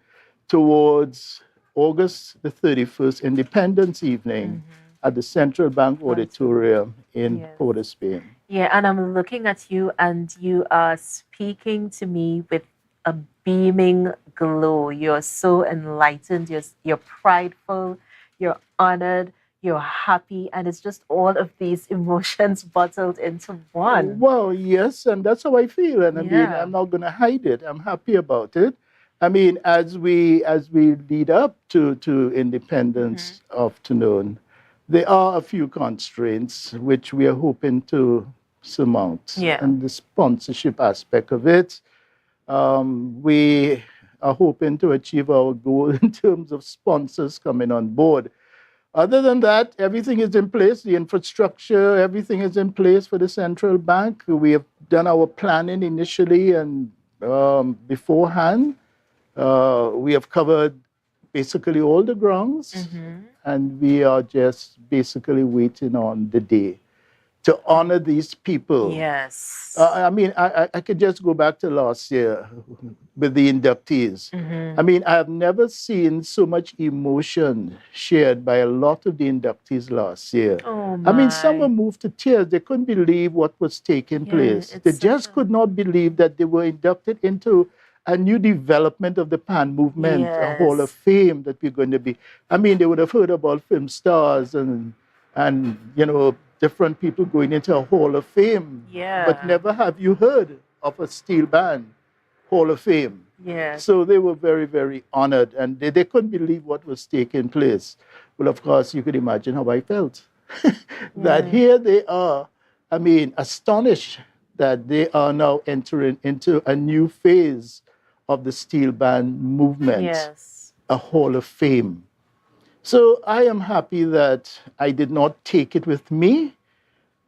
towards August the 31st, Independence Evening, at the Central Bank Auditorium in Port of Spain. Yeah, and I'm looking at you, and you are speaking to me with a beaming glow. You're so enlightened, you're prideful, you're honored, you're happy, and it's just all of these emotions bottled into one. Well, yes, and that's how I feel. And I mean, I'm not going to hide it. I'm happy about it. I mean, as we lead up to Independence afternoon, there are a few constraints which we are hoping to surmount. And the sponsorship aspect of it, we are hoping to achieve our goal in terms of sponsors coming on board. Other than that, everything is in place, the infrastructure, everything is in place for the central bank. We have done our planning initially and beforehand. We have covered basically all the grounds, and we are just basically waiting on the day to honor these people. Yes. I mean, I could just go back to last year with the inductees. I mean, I have never seen so much emotion shared by a lot of the inductees last year. Oh, I mean, some were moved to tears. They couldn't believe what was taking place. They just could not believe that they were inducted into a new development of the Pan movement, a Hall of Fame that we're going to be. I mean, they would have heard about film stars and and, different people going into a Hall of Fame. Yeah. But never have you heard of a steel band Hall of Fame. Yes. So they were very, very honored, and they couldn't believe what was taking place. Well, of course, you could imagine how I felt. That here they are, astonished that they are now entering into a new phase of the steel band movement, Yes. a Hall of Fame. So I am happy that I did not take it with me.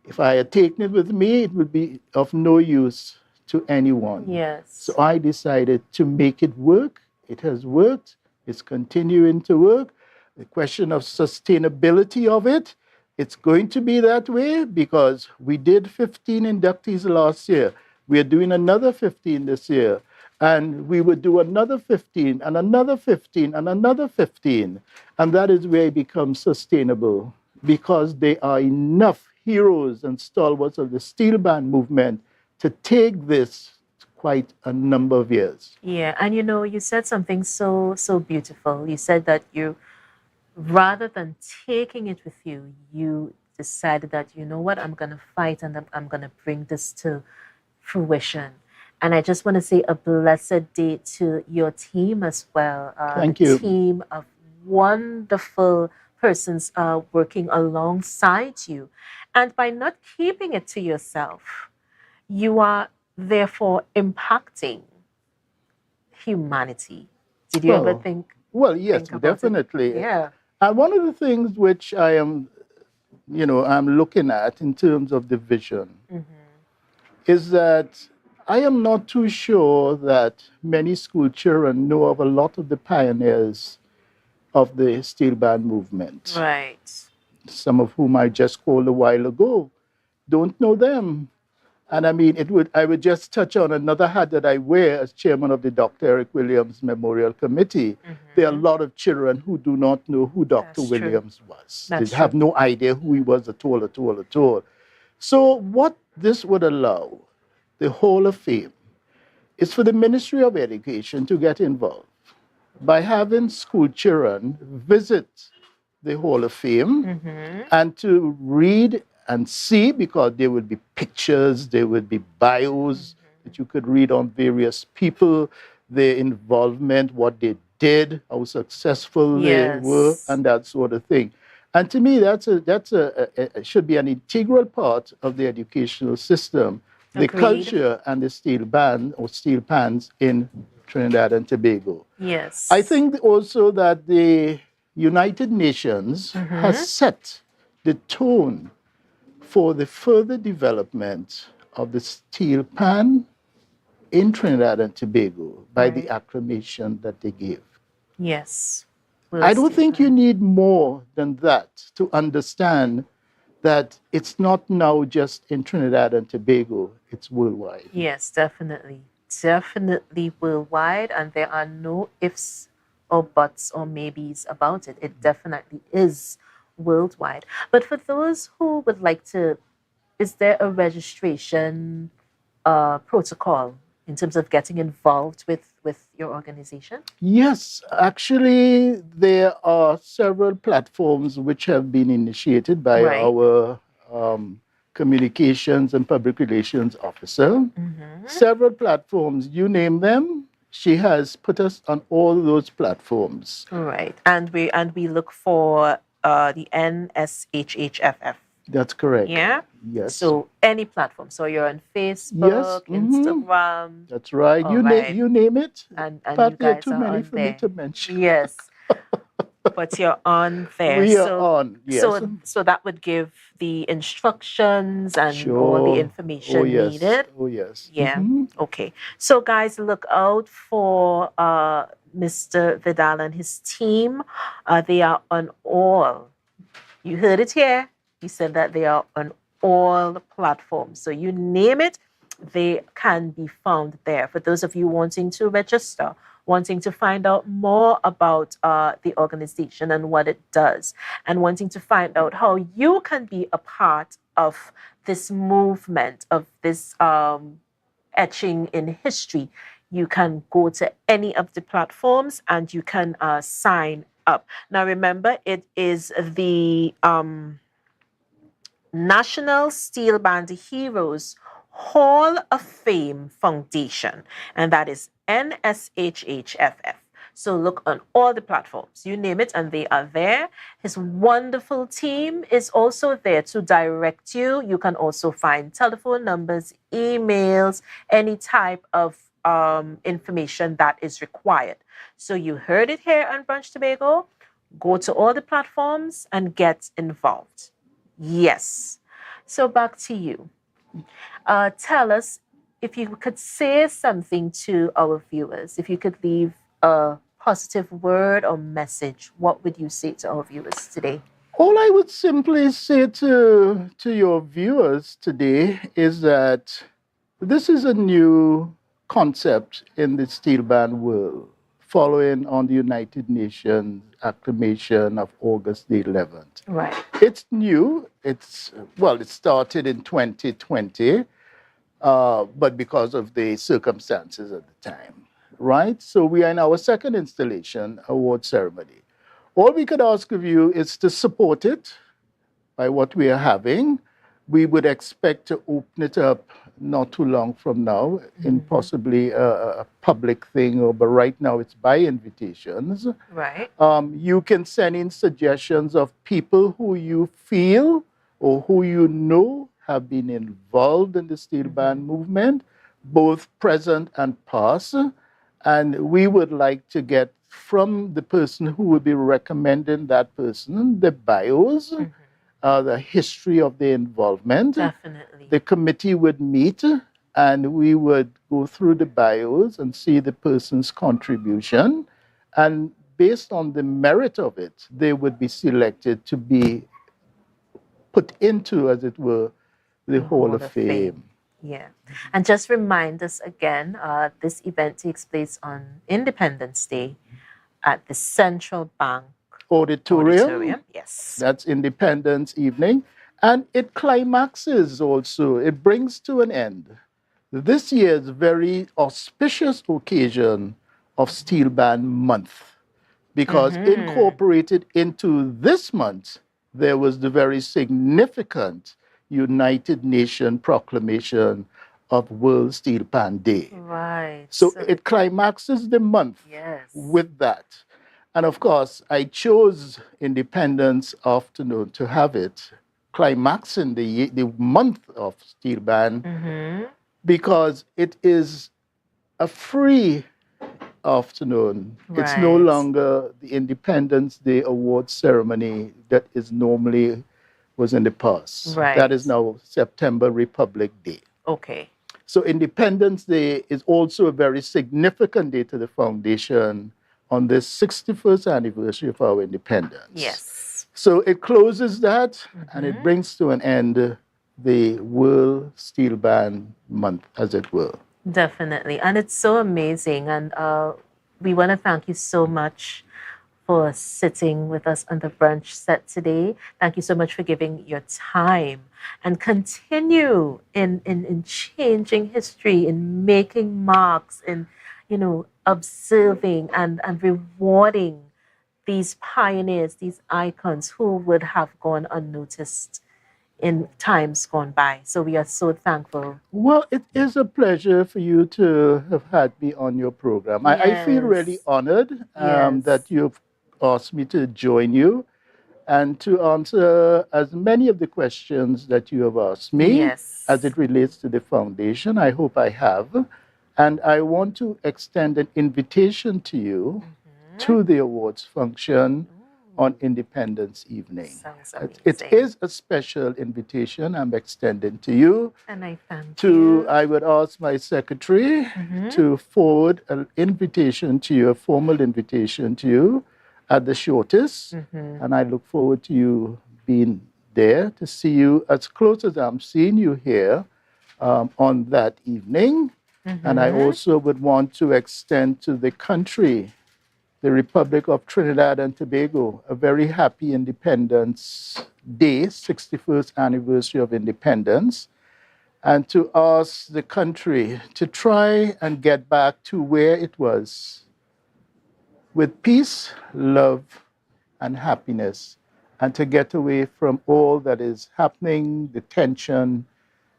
If I had taken it with me, it would be of no use to anyone. Yes. So I decided to make it work. It has worked. It's continuing to work. The question of sustainability of it, it's going to be that way because we did 15 inductees last year. We are doing another 15 this year. And we would do another 15 and another 15 and another 15. And that is where it becomes sustainable because there are enough heroes and stalwarts of the steel band movement to take this quite a number of years. Yeah, and you said something so beautiful. You said that you, rather than taking it with you, you decided that, you know what, I'm going to fight and I'm going to bring this to fruition. And I just want to say a blessed day to your team as well. Thank you. Team of wonderful persons working alongside you. And by not keeping it to yourself, you are therefore impacting humanity. Did you ever think? Well, yes, think about definitely. it? Yeah. And one of the things which I am, I'm looking at in terms of the vision is that I am not too sure that many school children know of a lot of the pioneers of the steel band movement. Right. Some of whom I just called a while ago. Don't know them. And I would just touch on another hat that I wear as chairman of the Dr. Eric Williams Memorial Committee. There are a lot of children who do not know who Dr. Williams was. They have no idea who he was at all, at all, at all. So what this would allow the Hall of Fame is for the Ministry of Education to get involved by having school children visit the Hall of Fame and to read and see, because there would be pictures, there would be bios that you could read on various people, their involvement, what they did, how successful they were, and that sort of thing. And to me, that should be an integral part of the educational system, the culture and the steel band or steel pans in Trinidad and Tobago. Yes. I think also that the United Nations has set the tone for the further development of the steel pan in Trinidad and Tobago by the acclamation that they gave. Yes. I don't think you need more than that to understand that it's not now just in Trinidad and Tobago, it's worldwide. Yes, definitely. Definitely worldwide, and there are no ifs or buts or maybes about it. It definitely is worldwide. But for those who would like to, is there a registration protocol in terms of getting involved with your organization? Yes, actually, there are several platforms which have been initiated by our communications and public relations officer. Several platforms, you name them, she has put us on all those platforms. Right, and we look for the NSHHFF. That's correct. Yeah? Yes. So any platform. So you're on Facebook, Instagram. That's right. You name it. And Pat, you there are guys too are many on for there. me to mention. Yes. But you're on there. We are on, yes. So that would give the instructions and all the information needed. Oh, yes. Yeah. Okay. So guys, look out for Mr. Vidal and his team. They are on all. You heard it here. He said that they are on all platforms. So you name it, they can be found there. For those of you wanting to register, wanting to find out more about the organization and what it does, and wanting to find out how you can be a part of this movement, of this etching in history, you can go to any of the platforms and you can sign up. Now remember, it is the National Steel Band Heroes Hall of Fame Foundation, and that is NSHHFF. So look on all the platforms, you name it, and they are there. His wonderful team is also there to direct you. You can also find telephone numbers, emails, any type of information that is required. So you heard it here on Brunch Tobago. Go to all the platforms and get involved. Yes. So back to you. Tell us if you could say something to our viewers, if you could leave a positive word or message, what would you say to our viewers today? All I would simply say to your viewers today is that this is a new concept in the steel band world, following on the United Nations acclamation of August the 11th. Right. It's new. It started in 2020, but because of the circumstances at the time, right? So we are in our second installation award ceremony. All we could ask of you is to support it by what we are having. We would expect to open it up not too long from now in possibly a public thing, but right now it's by invitations. Right. You can send in suggestions of people who you feel or who you know have been involved in the steel band movement, both present and past. And we would like to get from the person who will be recommending that person the bios, the history of their involvement. Definitely. The committee would meet and we would go through the bios and see the person's contribution. And based on the merit of it, they would be selected to be put into, as it were, the Hall of Fame. Yeah. And just remind us again, this event takes place on Independence Day at the Central Bank Auditorium. Yes. That's Independence Evening. And it climaxes also, it brings to an end this year's very auspicious occasion of Steel Band Month. Because incorporated into this month, there was the very significant United Nations proclamation of World Steel Band Day. Right. So it climaxes the month with that. And of course, I chose Independence Afternoon to have it climaxing the month of Steel Band because it is a free afternoon. It's no longer the Independence Day award ceremony that is normally was in the past. Right. That is now September Republic Day. Okay. So Independence Day is also a very significant day to the foundation on this 61st anniversary of our independence. Yes. So it closes that and it brings to an end the World Steel Band Month, as it were. Definitely. And it's so amazing. And we want to thank you so much for sitting with us on the brunch set today. Thank you so much for giving your time and continue in changing history, in making marks, in, observing and rewarding these pioneers, these icons who would have gone unnoticed in times gone by. So we are so thankful. Well, it is a pleasure for you to have had me on your program. I feel really honored that you've asked me to join you and to answer as many of the questions that you have asked me as it relates to the foundation. I hope I have. And I want to extend an invitation to you to the awards function on Independence Evening. It is a special invitation I'm extending to you. And I thank you. I would ask my secretary to forward an invitation to you, a formal invitation to you at the shortest. And I look forward to you being there to see you as close as I'm seeing you here on that evening. And I also would want to extend to the country, the Republic of Trinidad and Tobago, a very happy Independence Day, 61st anniversary of independence, and to ask the country to try and get back to where it was with peace, love, and happiness and to get away from all that is happening, the tension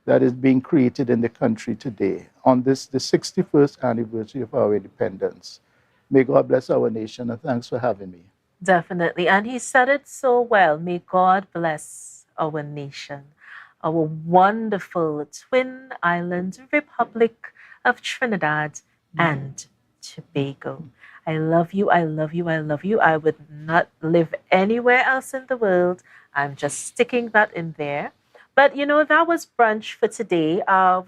that is being created in the country today on this, the 61st anniversary of our independence. May God bless our nation, and thanks for having me. Definitely. And he said it so well. May God bless our nation, our wonderful twin island Republic of Trinidad and Tobago. I love you. I love you. I love you. I would not live anywhere else in the world. I'm just sticking that in there. But you know, that was brunch for today.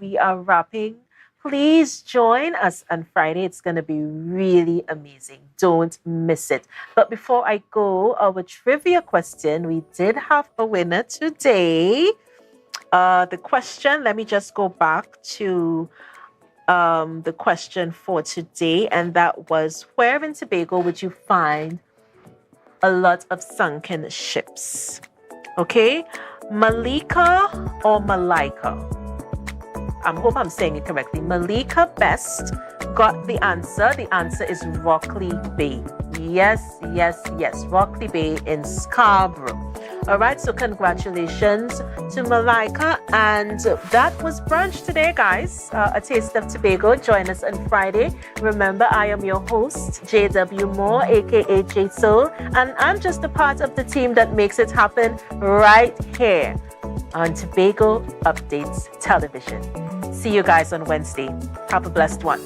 We are wrapping. Please join us on Friday. It's going to be really amazing. Don't miss it. But before I go, our trivia question, we did have a winner today. The question, let me just go back to the question for today, and that was, where in Tobago would you find a lot of sunken ships? Okay, Malika or Malika? I hope I'm saying it correctly. Malika Best got the answer. The answer is Rockley Bay. Yes, yes, yes. Rockley Bay in Scarborough. All right, so congratulations to Malika. And that was brunch today, guys. A Taste of Tobago. Join us on Friday. Remember, I am your host, JW Moore, aka J Soul, and I'm just a part of the team that makes it happen right here on Tobago Updates Television. See you guys on Wednesday. Have a blessed one.